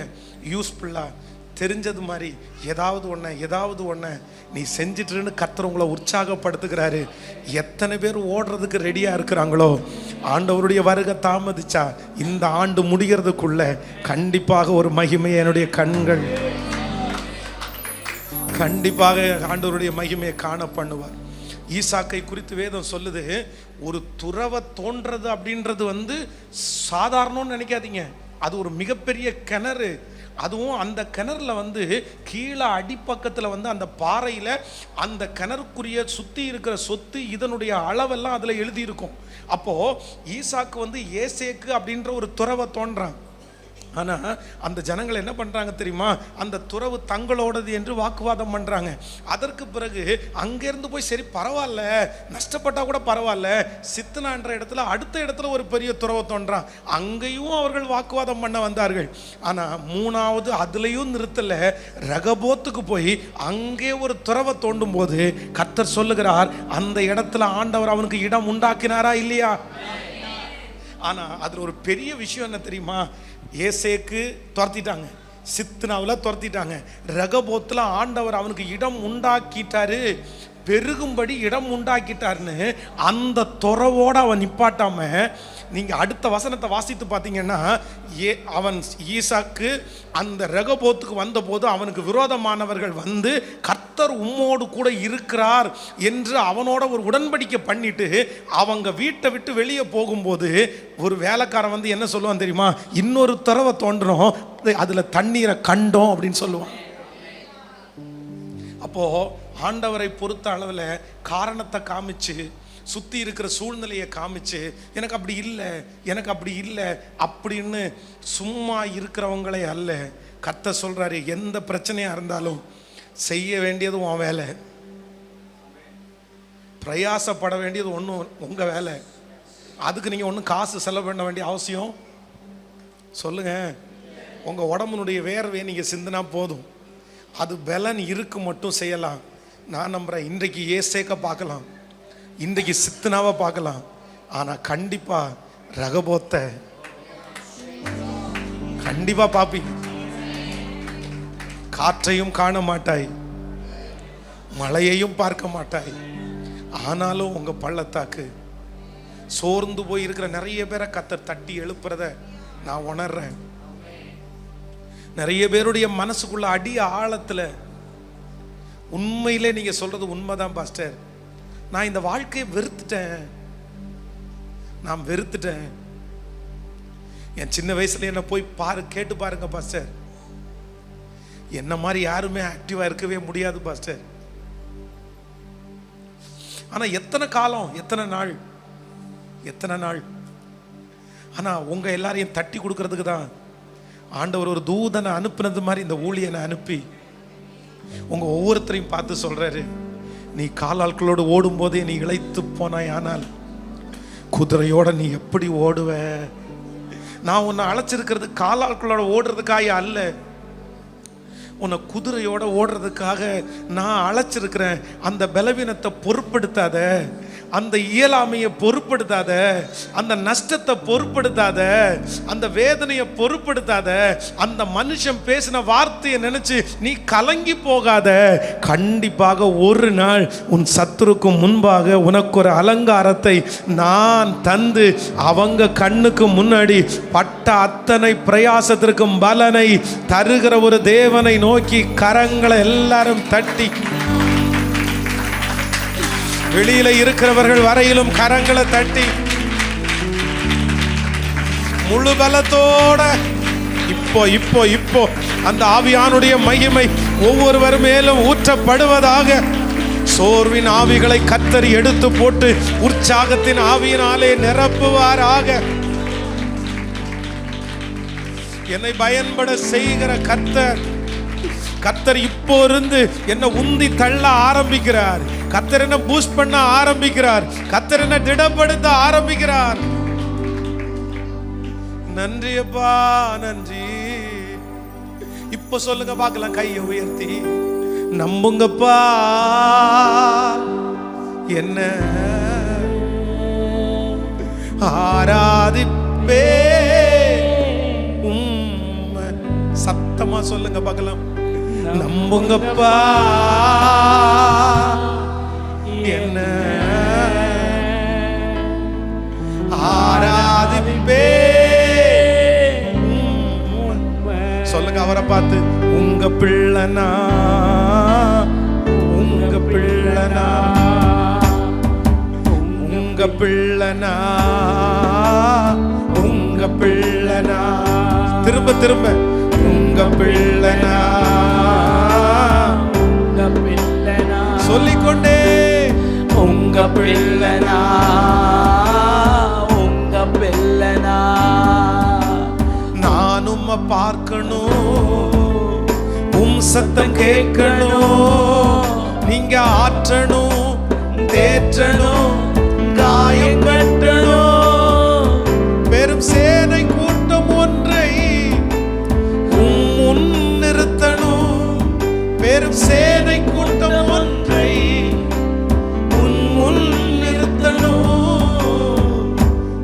யூஸ்ஃபுல்லாக தெரிஞ்சது மாதிரி ஏதாவது ஒன்று நீ செஞ்சிட்டுன்னு கர்த்தர் உங்களை உற்சாகப்படுத்துகிறாரு. எத்தனை பேர் ஓடுறதுக்கு ரெடியாக இருக்கிறாங்களோ, ஆண்டவருடைய வருகை தாமதிச்சா இந்த ஆண்டு முடிகிறதுக்குள்ள கண்டிப்பாக ஒரு மகிமையை என்னுடைய கண்கள் கண்டிப்பாக ஆண்டவருடைய மகிமையை காண பண்ணுவார். ஈசாக்கை குறித்து வேதம் சொல்லுது, ஒரு துறவை தோன்றது அப்படின்றது சாதாரணம்னு நினைக்காதீங்க. அது ஒரு மிகப்பெரிய கிணறு. அதுவும் அந்த கிணறுல கீழே அடிப்பக்கத்தில் அந்த பாறையில் அந்த கிணறுக்குரிய சுற்றி இருக்கிற சொத்து இதனுடைய அளவெல்லாம் அதில் எழுதியிருக்கும். அப்போது ஈசாக்கு ஏசேக்கு அப்படின்ற ஒரு துறவை தோன்றான். ஆனால் அந்த ஜனங்கள் என்ன பண்ணுறாங்க தெரியுமா? அந்த துறவு தங்களோடது என்று வாக்குவாதம் பண்ணுறாங்க. அதற்கு பிறகு அங்கேருந்து போய் சரி பரவாயில்ல, நஷ்டப்பட்டால் கூட பரவாயில்ல, சித்தனான்ற இடத்துல அடுத்த இடத்துல ஒரு பெரிய துறவை தோன்றான். அங்கேயும் அவர்கள் வாக்குவாதம் பண்ண வந்தார்கள். ஆனால் மூணாவது அதுலேயும் நிறுத்தலை, ரகபோத்துக்கு போய் அங்கே ஒரு துறவை தோண்டும் போது கர்த்தர் சொல்லுகிறார், அந்த இடத்துல ஆண்டவர் அவனுக்கு இடம் உண்டாக்கினாரா இல்லையா? ஆனால் அதில் ஒரு பெரிய விஷயம் என்ன தெரியுமா? ஏசேக்கு துரத்திட்டாங்க, சித்னாவில் துரத்திட்டாங்க, ரகபோத்தில் ஆண்டவர் அவனுக்கு இடம் உண்டாக்கிட்டாரு, பெருகும்படி இடம் உண்டாக்கிட்டாருன்னு அந்த துறவோடு அவன் நிப்பாட்டாம நீங்கள் அடுத்த வசனத்தை வாசித்து பார்த்தீங்கன்னா, அவன் ஈசாக்கு அந்த ரகபோத்துக்கு வந்தபோது அவனுக்கு விரோதமானவர்கள் கர்த்தர் உம்மோடு கூட இருக்கிறார் என்று அவனோட ஒரு உடன்படிக்கை பண்ணிட்டு அவங்க வீட்டை விட்டு வெளியே போகும்போது ஒரு வேலைக்காரன் என்ன சொல்லுவான் தெரியுமா? இன்னொரு துறவை தோன்றோம், அதில் தண்ணீரை கண்டோம் அப்படின்னு சொல்லுவான். அப்போது ஆண்டவரை பொறுத்த அளவில் காரணத்தை காமிச்சு, சுற்றி இருக்கிற சூழ்நிலையை காமிச்சு, எனக்கு அப்படி இல்லை அப்படின்னு சும்மா இருக்கிறவங்களே அல்ல. கர்த்தர் சொல்கிறாரு, எந்த பிரச்சனையாக இருந்தாலும் செய்ய வேண்டியது உன் வேலை, பிரயாசப்பட வேண்டியது ஒன்றும் உங்கள் வேலை. அதுக்கு நீங்கள் ஒன்றும் காசு செலவு பண்ண வேண்டிய அவசியம் சொல்லுங்கள். உங்கள் உடம்புனுடைய வேர்வையை நீங்கள் சிந்தினா போதும், அது பலன் இருக்கு மட்டும் செய்யலாம். நான் நம்புகிறேன், இன்றைக்கு ஏசேக்க பார்க்கலாம், இன்றைக்கு சித்தனாவை பார்க்கலாம், ஆனால் கண்டிப்பாக ரகபோத்தை கண்டிப்பாக பார்ப்பீங்க. காற்றையும் காண மாட்டாய், மழையையும் பார்க்க மாட்டாய், ஆனாலும் உங்கள் பள்ளத்தாக்கு சோர்ந்து போய் இருக்கிற நிறைய பேரை கர்த்தர் தட்டி எழுப்புறத நான் உணர்றேன். நிறைய பேருடைய மனசுக்குள்ள அடி ஆழத்தில் உண்மையிலே நீங்கள் சொல்றது உண்மைதான் பாஸ்டர், நான் இந்த வாழ்க்கையை வெறுத்துட்டேன். என் சின்ன வயசுல என்ன போய் கேட்டு பாருங்க பாஸ்டர், என்ன மாதிரி யாருமே ஆக்டிவா இருக்கவே முடியாது பாஸ்டர். ஆனா எத்தனை காலம், எத்தனை நாள் ஆனா உங்க எல்லாரையும் தட்டி கொடுக்கறதுக்கு தான் ஆண்டவர் ஒரு தூதனை அனுப்புனது மாதிரி இந்த ஊழியனை அனுப்பி உங்க ஒவ்வொருத்தரையும் பார்த்து சொல்றாரு, நீ காலாட்களோடு ஓடும் போதே நீ இளைத்து போனாய், ஆனால் குதிரையோட நீ எப்படி ஓடுவ? நான் உன்னை அழைச்சிருக்கிறது காலாட்களோட ஓடுறதுக்காக அல்ல, உன்னை குதிரையோட ஓடுறதுக்காக நான் அழைச்சிருக்கிறேன். அந்த பலவீனத்தை பொருட்படுத்தாத, அந்த இயலாமையை பொருட்படுத்தாத, அந்த நஷ்டத்தை பொருட்படுத்தாத, அந்த வேதனையை பொருட்படுத்தாத, அந்த மனுஷன் பேசின வார்த்தையை நினைச்சு நீ கலங்கி போகாத. கண்டிப்பாக ஒரு நாள் உன் சத்துருக்கு முன்பாக உனக்கு ஒரு அலங்காரத்தை நான் தந்து அவங்க கண்ணுக்கு முன்னாடி பட்ட அத்தனை பிரயாசத்திற்கும் பலனை தருகிற ஒரு தேவனை நோக்கி கரங்களை எல்லாரும் தட்டி, வெளியில இருக்கிறவர்கள் வரையிலும் கரங்களை தட்டி முழு பலத்தோட இப்போ அந்த ஆவியானுடைய மகிமை ஒவ்வொருவர் மேலும் ஊற்றப்படுவதாக. சோர்வின் ஆவிகளை கர்த்தர் எடுத்து போட்டு உற்சாகத்தின் ஆவியினாலே நிரப்புவாராக. என்னை பயன்பட செய்கிற கர்த்தர் இப்போ இருந்து என்ன உந்தி தள்ள ஆரம்பிக்கிறார். கர்த்தர் என்ன பூஸ்ட் பண்ண ஆரம்பிக்கிறார். கர்த்தர் என்ன திடப்படுத்த ஆரம்பிக்கிறார். நன்றி அப்பா, நன்றி. இப்போ சொல்லுங்க பார்க்கலாம், கையை உயர்த்தி நம்புங்கப்பா, என்ன ஆராதிப்பே. சத்தமா சொல்லுங்க பார்க்கலாம். நம்புங்கப்பா என்ன ஆராதிப்பே. சொல்லுங்க அவரை பார்த்து, உங்க பிள்ளைனா, உங்க பிள்ளைனா, உங்க பிள்ளைனா, உங்க பிள்ளைனா. திரும்ப திரும்ப, உங்க பிள்ளைனா, உங்க பிள்ளைனா சொல்லிக்கொண்டே, உங்க பிள்ளைனா, உங்க பிள்ளைனா. நான் உம்மை பார்க்கணும், உம் சத்தம் கேட்கணும், நீங்க ஆற்றணும், தேற்றணும், காயம் கட்டணும். பெரும் சேனை கூட்டம் ஒன்றை முன் நிறுத்தணும், பெரும் சேனை கூட்டம் ஒன்றை முன் நிறுத்தணும்.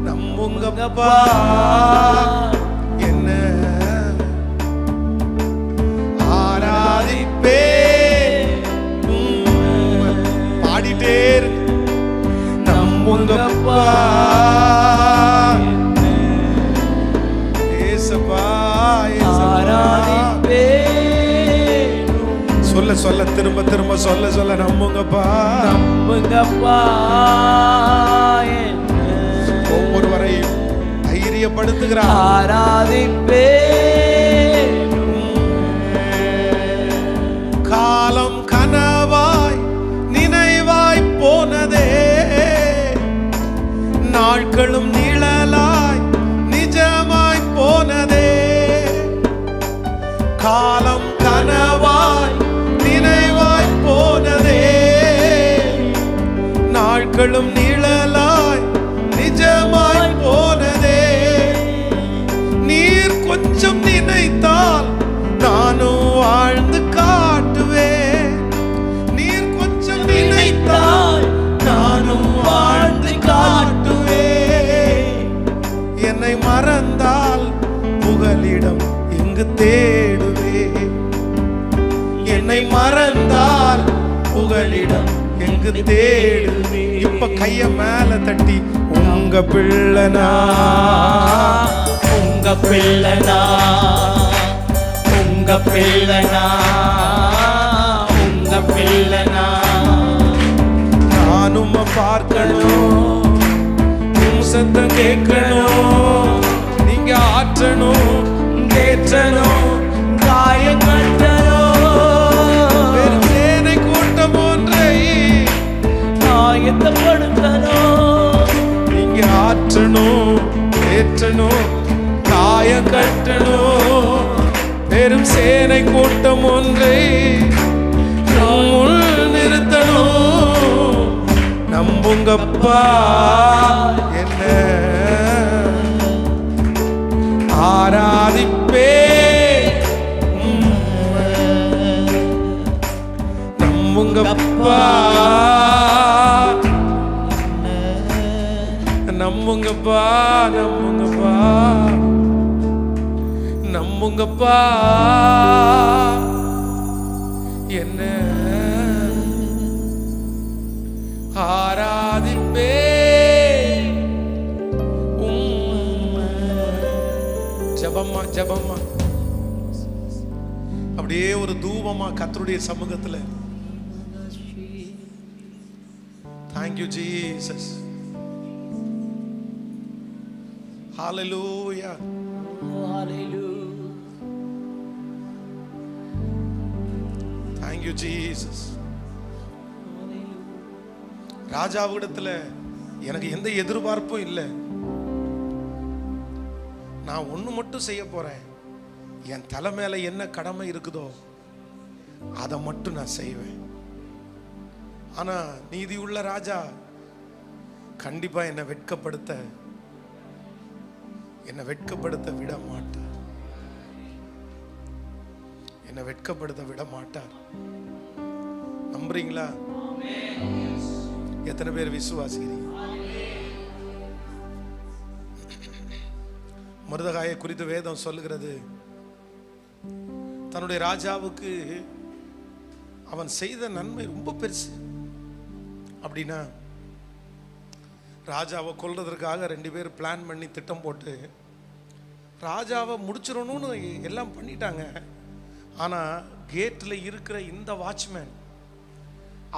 நம்புங்கப்பா என்ன ஆராதிப்பே. பாடிட்டே நம்புங்கப்பா ஏசப்பா ஆராதிப்பே. சொல்ல சொல்ல திரும்ப திரும்ப சொல்ல சொல்ல நம்புங்கப்பா, நம்புங்கப்பா. ஒவ்வொருவரையும் தைரியப்படுத்துகிறார். ஆராதிப்பே. காலம் கனவாய் நினைவாய் போனதே, நாட்களும் நிழலாய் நிஜமாய் போனதே. காலம் கனவாய் நினைவாய் போனதே, நாட்களும் நிழலாய் நிஜமாய் போனதே. நீர் கொஞ்சம் நினைத்தால் நானும் வாழ்ந்து காட்டுவேன், நீர் கொஞ்சம் நினைத்தால் நானும் வாழ்ந்து காட்டுவேன். என்னை மறந்தால் புகலிடம் எங்கு தேடுவேன், என்னை மறந்தால் புகலிடம் எங்கு தேடுவேன். இப்ப கைய மேல தட்டி, உங்க பிள்ளைனா, உங்க பிள்ளைனா, உங்க பிள்ளைனா, உங்க பிள்ளைனா. நானும் பார்க்கணும், உம் சத்தம் கேட்கணும், நீங்க ஆற்றணும், தேற்றணும், காயம் கட்டணும். பெரும் சேனை கூட்டம் ஒன்றை காயத்தப்படுத்தணும், நீங்க ஆற்றணும், தேற்றணும், காயம் கட்டணும். பெரும் சேனை கூட்டம் ஒன்றை நிறுத்தணும். நம்புங்கப்பா என்ன ஆராதிப்பே. நம்புங்கப்பா, நம்புங்கப்பா, நம்புங்கப்பா, நம்புங்கப்பா என்ன ஆராதிப்பே. ஜபமா ஜபமா அப்படியே ஒரு தூபமா கர்த்தருடைய சமூகத்துல. Thank you Jesus. Hallelujah. Hallelujah. Thank you Jesus. ராஜாவிடத்துல எனக்கு எந்த எதிர்பார்ப்பும் இல்லை, நான் ஒண்ணு மட்டும் செய்ய போறேன். என் தலை மேல என்ன கடமை இருக்குதோ அதை மட்டும் நான் செய்வேன். ஆனா நீதியுள்ள ராஜா கண்டிப்பா என்னை வெட்கப்படுத்த விட மாட்டார், என்னை வெட்கப்படுத்த விட மாட்டார். நம்புறீங்களா? எத்தனை பேர் விசுவாசிக்கிறீங்க? மொர்தெகாயை குறித்து வேதம் சொல்லுகிறது, தன்னுடைய ராஜாவுக்கு அவன் செய்த நன்மை ரொம்ப பெருசு. அப்படின்னா ராஜாவை கொல்றதற்காக 2 பேர் பிளான் பண்ணி திட்டம் போட்டு ராஜாவை முடிச்சிடணும்னு எல்லாம் பண்ணிட்டாங்க. ஆனால் கேட்டில் இருக்கிற இந்த வாட்ச்மேன்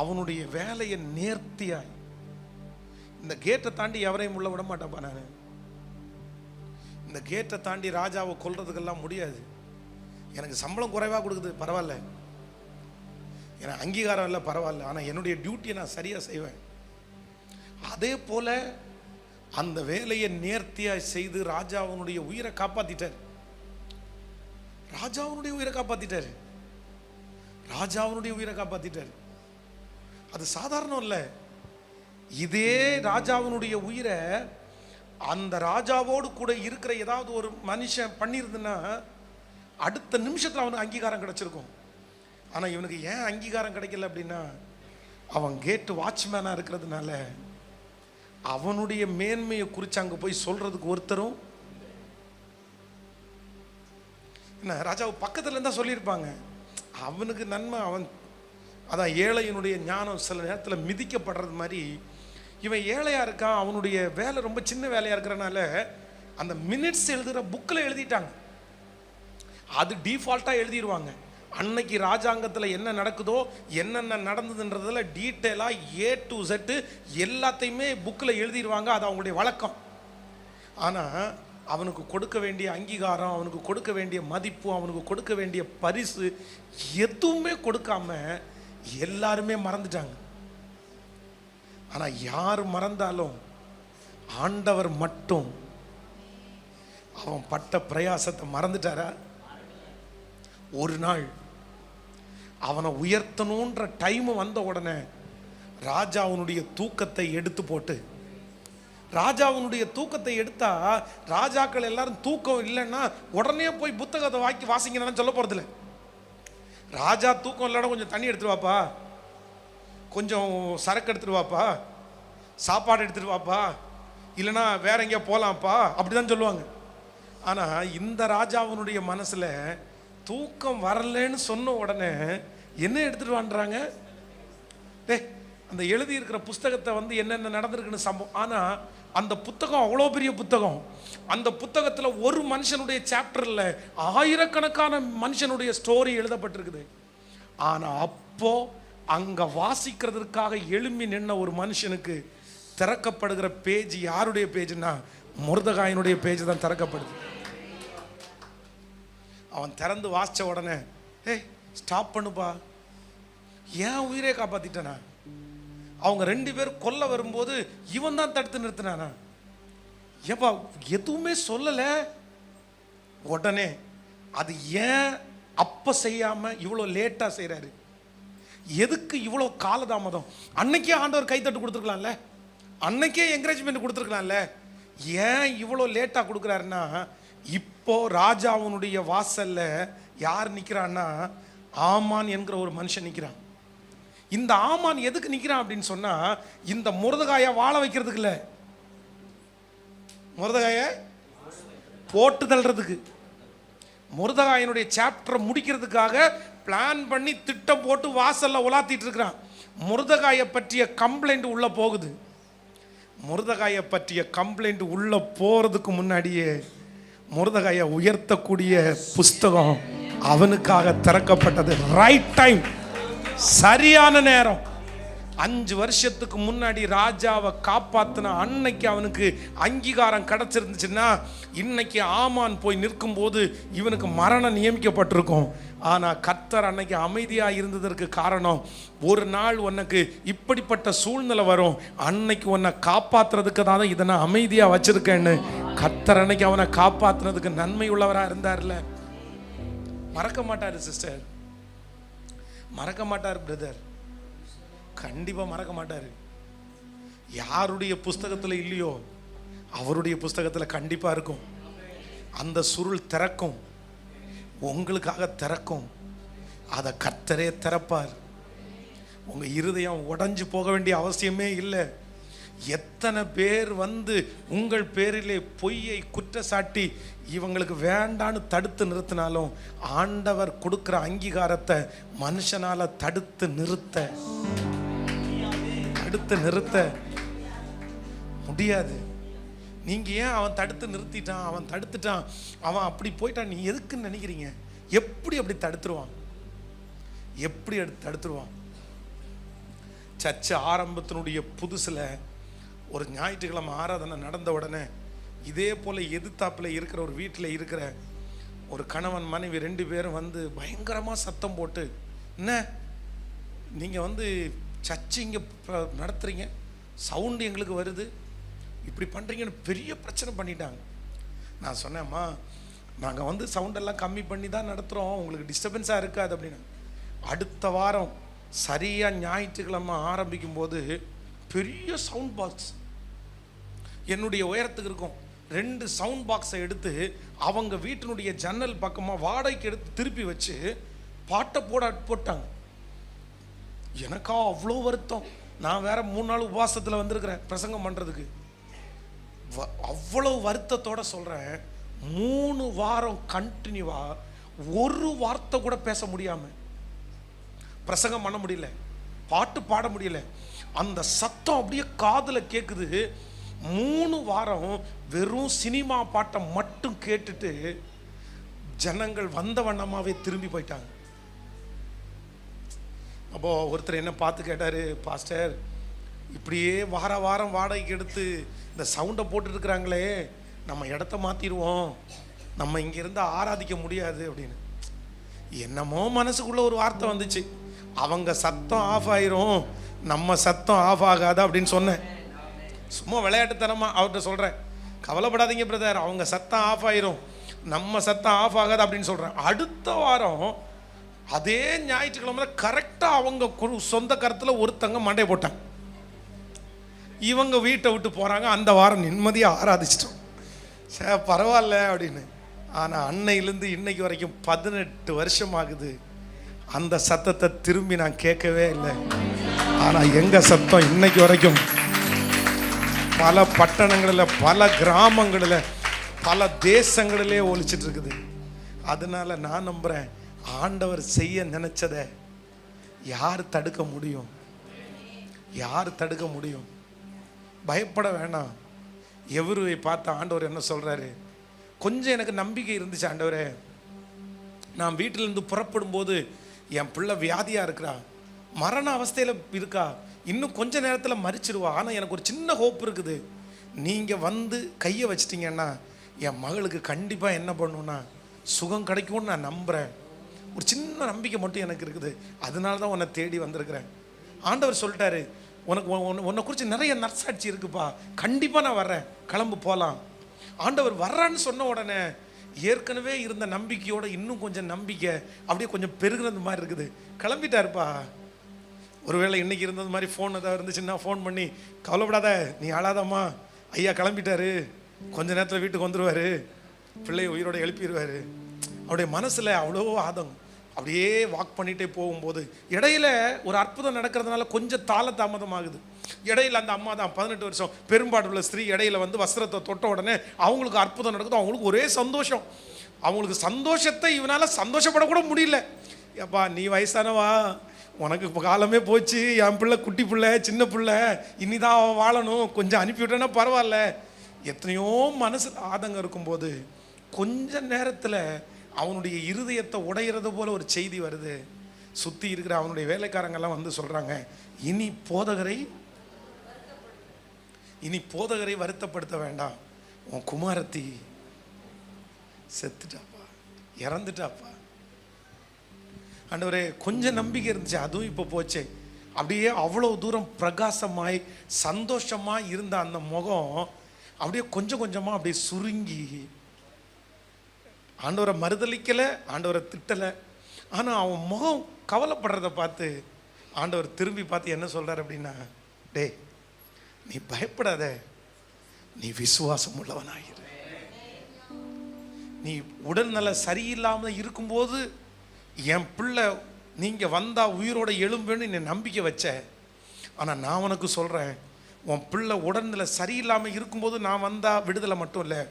அவனுடைய வேலையை நேர்த்தியாய், இந்த கேட்டை தாண்டி எவரையும் உள்ள விட மாட்டேன்ப்பா, நான் இந்த கேட்டை தாண்டி ராஜாவை கொல்றதுக்கெல்லாம் முடியாது, எனக்கு சம்பளம் குறைவாக கொடுக்குது பரவாயில்ல, எனக்கு அங்கீகாரம் இல்லை பரவாயில்ல, ஆனால் என்னுடைய டியூட்டியை நான் சரியாக செய்வேன். அதே போல அந்த வேலையை நேர்த்தியாக செய்து ராஜாவுனுடைய உயிரை காப்பாத்திட்டார். ராஜாவுனுடைய உயிரை காப்பாத்திட்டார். ராஜாவுனுடைய உயிரை காப்பாத்திட்டார். அது சாதாரணம் இல்லை. இதே ராஜாவுனுடைய உயிரை அந்த ராஜாவோடு கூட இருக்கிற ஏதாவது ஒரு மனுஷன் பண்ணியிருந்துன்னா அடுத்த நிமிஷத்தில் அவனுக்கு அங்கீகாரம் கிடைச்சிருக்கும். ஆனால் இவனுக்கு ஏன் அங்கீகாரம் கிடைக்கல அப்படின்னா, அவன் கேட்டு வாட்ச்மேனாக இருக்கிறதுனால அவனுடைய மேன்மையை குறித்து அங்கே போய் சொல்றதுக்கு ஒருத்தரும் என்ன, ராஜாவு பக்கத்தில் இருந்தால் சொல்லியிருப்பாங்க. அவனுக்கு நன்மை, அவன் அதான் ஏழையினுடைய ஞானம் சில நேரத்தில் மிதிக்கப்படுறது மாதிரி இவன் ஏழையாக இருக்கான். அவனுடைய வேலை ரொம்ப சின்ன வேலையாக இருக்கிறனால அந்த மினிட்ஸ் எழுதுகிற புக்கில் எழுதிட்டாங்க. அது டிஃபால்ட்டாக எழுதிடுவாங்க. அன்னைக்கு ராஜாங்கத்தில் என்ன நடக்குதோ, என்னென்ன நடந்ததுன்றதில் டீட்டெயிலாக A to Z எல்லாத்தையுமே புக்கில் எழுதிடுவாங்க. அது அவங்களுடைய வழக்கம். ஆனால் அவனுக்கு கொடுக்க வேண்டிய அங்கீகாரம், அவனுக்கு கொடுக்க வேண்டிய மதிப்பு, அவனுக்கு கொடுக்க வேண்டிய பரிசு எதுவுமே கொடுக்காம எல்லாருமே மறந்துட்டாங்க. ஆனால் யார் மறந்தாலும் ஆண்டவர் மட்டும் அவன் பட்ட பிரயாசத்தை மறந்துட்டாரா? ஒரு நாள் அவனை உயர்த்தணுன்ற டைம் வந்த உடனே ராஜாவுனுடைய தூக்கத்தை எடுத்து போட்டு, ராஜாவுனுடைய தூக்கத்தை எடுத்தா ராஜாக்கள் எல்லாரும் தூக்கம் இல்லைன்னா உடனே போய் புத்தகத்தை வாசிங்கன்னா சொல்ல போறதில்லை. ராஜா தூக்கம் இல்லைன்னா கொஞ்சம் தண்ணி எடுத்துட்டு வாப்பா, கொஞ்சம் சரக்கு எடுத்துட்டு வாப்பா, சாப்பாடு எடுத்துட்டு வாப்பா, இல்லைன்னா வேற எங்கேயா போகலாம்ப்பா, அப்படிதான் சொல்லுவாங்க. ஆனால் இந்த ராஜாவினுடைய மனசுல தூக்கம் வரலன்னு சொன்ன உடனே என்ன எடுத்துட்டு வான்றாங்க? அந்த எழுதி இருக்கிற புஸ்தகத்தை என்னென்ன நடந்திருக்குன்னு சம்பவம். ஆனால் அந்த புத்தகம் அவ்வளோ பெரிய புத்தகம். அந்த புத்தகத்தில் ஒரு மனுஷனுடைய சாப்டர்ல ஆயிரக்கணக்கான மனுஷனுடைய ஸ்டோரி எழுதப்பட்டிருக்குது. ஆனால் அப்போ அங்க வாசிக்கிறதுக்காக எழும்பி நின்ன ஒரு மனுஷனுக்கு திறக்கப்படுகிற பேஜ் யாருடைய பேஜ்னா மொர்தெகாயினுடைய பேஜ் தான் திறக்கப்படுது. அவன் திறந்து வாசிச்ச உடனே, ஸ்டாப் பண்ணுப்பா, ஏன் உயிரே காப்பாத்திட்டனா? அவங்க 2 பேர் கொல்ல வரும்போது இவன் தான் தடுத்து நிறுத்தினானா? ஏப்பா எதுவுமே சொல்லல. உடனே அது ஏன் அப்ப செய்யாம இவ்வளோ லேட்டா செய்யறாரு? எதுக்கு இவ்வளோ காலதாமதம்? அன்னைக்கே ஆண்டவர் கைத்தட்டு கொடுத்துருக்கலாம்ல, அன்னைக்கே என்கரேஜ்மெண்ட் கொடுத்துருக்கலாம்ல. ஏன் இவ்வளோ லேட்டா கொடுக்குறாருன்னா, இப்போ ராஜாவுனுடைய வாசல்ல யார் நிக்கிறான்னா ஆமான் என்கிற ஒரு மனுஷன் நிக்கிறான். இந்த ஆமான் எதுக்கு நிக்கிறான் அப்படின்னு சொன்னா, இந்த மொர்தெகாயை வாழ வைக்கிறதுக்கு இல்ல, மொர்தெகாயை போட்டு தள்ளுறதுக்கு, மொர்தெகாயினுடைய சாப்டரை முடிக்கிறதுக்காக பிளான் பண்ணி திட்டம் போட்டு வாசல்ல உலாத்திட்டு இருக்கிறான். மொர்தெகாயை பற்றிய கம்ப்ளைண்ட் உள்ள போகுது. மொர்தெகாயை பற்றிய கம்ப்ளைண்ட் உள்ள போறதுக்கு முன்னாடியே மொர்தெகாயை உயர்த்தக்கூடிய புஸ்தகம் அவனுக்காக திறக்கப்பட்டது. ரைட் டைம், சரியான நேரம். 5 வருஷத்துக்கு முன்னாடி ராஜாவை காப்பாத்தின அன்னைக்கு அவனுக்கு அங்கீகாரம் கிடைச்சிருந்துச்சுன்னா இன்னைக்கு ஆமான் போய் நிற்கும் போது இவனுக்கு மரணம் நியமிக்கப்பட்டிருக்கும். ஆனால் கர்த்தர் அன்னைக்கு அமைதியாக இருந்ததற்கு காரணம், ஒரு நாள் உனக்கு இப்படிப்பட்ட சூழ்நிலை வரும், அன்னைக்கு உன்னை காப்பாற்றுறதுக்கு தான் இதை நான் அமைதியாக வச்சிருக்கேன்னு கர்த்தர் அன்னைக்கு அவனை காப்பாற்றுனதுக்கு நன்மை உள்ளவராக இருந்தார்ல. மறக்க மாட்டார் சிஸ்டர், மறக்க மாட்டார் பிரதர், கண்டிப்பா மறக்க மாட்டாரு. யாருடைய புஸ்தகத்துல இல்லையோ அவருடைய புஸ்தகத்துல கண்டிப்பா இருக்கும். அந்த சுருள் திறக்கும், உங்களுக்காக திறக்கும். அதை கர்த்தரே திறப்பார். உங்க இருதயம் உடைஞ்சு போக வேண்டிய அவசியமே இல்லை. எத்தனை பேர் வந்து உங்கள் பேரிலே பொய்யை குற்றச்சாட்டி இவங்களுக்கு வேண்டான்னு தடுத்து நிறுத்தினாலும் ஆண்டவர் கொடுக்கிற அங்கீகாரத்தை மனுஷனால தடுத்து நிறுத்த முடியாது. நீங்க ஏன் அவன் தடுத்து நிறுத்திட்டான், அவன் தடுத்துட்டான், அவன் அப்படி போயிட்டான், நீ எதுக்குன்னு நினைக்கிறீங்க? எப்படி அப்படி தடுத்துருவான்? எப்படி தடுத்துருவான்? சர்ச்சை ஆரம்பத்தினுடைய புதுசில் ஒரு ஞாயிற்றுக்கிழமை ஆராதனை நடந்த உடனே இதே போல் எதிர்த்தாப்பில் இருக்கிற ஒரு வீட்டில் இருக்கிற ஒரு கணவன் மனைவி 2 பேரும் வந்து பயங்கரமாக சத்தம் போட்டு, என்ன நீங்கள் வந்து சர்ச்சு இங்கே நடத்துகிறீங்க, சவுண்டு எங்களுக்கு வருது, இப்படி பண்ணுறீங்கன்னு பெரிய பிரச்சனை பண்ணிட்டாங்க. நான் சொன்னேம்மா, நாங்கள் வந்து சவுண்டெல்லாம் கம்மி பண்ணி தான் நடத்துகிறோம், உங்களுக்கு டிஸ்டர்பன்ஸாக இருக்காது அப்படின்னு. அடுத்த வாரம் சரியாக ஞாயிற்றுக்கிழமை ஆரம்பிக்கும் போது பெரிய சவுண்ட் பாக்ஸ் என்னுடைய உயரத்துக்கு இருக்கும், 2 சவுண்ட் பாக்ஸை எடுத்து அவங்க வீட்டினுடைய ஜன்னல் பக்கமாக வாடகைக்கு எடுத்து திருப்பி வச்சு பாட்டை போட்டாங்க. எனக்கா அவ்வளோ வருத்தம். நான் வேற 3 நாள் உபவாசத்தில் வந்திருக்கிறேன் பிரசங்கம் பண்ணுறதுக்கு. அவ்வளோ வருத்தத்தோட சொல்கிறேன், 3 வாரம் கண்டினியூவாக ஒரு வார்த்தை கூட பேச முடியாமல் பிரசங்கம் பண்ண முடியல, பாட்டு பாட முடியல. அந்த சத்தம் அப்படியே காதில் கேட்குது. 3 வாரம் வெறும் சினிமா பாட்டை மட்டும் கேட்டுட்டு ஜனங்கள் வந்த வண்ணமாவே திரும்பி போயிட்டாங்க. அப்போ ஒருத்தர் என்ன பார்த்து கேட்டார், பாஸ்டர் இப்படியே வாரம் வாடகைக்கு எடுத்து இந்த சவுண்டை போட்டு இருக்கிறாங்களே, நம்ம இடத்த மாற்றிடுவோம், நம்ம இங்கேருந்து ஆராதிக்க முடியாது அப்படின்னு. என்னமோ மனசுக்குள்ள ஒரு வார்த்தை வந்துச்சு, அவங்க சத்தம் ஆஃப் ஆயிரும், நம்ம சத்தம் ஆஃப் ஆகாது அப்படின்னு சொன்னேன். சும்மா விளையாட்டுத்தனமாக அவர்கிட்ட சொல்கிறேன், கவலைப்படாதீங்க பிரதர், அவங்க சத்தம் ஆஃப் ஆயிரும், நம்ம சத்தம் ஆஃப் ஆகாது அப்படின்னு சொல்கிறேன். அடுத்த வாரம் அதே ஞாயிற்றுக்கிழமை கரெக்டாக அவங்க சொந்த கருத்தில் ஒருத்தங்க மண்டை போட்டாங்க. இவங்க வீட்டை விட்டு போகிறாங்க. அந்த வாரம் நிம்மதியாக ஆராதிச்சிட்டோம். சார் பரவாயில்ல அப்படின்னு. ஆனால் அன்னையிலேருந்து இன்னைக்கு வரைக்கும் 18 வருஷம் ஆகுது. அந்த சத்தத்தை திரும்பி நான் கேட்கவே இல்லை. ஆனால் எங்கள் சத்தம் இன்னைக்கு வரைக்கும் பல பட்டணங்களில், பல கிராமங்களில், பல தேசங்களிலே ஒலிச்சிட்டு இருக்குது. அதனால நான் நம்புகிறேன், ஆண்டவர் செய்ய நினைச்சதை யார் தடுக்க முடியும்? யார் தடுக்க முடியும்? பயப்பட வேணாம். எவருவை பார்த்து ஆண்டவர் என்ன சொல்கிறாரு, கொஞ்சம் எனக்கு நம்பிக்கை இருந்துச்சு. ஆண்டவரே, நான் வீட்டிலேருந்து புறப்படும் போது என் பிள்ளை வியாதியாக இருக்கிறா, மரண அவஸ்தையில் இருக்கா, இன்னும் கொஞ்ச நேரத்தில் மரிச்சிருவா, ஆனால் எனக்கு ஒரு சின்ன ஹோப் இருக்குது. நீங்கள் வந்து கையை வச்சிட்டிங்கன்னா என் மகளுக்கு கண்டிப்பாக என்ன பண்ணணுன்னா சுகம் கிடைக்கும்னு நான் நம்புகிறேன். ஒரு சின்ன நம்பிக்கை மட்டும் எனக்கு இருக்குது. அதனால தான் உன்னை தேடி வந்திருக்கிறேன். ஆண்டவர் சொல்லிட்டாரு, உனக்கு உன்னை குறித்து நிறைய நற்சாட்சி இருக்குப்பா, கண்டிப்பாக நான் வர்றேன், கிளம்பு போகலாம். ஆண்டவர் வர்றான்னு சொன்ன உடனே ஏற்கனவே இருந்த நம்பிக்கையோட இன்னும் கொஞ்சம் நம்பிக்கை அப்படியே கொஞ்சம் பெருகிறது மாதிரி இருக்குது. கிளம்பிட்டாருப்பா. ஒருவேளை இன்னைக்கு இருந்தது மாதிரி ஃபோன் ஏதாவது இருந்துச்சுன்னா ஃபோன் பண்ணி, கவலைப்படாத, நீ அழாதம்மா, ஐயா கிளம்பிட்டாரு, கொஞ்ச நேரத்தில் வீட்டுக்கு வந்துடுவார், பிள்ளைய உயிரோட எழுப்பிடுவார். அவருடைய மனசில் அவ்வளோ ஆதங்கம். அப்படியே வாக் பண்ணிகிட்டே போகும்போது இடையில ஒரு அற்புதம் நடக்கிறதுனால கொஞ்சம் தாமதம் ஆகுது. இடையில அந்த அம்மா தான் 18 வருஷம் பெரும்பாடுள்ள ஸ்திரீ இடையில வந்து வஸ்திரத்தை தொட்ட உடனே அவங்களுக்கு அற்புதம் நடக்குது. அவங்களுக்கு ஒரே சந்தோஷம். அவங்களுக்கு சந்தோஷத்தை இவனால சந்தோஷப்படக்கூட முடியல. ஏப்பா நீ வயசானவா, உனக்கு இப்போ காலமே போச்சு, என் பிள்ளை குட்டி பிள்ளை, சின்ன பிள்ளை, இனிதான் அவன் வாழணும், கொஞ்சம் அனுப்பிவிட்டேன்னா பரவாயில்ல. எத்தனையோ மனசு ஆதங்கம் இருக்கும்போது கொஞ்ச நேரத்தில் அவனுடைய இருதயத்தை உடையிறது போல ஒரு செய்தி வருது. சுற்றி இருக்கிற அவனுடைய வேலைக்காரங்கெல்லாம் வந்து சொல்கிறாங்க, இனி போதகரை வருத்தப்படுத்த வேண்டாம், உன் குமாரத்தி செத்துட்டாப்பா, இறந்துட்டாப்பா. ஆண்டவரே, கொஞ்சம் நம்பிக்கை இருந்துச்சு, அதுவும் இப்போ போச்சு. அப்படியே அவ்வளோ தூரம் பிரகாசமாய் சந்தோஷமாக இருந்த அந்த முகம் அப்படியே கொஞ்சம் கொஞ்சமாக அப்படியே சுருங்கி, ஆண்டவரை மறுதளிக்கலை, ஆண்டவரை திட்டலை, ஆனால் அவன் முகம் கவலைப்படுறத பார்த்து ஆண்டவர் திரும்பி பார்த்து என்ன சொல்கிறார் அப்படின்னா, டே நீ பயப்படாத, நீ விசுவாசம் உள்ளவனாகிரு. நீ உடல்நல சரியில்லாமல் இருக்கும்போது என் பிள்ளை நீங்கள் வந்தால் உயிரோட எழும்புன்னு நீ நம்பிக்கை வச்ச. ஆனால் நான் உனக்கு சொல்கிறேன், உன் பிள்ளை உடல்நிலை சரியில்லாமல் இருக்கும்போது நான் வந்தா விடுதலை மட்டும் இல்லை,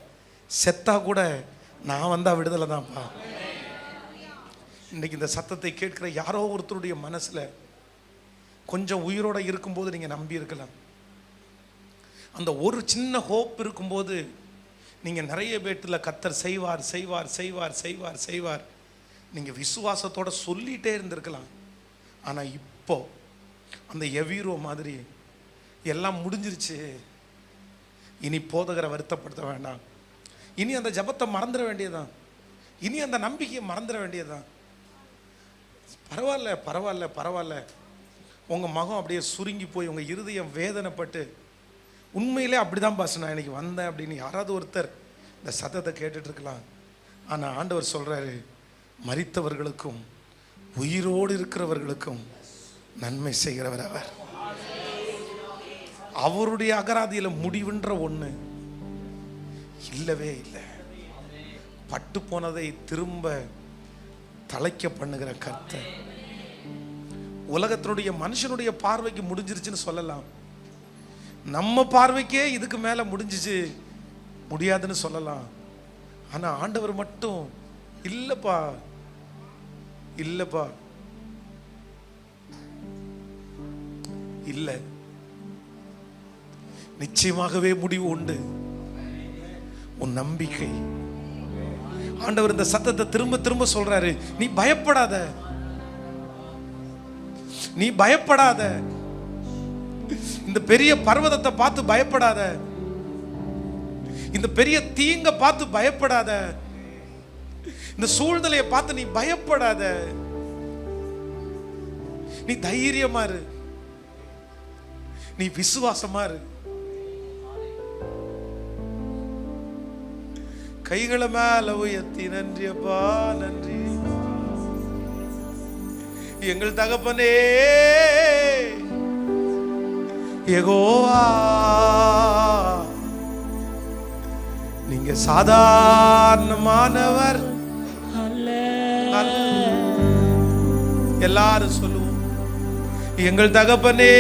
செத்தா கூட நான் வந்தா விடுதலை தான்ப்பா. இன்னைக்கு இந்த சத்தத்தை கேட்கிற யாரோ ஒருத்தருடைய மனசுல கொஞ்சம் உயிரோட இருக்கும்போது நீங்க நம்பி இருக்கலாம். அந்த ஒரு சின்ன ஹோப் இருக்கும்போது நீங்க நிறைய பேத்துல கர்த்தர் செய்வார் செய்வார் செய்வார் செய்வார் செய்வார் நீங்க விசுவாசத்தோட சொல்லிட்டே இருந்திருக்கலாம். ஆனா இப்போ அந்த எவீரோ மாதிரி எல்லாம் முடிஞ்சிருச்சு, இனி போதகரை வருத்தப்படுத்த வேண்டாம், இனி அந்த ஜபத்தை மறந்துட வேண்டியதுதான், இனி அந்த நம்பிக்கையை மறந்துட வேண்டியதுதான். பரவாயில்ல பரவாயில்ல பரவாயில்ல. உங்கள் மகம் அப்படியே சுருங்கி போய் உங்கள் இருதயம் வேதனைப்பட்டு உண்மையிலே அப்படிதான் பாஸ் நான் இன்னைக்கு வந்தேன் அப்படின்னு யாராவது ஒருத்தர் இந்த சத்தத்தை கேட்டுட்டு இருக்கலாம். ஆனால் ஆண்டவர் சொல்கிறாரு, மரித்தவர்களுக்கும் உயிரோடு இருக்கிறவர்களுக்கும் நன்மை செய்கிறவர் அவர். அவருடைய அகராதியில் முடிவுன்ற ஒன்று இல்லவே இல்லை. பட்டு போனதை திரும்ப தலைக்க பண்ணுகிற கர்த்தர். உலகத்தினுடைய மனுஷனுடைய பார்வைக்கு முடிஞ்சிருச்சுன்னு சொல்லலாம், நம்ம பார்வைக்கே இதுக்கு மேல முடிஞ்சிச்சு முடியாதுன்னு சொல்லலாம். ஆனா ஆண்டவர் மட்டும் இல்லப்பா இல்லப்பா இல்ல, நிச்சயமாகவே முடிவு உண்டு. உன் நம்பிக்கை. ஆண்டவர் இந்த சத்தத்தை திரும்ப திரும்ப சொல்றாரு, நீ பயப்படாத, நீ பயப்படாத. இந்த பெரிய பர்வதத்தை பார்த்து பயப்படாத, இந்த பெரிய தீங்க பார்த்து பயப்படாத, இந்த சூழ்நிலையை பார்த்து நீ பயப்படாத. நீ தைரியமா இரு, நீ விசுவாசமா இரு. கைகளை மேல உயர்த்தி நன்றி அப்பா நன்றி. எங்கள் தகப்பனே யெகோவா, நீங்க சாதாரணமானவர் அல்ல. எல்லாரும் சொல்லுவோம், எங்கள் தகப்பனே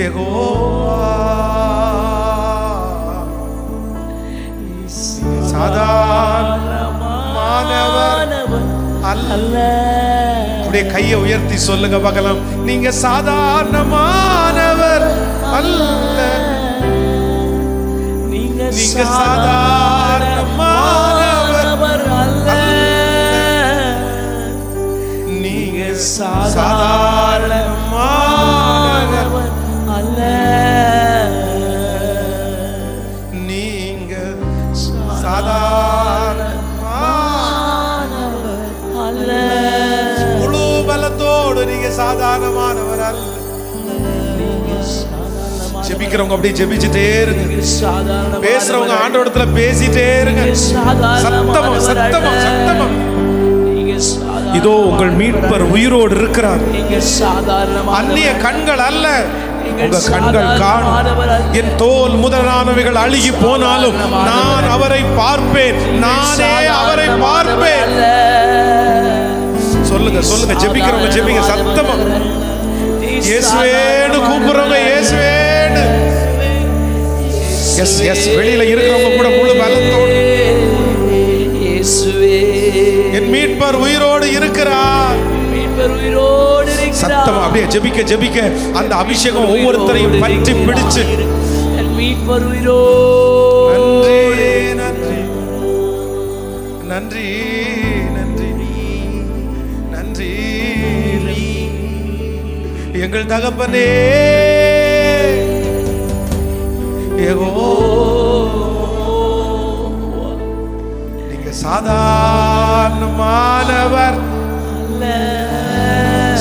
யெகோவா, சாதாரணமானவர் அல்ல. அப்படியே கையை உயர்த்தி சொல்லுங்க பார்க்கலாம், நீங்க சாதாரணமானவர் அல்ல, நீங்க சாதாரணமானவர் அல்ல, நீங்க சாதாரணமானவர் அல்ல, நீங்க சாதாரணமானவர் அல்ல. முழு பலத்தோடு நீங்க சாதாரணமானவர் அல்ல. ஜெபிக்கிறவங்க அப்படியே ஜெபிச்சுட்டே இருங்க, பேசுறவங்க ஆண்டவரிடத்துல பேசிட்டே இருங்க. சத்தமா சத்தமா சத்தமா. இதோ உங்கள் மீட்பர் உயிரோடு இருக்கிறார். அந்நிய கண்கள் அல்ல, உங்க கண்கள் காணும். என் தோல் முதலானவைகள் அழுகி போனாலும் நான் அவரை பார்ப்பேன், நானே அவரை பார்ப்பேன். சொல்லுங்க சொல்லுங்க, ஜெபிக்கிறவங்க ஜெபிங்க சத்தமா. இயேசுவேன்னு கூப்பிடுறவங்க இயேசுவேன்னு. எஸ் எஸ், வெளியில இருக்கிறவங்க கூட முழு பலத்தோடு இயேசுவே என் மீட்பர் உயிரோடு இருக்கிறார், மீட்பர் உயிரோடு இருக்கிறார். சத்தமா அப்படியே ஜெபிக்க ஜெபிக்க அந்த அபிஷேகம் ஒவ்வொருத்தரையும் பற்றி பிடிச்சு, என் மீட்பர் உயிரோடு. நன்றி நன்றி நன்றி நன்றி நன்றி எங்கள் தகப்பனே யெகோவா, நீங்க சாதாரணமானவர் அல்ல.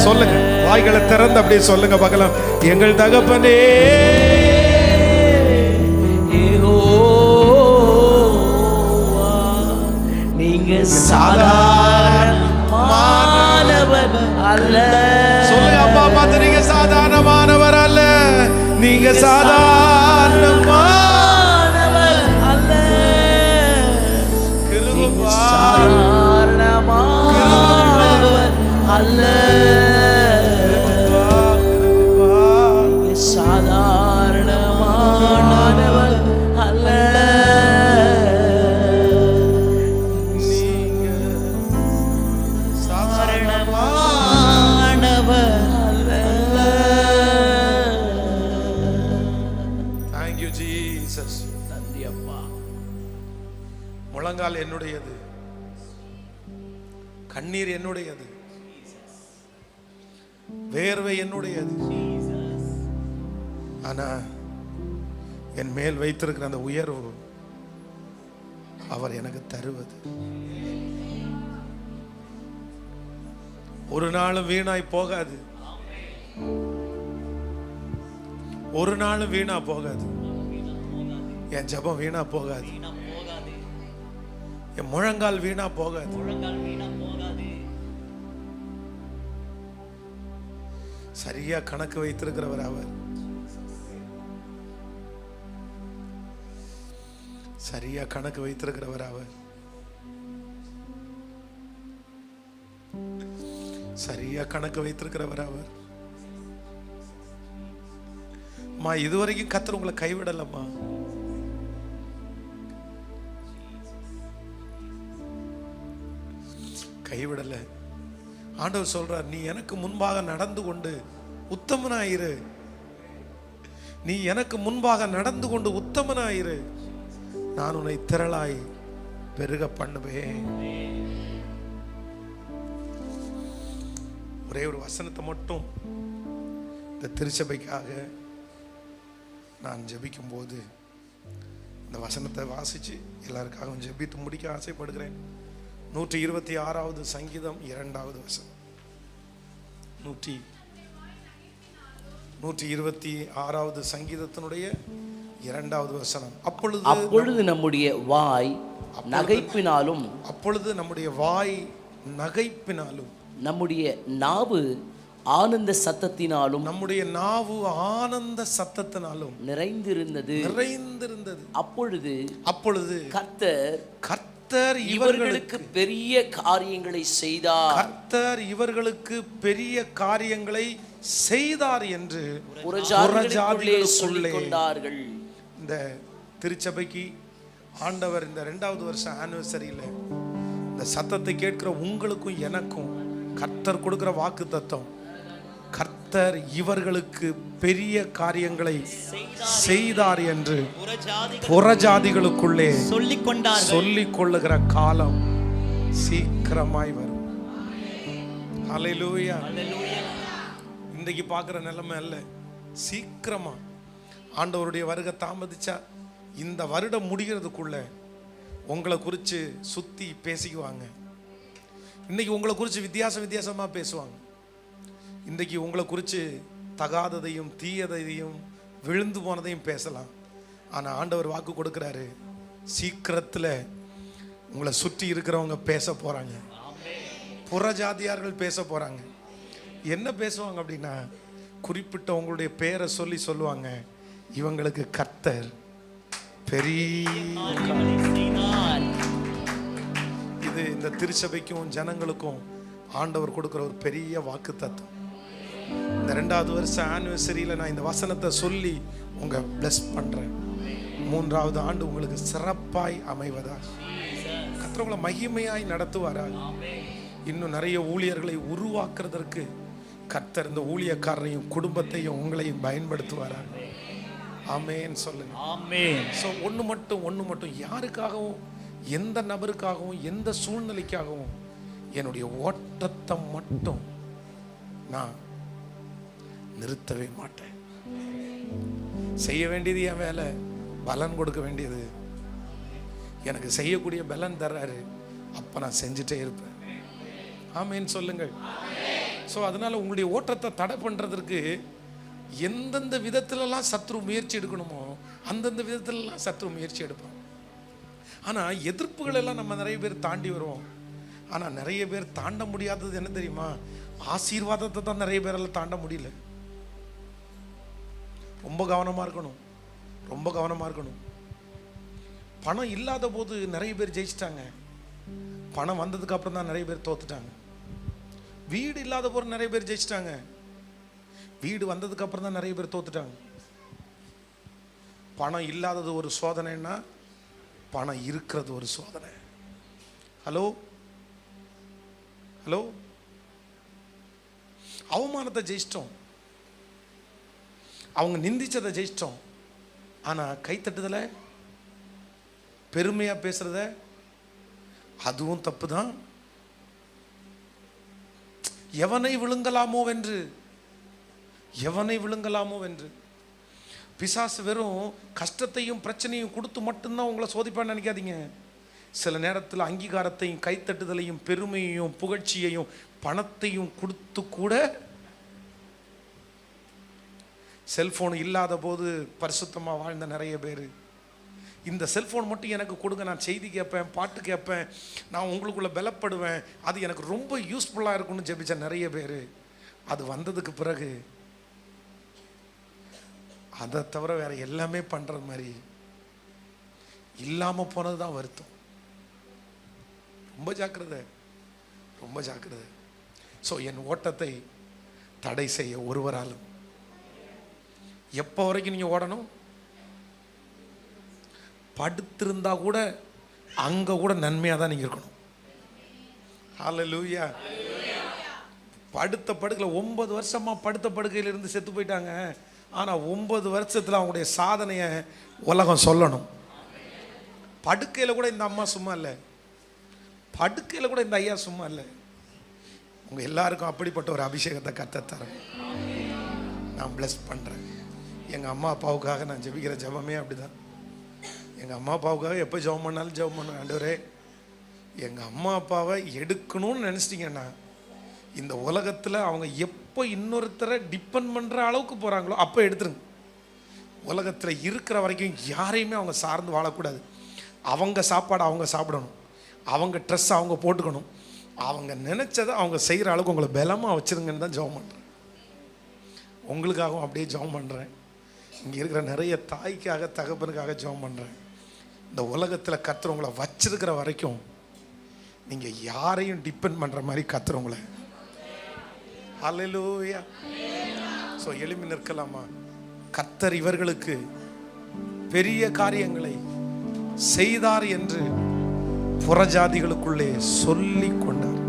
சொல்லுங்க, வாய்களை திறந்து அப்படியே சொல்லுங்க பார்க்கலாம், எங்கள் தகப்பனே யெகோவா, நீங்க சாதாரணமானவர் அல்ல. சொல்லுங்க அப்பா பார்த்து, நீங்க சாதாரணமானவர் அல்ல, நீங்க சாதாரணமானவர் அல்ல, சாதாரணமானவர் அல்ல, you Jesus. நன்றி அப்பா. முழங்கால் என்னுடையது, கண்ணீர் என்னுடையது, வேர்வை என்னுடையது. ஆனா என் மேல் வைத்திருக்கிற அந்த உயர்வு அவர் எனக்கு தருவது. ஒரு நாளும் வீணாய் போகாது, ஒரு நாளும் வீணா போகாது. என் ஜெபம் வீணா போகாது, என் முழங்கால் வீணா போகாது. சரியா கணக்கு வைத்திருக்கிறவர் அவர். சரியா கணக்கு வைத்திருக்கிறவர் அவர். சரியா கணக்கு வைத்திருக்கிறவர் அவர். அம்மா, இதுவரைக்கும் கர்த்தர் உங்களை கைவிடலம்மா. கைவிடல. ஆண்டவர் சொல்றார், நீ எனக்கு முன்பாக நடந்து கொண்டு உத்தமனாயிரு. நீ எனக்கு முன்பாக நடந்து கொண்டு உத்தமனாயிரு, நான் உன்னை திரளாய் பெருக பண்ணுவேன். ஒரே ஒரு வசனத்தை மட்டும் இந்த திருச்சபைக்காக நான் ஜெபிக்கும் போது இந்த வசனத்தை வாசிச்சு எல்லாருக்காகவும் ஜெபித்து முடிக்க ஆசைப்படுகிறேன். 126வது சங்கீதம் 2வது வசனம். 126வது சங்கீதத்தினுடைய 2வது வசனம். அப்பொழுது நம்முடைய வாய் நகைப்பினாலும், அப்பொழுது நம்முடைய வாய் நகைப்பினாலும், நம்முடைய நாவு ஆனந்த சத்தத்தினாலும், நம்முடைய நாவு ஆனந்த சத்தத்தினாலும் நிறைந்திருந்தது. அப்பொழுது கர்த்தர் இவர்களுக்கு பெரிய காரியங்களை செய்தார். கர்த்தர் இவர்களுக்கு பெரிய காரியங்களை செய்தார் என்று புறஜாதிகளுக்குள்ளே சொல்லிக் கொண்டார்கள். இந்த திருச்சபைக்கு ஆண்டவர் இந்த 2வது வருஷ ஆனிவர்சரியில இந்த சத்தத்தை கேட்கிற உங்களுக்கும் எனக்கும் கர்த்தர் கொடுக்கிற வாக்கு தத்தம், கர்த்தர் இவர்களுக்கு பெரிய காரியங்களை செய்தார் என்று புறஜாதிகளுக்குள்ளே சொல்லிக் கொள்ளுகிற காலம் சீக்கிரமாய் வரும். ஹல்லேலூயா. இன்றைக்கு பார்க்குற நிலைமை அல்ல, சீக்கிரமா ஆண்டவருடைய வருகை தாமதிச்சா இந்த வருடம் முடிகிறதுக்குள்ள உங்களை குறித்து சுத்தி பேசிக்குவாங்க. இன்னைக்கு உங்களை குறித்து வித்தியாசமாக பேசுவாங்க. இன்றைக்கு உங்களை குறித்து தகாததையும் தீயதையும் விழுந்து போனதையும் பேசலாம். ஆனால் ஆண்டவர் வாக்கு கொடுக்குறாரு, சீக்கிரத்தில் உங்களை சுற்றி இருக்கிறவங்க பேச போகிறாங்க. புறஜாதியார்கள் பேச போகிறாங்க. என்ன பேசுவாங்க அப்படின்னா, குறிப்பிட்ட உங்களுடைய பேரை சொல்லுவாங்க, இவங்களுக்கு கர்த்தர் பெரிய. இது இந்த திருச்சபைக்கும் ஜனங்களுக்கும் ஆண்டவர் கொடுக்குற ஒரு பெரிய வாக்கு தத்துவம். இந்த 2வது வருஷ ஆனிவர்சரியில் நான் இந்த வசனத்தை சொல்லி உங்க பிளஸ் பண்றேன். 3வது ஆண்டு உங்களுக்கு சிறப்பாய் அமைவதா, கர்த்தர் உங்களை மகிமையாய் நடத்துவாரா. இன்னும் நிறைய ஊழியர்களை உருவாக்குறதற்கு கர்த்தர் இந்த ஊழியக்காரரையும் குடும்பத்தையும் உங்களையும் பயன்படுத்துவாரா. ஆமென் சொல்லுங்க. ஆமென். ஸோ ஒன்று மட்டும் யாருக்காகவும், எந்த நபருக்காகவும், எந்த சூழ்நிலைக்காகவும் என்னுடைய ஓட்டத்தை மட்டும் நான் நிறுத்தவே மாட்டேன். செய்ய வேண்டியது என் வேலை, பலன் கொடுக்க வேண்டியது எனக்கு செய்யக்கூடிய பலன் தர்றாரு, அப்போ நான் செஞ்சுட்டே இருப்பேன். ஆமென் சொல்லுங்கள். ஸோ அதனால உங்களுடைய ஓட்டத்தை தடை பண்ணுறதுக்கு எந்தெந்த விதத்திலலாம் சத்ரு முயற்சி எடுக்கணுமோ அந்தந்த விதத்திலலாம் சத்ரு முயற்சி எடுப்போம். ஆனால் எதிர்ப்புகள் எல்லாம் நம்ம நிறைய பேர் தாண்டி வருவோம். ஆனால் நிறைய பேர் தாண்ட முடியாதது என்ன தெரியுமா, ஆசீர்வாதத்தை தான் நிறைய பேரெல்லாம் தாண்ட முடியல. ரொம்ப கவனமாக இருக்கணும். பணம் இல்லாத போது நிறைய பேர் ஜெயிச்சிட்டாங்க, பணம் வந்ததுக்கு அப்புறம் தான் நிறைய பேர் தோத்துட்டாங்க. வீடு இல்லாத போது நிறைய பேர் ஜெயிச்சிட்டாங்க, வீடு வந்ததுக்கு அப்புறம் தான் நிறைய பேர் தோத்துட்டாங்க. பணம் இல்லாதது ஒரு சோதனைன்னா பணம் இருக்கிறது ஒரு சோதனை. ஹலோ, அவமானத்தை ஜெயிச்சிட்டோம், அவங்க நிந்திச்சதை ஜெயிச்சிட்டோம், ஆனால் கைத்தட்டுதலை பெருமையாக பேசுகிறத அதுவும் தப்பு தான். எவனை விழுங்கலாமோ வென்று பிசாசு வெறும் கஷ்டத்தையும் பிரச்சனையும் கொடுத்து மட்டும்தான் உங்களை சோதிப்பான்னு நினைக்காதீங்க. சில நேரத்தில் அங்கீகாரத்தையும் கைத்தட்டுதலையும் பெருமையையும் புகழ்ச்சியையும் பணத்தையும் கொடுத்து கூட. செல்போன் இல்லாத போது பரிசுத்தமாக வாழ்ந்த நிறைய பேர், இந்த செல்ஃபோன் மட்டும் எனக்கு கொடுங்க, நான் செய்தி கேட்பேன், பாட்டு கேட்பேன், நான் உங்களுக்குள்ளே பலப்படுவேன், அது எனக்கு ரொம்ப யூஸ்ஃபுல்லாக இருக்கும்னு ஜெபிச்ச நிறைய பேர், அது வந்ததுக்கு பிறகு அதை தவிர வேறு எல்லாமே பண்ணுற மாதிரி இல்லாமல் போனது தான் வருத்தம். ரொம்ப ஜாக்கிரதை. ஸோ என் ஓட்டத்தை தடை செய்ய ஒருவராலும். எப்போ வரைக்கும் நீங்கள் ஓடணும்? படுத்திருந்தா கூட அங்கே கூட நன்மையாக தான் நீங்கள் இருக்கணும். ஹல்லேலூயா. படுத்த படுக்கையில் 9 வருஷமாக படுத்த படுக்கையில் இருந்து செத்து போயிட்டாங்க. ஆனால் 9 வருஷத்தில் அவங்களுடைய சாதனையை உலகம் சொல்லணும். படுக்கையில் கூட இந்த அம்மா சும்மா இல்லை, படுக்கையில் கூட இந்த ஐயா சும்மா இல்லை. உங்கள் எல்லாருக்கும் அப்படிப்பட்ட ஒரு அபிஷேகத்தை கர்த்தர் தரேன். நான் பிளஸ் பண்ணுறேன். எங்கள் அம்மா அப்பாவுக்காக நான் ஜெபிக்கிற ஜெபமே அப்படிதான். எங்கள் அம்மா அப்பாவுக்காக எப்போ ஜெபம் பண்ணாலும் ஜெபம் பண்ணுவேன். ஆண்டவரே, எங்கள் அம்மா அப்பாவை எடுக்கணும்னு நினச்சிட்டிங்கன்னா இந்த உலகத்தில் அவங்க எப்போ இன்னொருத்தரை டிபெண்ட் பண்ணுற அளவுக்கு போகிறாங்களோ அப்போ எடுத்துருங்க. உலகத்தில் இருக்கிற வரைக்கும் யாரையுமே அவங்க சார்ந்து வாழக்கூடாது. அவங்க சாப்பாடு அவங்க சாப்பிடணும், அவங்க ட்ரெஸ் அவங்க போட்டுக்கணும், அவங்க நினச்சதை அவங்க செய்கிற அளவுக்கு உங்களை பலமாக வச்சுருங்கன்னு தான் ஜெபம் பண்ணுறேன். உங்களுக்காகவும் அப்படியே ஜெபம் பண்ணுறேன். இங்கே இருக்கிற நிறைய தாய்க்காக தகப்பனுக்காக ஜெபம் பண்ணுறேன். இந்த உலகத்தில் கர்த்தர் உங்களை வச்சிருக்கிற வரைக்கும் நீங்கள் யாரையும் டிபெண்ட் பண்ணுற மாதிரி கர்த்தர் உங்களை. ஹல்லேலூயா. ஸோ எழுப்பி நிற்கலாமா? கர்த்தர் இவர்களுக்கு பெரிய காரியங்களை செய்தார் என்று புறஜாதிகளுக்குள்ளே சொல்லி கொண்டார்.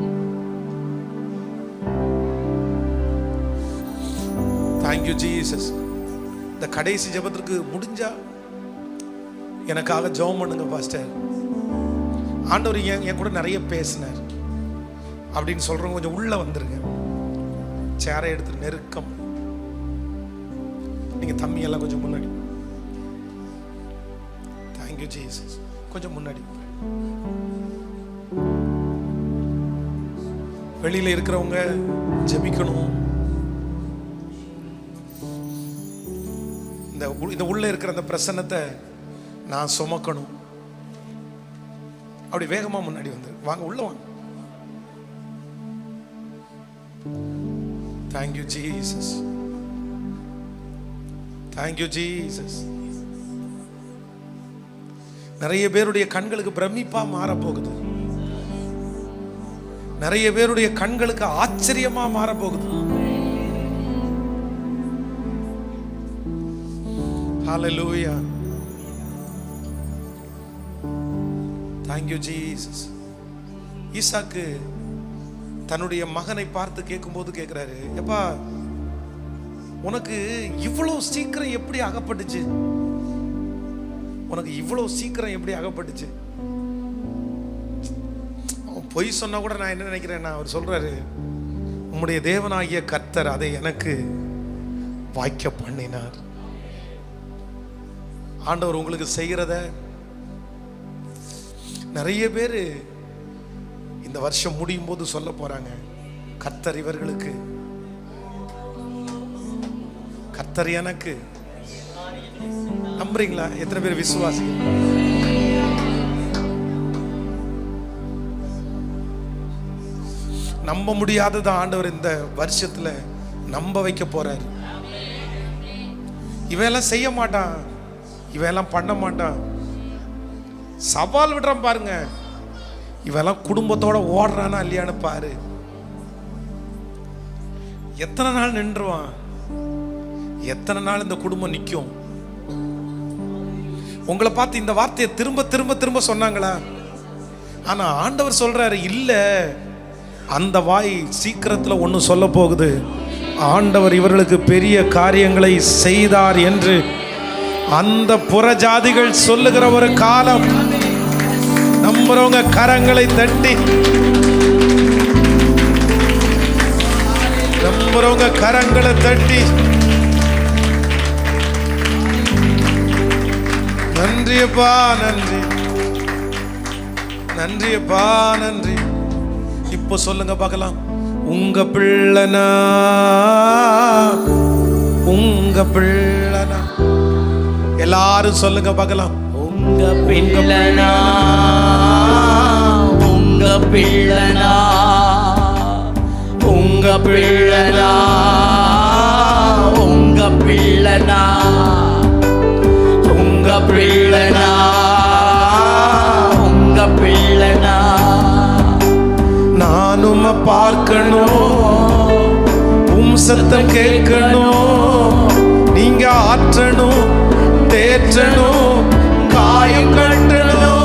Thank you Jesus. இந்த கடைசி ஜெபத்திற்கு முடிஞ்சா எனக்காக ஜெபம் பண்ணுங்க பாஸ்டர். ஆண்டவர் என் கூட நிறைய பேசினார் அப்படின்னு சொல்றவங்க கொஞ்சம் உள்ள வந்துருங்க. சேரை எடுத்து நெருக்கம். நீங்க தம்பி எல்லாம் கொஞ்சம் முன்னாடி. Thank you Jesus. கொஞ்சம் முன்னாடி. வெளியில இருக்கிறவங்க ஜெபிக்கணும். இந்த உள்ள இருக்கிற அந்த பிரசன்னத்தை நான் சுமக்கணும். அப்படி வேகமா முன்னாடி வந்து வாங்க, உள்ள வாங்க. Thank you Jesus. Thank you Jesus. நிறைய பேருடைய கண்களுக்கு பிரமிப்பா மாறப்போகுது. நிறைய பேருடைய கண்களுக்கு ஆச்சரியமா மாறப்போகுது. ஹல்லேலூயா. Thank you Jesus. ஈசாக்கு தன்னுடைய மகனை பார்த்து கேட்கும்போது கேட்கிறாரு, எப்பா உனக்கு இவ்வளவு சீக்கிரம் எப்படி அகப்பட்டுச்சு? உனக்கு இவ்வளவு சீக்கிரம் எப்படி அகப்பட்டுச்சு? அவன் பொய் சொன்னா கூட நான் என்ன நினைக்கிறேன்னா, அவர் சொல்றாரு, உம்முடைய தேவனாகிய கர்த்தர் அதை எனக்கு வாய்க்க பண்ணினார். ஆண்டவர் உங்களுக்கு செய்கிறத நிறைய பேர் இந்த வருஷம் முடியும் போது சொல்ல போறாங்க. கர்த்தர் இவர்களுக்கு, கர்த்தர் எனக்கு. நம்புறீங்களா? எத்தனை பேர் விசுவாசி? நம்ப முடியாதது ஆண்டவர் இந்த வருஷத்துல நம்ப வைக்க போறாரு. இவையெல்லாம் செய்ய மாட்டான், இவையெல்லாம் பண்ண மாட்டான். சவால் விடுறான் பாருங்க. இவெல்லாம் குடும்பத்தோட ஓடுறானா இல்லையான்னு பாரு. எத்தனை நாள் நின்றுவான்? எத்தனை நாள் இந்த குடும்பம் நிற்கும்? உங்களை பார்த்து இந்த வார்த்தையை திரும்ப திரும்ப திரும்ப சொன்னாங்களா? ஆனா ஆண்டவர் சொல்றாரு, இல்ல, அந்த வாய் சீக்கிரத்துல ஒண்ணு சொல்ல போகுது. ஆண்டவர் இவர்களுக்கு பெரிய காரியங்களை செய்தார் என்று அந்த புறஜாதிகள் சொல்லுகிற ஒரு காலம். நம்புறவங்க கரங்களை தட்டி, நம்புறவங்க கரங்களை தட்டி நன்றியப்பா, நன்றி, நன்றியப்பா, நன்றி. இப்போ சொல்லுங்க பார்க்கலாம். உங்க பிள்ளைனா, உங்க பிள்ளைனா, எல்லாரும் சொல்லுங்க பார்க்கலாம். உங்க பிள்ளைனா, உங்க பிள்ளைனா, உங்க பிள்ளைனா, உங்க பிள்ளைனா, உங்க பிள்ளைனா, உங்க பிள்ளைனா. நானும் பார்க்கணும், சத்தம் கேட்கணும், நீங்க ஆற்றணும், தேற்றணும், காயம் கட்டணும்.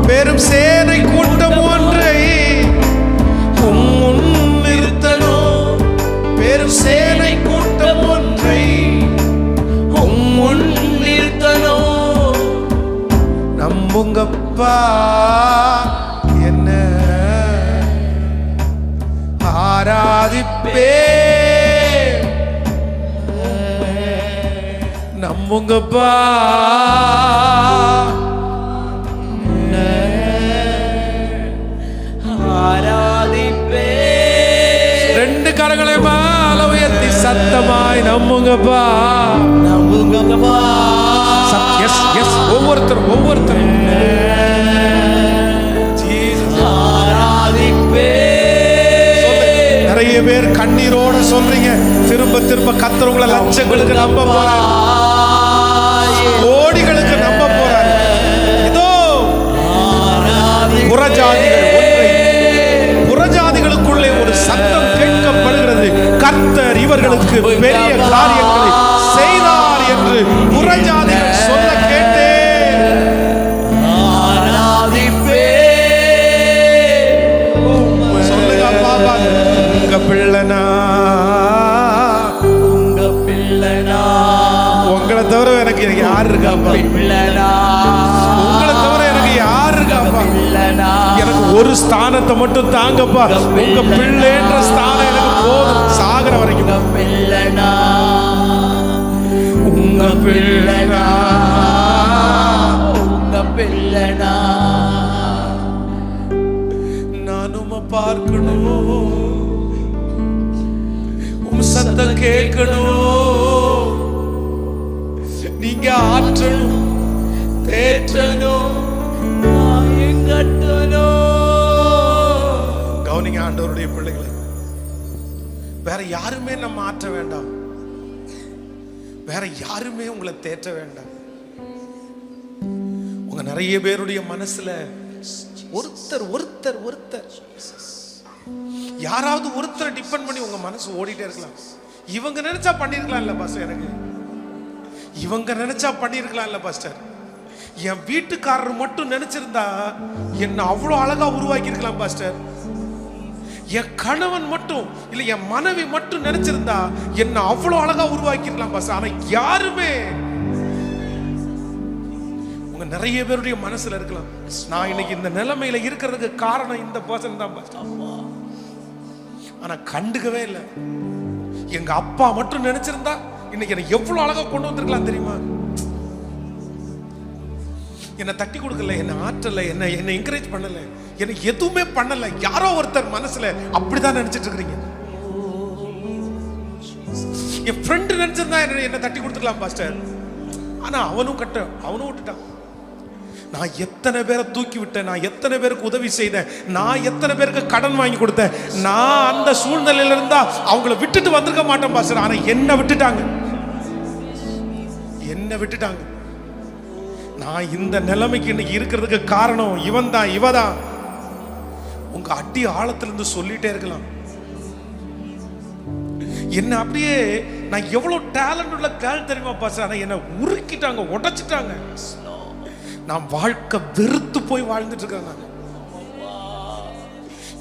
பெரும் சேனை கூட்டம் ஒன்றை முன் நிறுத்தணும், பெரும் சேனை கூட்டம் ஒன்றை முன் நிறுத்தணும். நம்புங்கப்பா, என்ன ஆராதிப்பே, நம்புங்கப்பா, ஆராதிப்பே. ரெண்டு கரங்களை மேல உயர்த்தி சத்தமாய் நம்புங்கப்பா, நம்புங்கப்பா. எஸ் எஸ், ஒவ்வொருத்தரும் ஒவ்வொருத்தரும் ஆராதிப்பே. நிறைய பேர் கண்ணீரோட சொல்றீங்க, திரும்ப திரும்ப கர்த்தர் லட்சங்களுக்கு நம்ப போறார், கோடிகளுக்கு நம்ப போறார். இதோ புறஜாதிகள் ஒன்றை, புறஜாதிகளுக்குள்ளே ஒரு சத்தம் கேட்கப்படுகிறது, கர்த்தர் இவர்களுக்கு பெரிய காரியங்களை செய்தார் என்று புறஜாதிகள் சொல்ல கேட்டேன். ஆராதிப்பே. சொல்லுங்க பாபா, உங்க பிள்ளைனா, உங்க பிள்ளைனா, உங்களை தவிர எனக்கு யார் இருக்காப்பா, பிள்ளைனா, உங்களை தவிர எனக்கு யார் இருக்காப்பா, பிள்ளைனா. எனக்கு ஒரு ஸ்தானத்தை மட்டும் தாங்கப்பா, உங்க பிள்ளைன்ற ஸ்தானம் எனக்கு போதும் சாகர வரைக்கும். உங்க பிள்ளைனா, உங்க பிள்ளைனா, உங்க பிள்ளைனா. நானும் பார்க்கணும், உம் சத்தம் கேட்கணும், நீங்க ஆற்றணும், தேற்றணும், காயம் கட்டணும். கவனிங்க ஆண்டவருடைய பிள்ளைகளை, வேற யாருமே நம்ம ஆற்ற வேண்டாம், வேற யாருமே உங்களை தேற்ற வேண்டாம். உங்க நிறைய பேருடைய மனசுல ஒருத்தர் ஒருத்தர் ஒருத்தர் யாராவது ஒருத்தரை டிபெண்ட் பண்ணி உங்க மனசு ஓடிட்டே இருக்கலாம். இவங்க நினைச்சா பண்ணிருக்கலாம் இல்ல பாஸ்டர், எனக்கு இவங்க நினைச்சா பண்ணிருக்கலாம் இல்ல பாஸ்டர், என் வீட்டுக்காரர் மட்டும் நினைச்சிருந்தா என்ன அவ்வளவு அழகா உருவாக்கி இருக்கலாம் பாஸ்டர், என் கணவன் மட்டும் இல்ல என் மனைவி மட்டும் நினைச்சிருந்தா என்ன அவ்வளவு அழகா உருவாக்கி இருக்கலாம் பாஸ்டர். ஆனா யாருமே, உங்க நிறைய பேருடைய மனசுல இருக்கலாம், நான் இன்னைக்கு இந்த நிலைமையில இருக்கிறதுக்கு காரணம் இந்த பர்சன் தான் பாஸ்டர். ஆனா கண்டுக்கவே இல்லை. எங்க அப்பா மட்டும் நினைச்சிருந்தா இன்னைக்கு என்ன எவ்வளவு அழகா கொண்டு வந்திருக்கலாம் தெரியுமா. என்னை தட்டி கொடுக்கல, என்னை ஆற்றல, என்னை என்கரேஜ் பண்ணல, என்னை எதுவுமே பண்ணல. யாரோ ஒருத்தர் மனசுல அப்படிதான் நினைச்சிட்டு இருக்கிறீங்க. என் ஃப்ரெண்டு நினைச்சிருந்தா என்ன தட்டி கொடுத்துக்கலாம் பாஸ்டர். ஆனா அவனும் அவனும் விட்டுட்டான். நான் எத்தனை பேரை தூக்கி விட்டேன், நான் எத்தனை பேருக்கு உதவி செய்தேன், நான் எத்தனை பேருக்கு கடன் வாங்கி கொடுத்தேன். நான் அந்த சூழ்நிலையில இருந்தா அவங்கள விட்டுட்டு வந்திருக்க மாட்டேன் பாஸ்டர். ஆனா என்ன விட்டுட்டாங்க, என்ன விட்டுட்டாங்க. நான் இந்த நிலைமைக்கு இன்னைக்கு இருக்கிறதுக்கு காரணம் இவன் தான், இவதான். உங்க அடி ஆழத்திலிருந்து சொல்லிட்டே இருக்கலாம். என்ன அப்படியே நான் எவ்வளவு டேலண்ட் உள்ள கேள் தெரியுமா பாஸ்டர், ஆனா என்ன உருக்கிட்டாங்க, உடைச்சிட்டாங்க. நான் வாழ்க்கை வெறுத்து போய் வாழ்ந்துட்டு இருக்கேன்.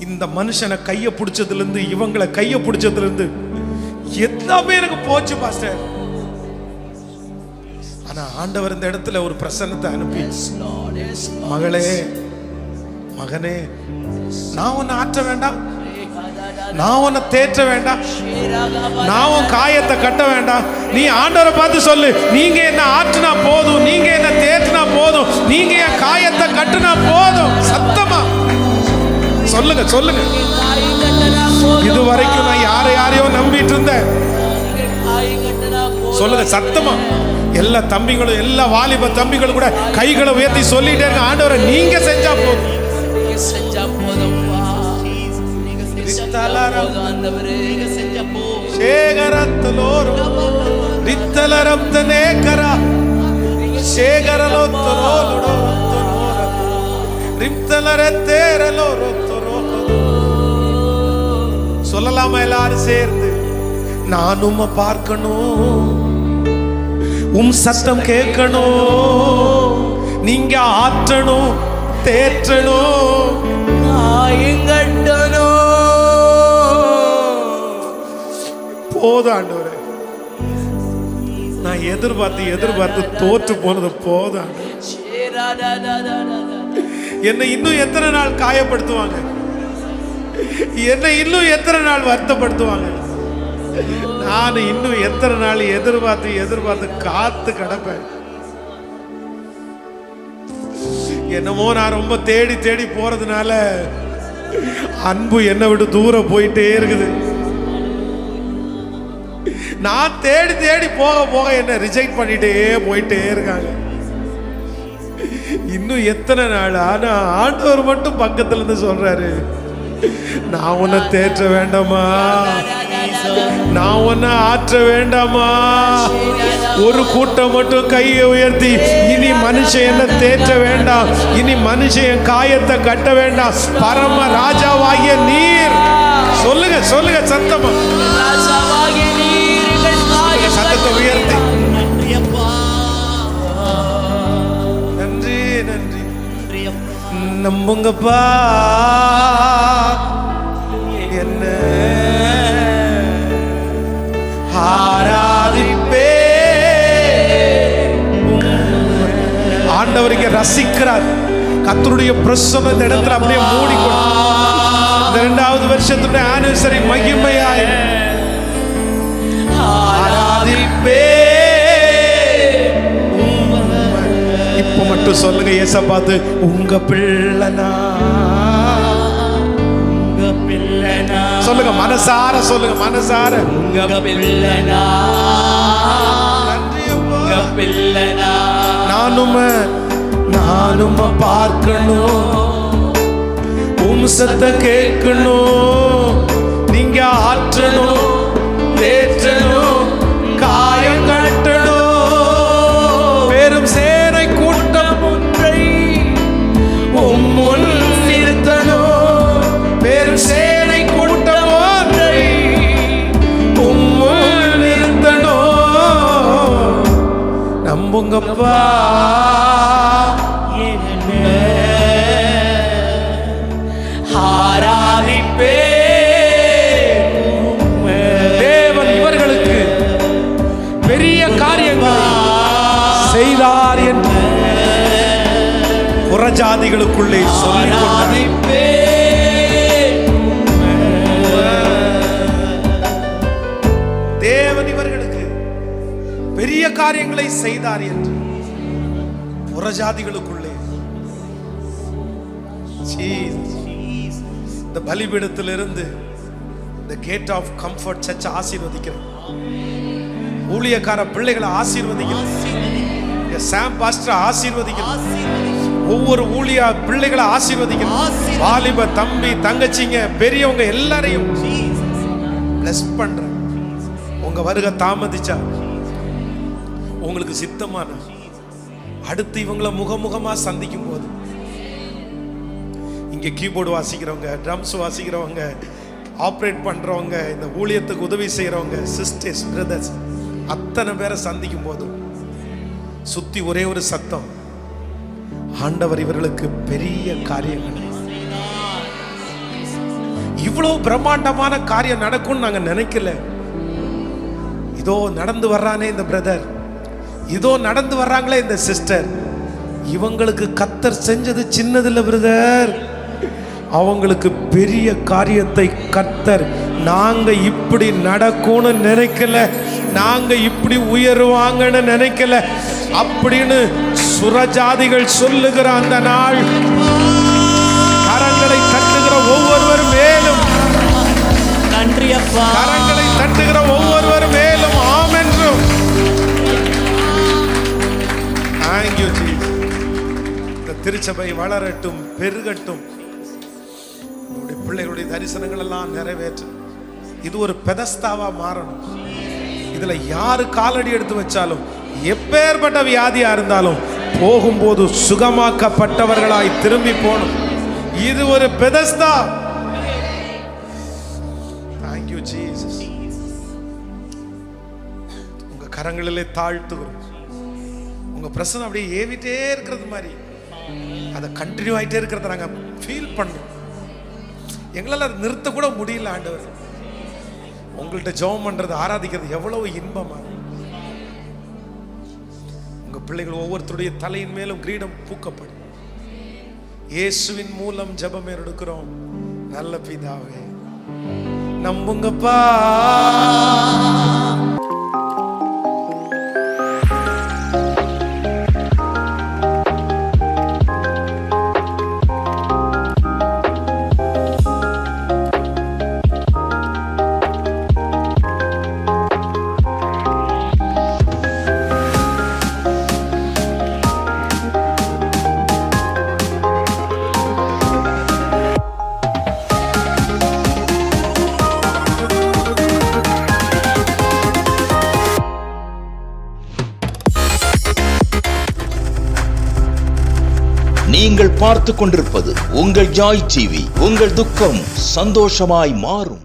இந்த மனுஷனை கைய பிடிச்சதுல இருந்து, இவங்களை கைய பிடிச்சதுல இருந்து எல்லாமே எனக்கு போச்சு பாஸ்டர். ஆனா ஆண்டவர் இந்த இடத்துல ஒரு பிரசன்னத்தை அனுப்பி, Yes, Lord. Yes, Lord. மகளே மகனே, நான் உன்னை ஆற்ற வேண்டாம், நான் உன்னை தேற்ற வேண்டாம், நான் உன் காயத்தை கட்ட வேண்டாம். நீ ஆண்டவரை பார்த்து சொல்லு, நீங்க என்ன ஆற்றினா போதும், நீங்க என்ன தேற்றினா போதும், நீங்க என் காயத்தை கட்டுனா போதும். சத்தமா சொல்லுங்க சொல்லுங்க. இது வரைக்கும் நான் யாரையோ நம்பிட்டு இருந்தேன். சொல்லுங்க சத்தமா. எல்லா தம்பிகளும், எல்லா வாலிப தம்பிகளும் கூட கைகளை உயர்த்தி சொல்லிட்டே இருக்க, ஆண்டவரை நீங்க செஞ்சா போதும். சொல்லலாமா எல்லாரும் சேர்ந்து? நான் உம்மை பார்க்கணும், உம் சத்தம் கேட்கணும், நீங்க ஆற்றணும், தேற்றணும், போதும் ஆண்டவரே. நான் எதிர்பார்த்து தோற்று போனது போதும். என்னை இன்னும் எத்தனை நாள் காயப்படுத்துவாங்க, என்னை இன்னும் எத்தனை நாள் வருத்தப்படுத்துவாங்க, நான் இன்னும் எத்தனை நாள் எதிர்பார்த்து காத்து கிடப்பேன். என்னமோ நான் ரொம்ப தேடி போறதுனால அன்பு என்னை விட்டு தூரம் போயிட்டே இருக்குது. நான் தேடி போக என்ன ரிஜெக்ட் பண்ணிட்டே போயிட்டே இருக்காங்க. இன்னும் எத்தனை நாள்? ஆனா ஆண்டவர் மட்டும் பக்கத்துல இருந்து சொல்றாரு, நான் உன்னை தேற்ற வேண்டாமா, நான் உன்னை ஆற்ற வேண்டாமா. ஒரு கூட்டம் மட்டும் கையை உயர்த்தி, இனி மனுஷன் என்ன தேற்ற வேண்டாம், இனி மனுஷன் காயத்தை கட்ட வேண்டாம், பரம ராஜாவாகிய நீர். சொல்லுங்க சொல்லுங்க சத்தமா, சத்தத்தை உயர்த்தி. நன்றி நன்றி. நம்புங்கப்பா என்ன ஆராதிப்பே. ஆண்டவர் இங்க ரசிக்கிறார். கர்த்தருடைய பிரசன்னம் இந்த இடத்துல அப்படியே மூடிக்கொண்டு இந்த 2வது வருஷத்துடைய ஆனிவர்சரி மகிமையாய் ஆராதிப்பே. இப்ப மட்டும் சொல்லுங்க ஏச பார்த்து, உங்க பிள்ளைனா, உங்க பிள்ளைனா. சொல்லுங்க மனசார, சொல்லுங்க மனசார, உங்க பிள்ளைனா, உங்க பிள்ளைனா. நானும் பார்க்கணும், உம் சத்த கேட்கணும், நீங்க ஆற்றணும், தேற்றணும், காயம் கட்டணும். பெரும் சேனை கூட்டம் ஒன்றை உம் முன் நிறுத்தணும், பெரும் சேனை கூட்டம் ஒன்றை உம் முன் நிறுத்தணும். நம்புங்கப்பா ஆராதிப்பே. தேவன் இவர்களுக்கு பெரிய காரியங்களை செய்தார் என்று புறஜாதிகளுக்குள்ளே சொல்லிக் கொண்டார். தேவன் இவர்களுக்கு பெரிய காரியங்களை செய்தார் என்று புறஜாதிகளுக்குள்ளே. இந்த பலிபீடத்திலிருந்து இந்த கேட் ஆஃப் கம்ஃபர்ட் சர்ச் ஆசீர்வதிக்கிறேன். ஊழியக்கார பிள்ளைகளை ஆசீர்வதிக்கிறேன். சாம் பாஸ்டர் ஆசீர்வதிக்கிறேன். ஒவ்வொரு ஊழிய பிள்ளைகளை ஆசீர்வதிக்கிறேன். வாலிப தம்பி தங்கச்சிங்க பெரியவங்க எல்லாரையும் பிளஸ் பண்றேன். உங்க வருகை தாமதிச்சா உங்களுக்கு சித்தமான அடுத்து இவங்களை முகமுகமா சந்திக்கும் போது இங்கே கீபோர்டு வாசிக்கிறவங்க, ட்ரம்ஸ் வாசிக்கிறவங்க, ஆப்ரேட் பண்றவங்க, இந்த ஊழியத்துக்கு உதவி செய்யறவங்க, சிஸ்டர்ஸ், பிரதர்ஸ் அத்தனை பேரை சந்திக்கும் போதும் சுத்தி ஒரே ஒரு சத்தம், ஆண்டவர் இவர்களுக்கு பெரிய காரியங்கள், இவ்வளவு பிரம்மாண்டமான காரியம் நடக்கும்னு நாங்க நினைக்கல. இதோ நடந்து வர்றானே இந்த பிரதர், இதோ நடந்து வர்றாங்களே இந்த சிஸ்டர், இவங்களுக்கு கர்த்தர் செஞ்சது சின்னதில்லை பிரதர், அவங்களுக்கு பெரிய காரியத்தை கர்த்தர், நாங்க இப்படி நடக்கும்னு நினைக்கல, நாங்க இப்படி உயருவாங்கன்னு நினைக்கல அப்படின்னு சுரஜாதிகள் சொல்லுகிற அந்த நாள் கரங்களை தட்டுகிற ஒவ்வொருவர் மேலும், நன்றி அப்பா, கரங்களை தட்டுகிற ஒவ்வொருவர் மேலும் ஆமென்றும். Thank you Jesus. இந்த திருச்சபை வளரட்டும், பெருகட்டும், உங்களுடைய பிள்ளைகளுடைய தரிசனங்கள் எல்லாம் நிறைவேற்றும். இது ஒரு பெதஸ்தாவா மாறணும். இதுல யாரு காலடி எடுத்து வச்சாலும், எப்பேற்பட்ட வியாதியா இருந்தாலும் போகும்போது சுகமாக்கப்பட்டவர்களாய் திரும்பி போகணும். இது ஒரு பெதஸ்தா. Thank you Jesus. உங்க கரங்களிலே தாழ்த்துகிறோம். உங்க பிரசன்னம் அப்படியே ஏவிட்டே இருக்கிறது மாதிரி, அதை கண்டினியூ ஆகிட்டே இருக்கிறத நாங்கள் ஃபீல் பண்ணோம். எங்களால் அதை நிறுத்த கூட முடியல ஆண்டவர். உங்கள்கிட்ட ஜெபம் பண்றது, ஆராதிக்கிறது எவ்வளவு இன்பமா. உங்க பிள்ளைகள் ஒவ்வொருத்தருடைய தலையின் மேலும் கிரீடம் பூக்கப்படும். இயேசுவின் மூலம் ஜெபம் எடுக்கிறோம் நல்ல பிதாவே, நம்புங்கப்பா. நீங்கள் பார்த்து கொண்டிருப்பது உங்கள் ஜாய் டிவி. உங்கள் துக்கம் சந்தோஷமாய் மாறும்.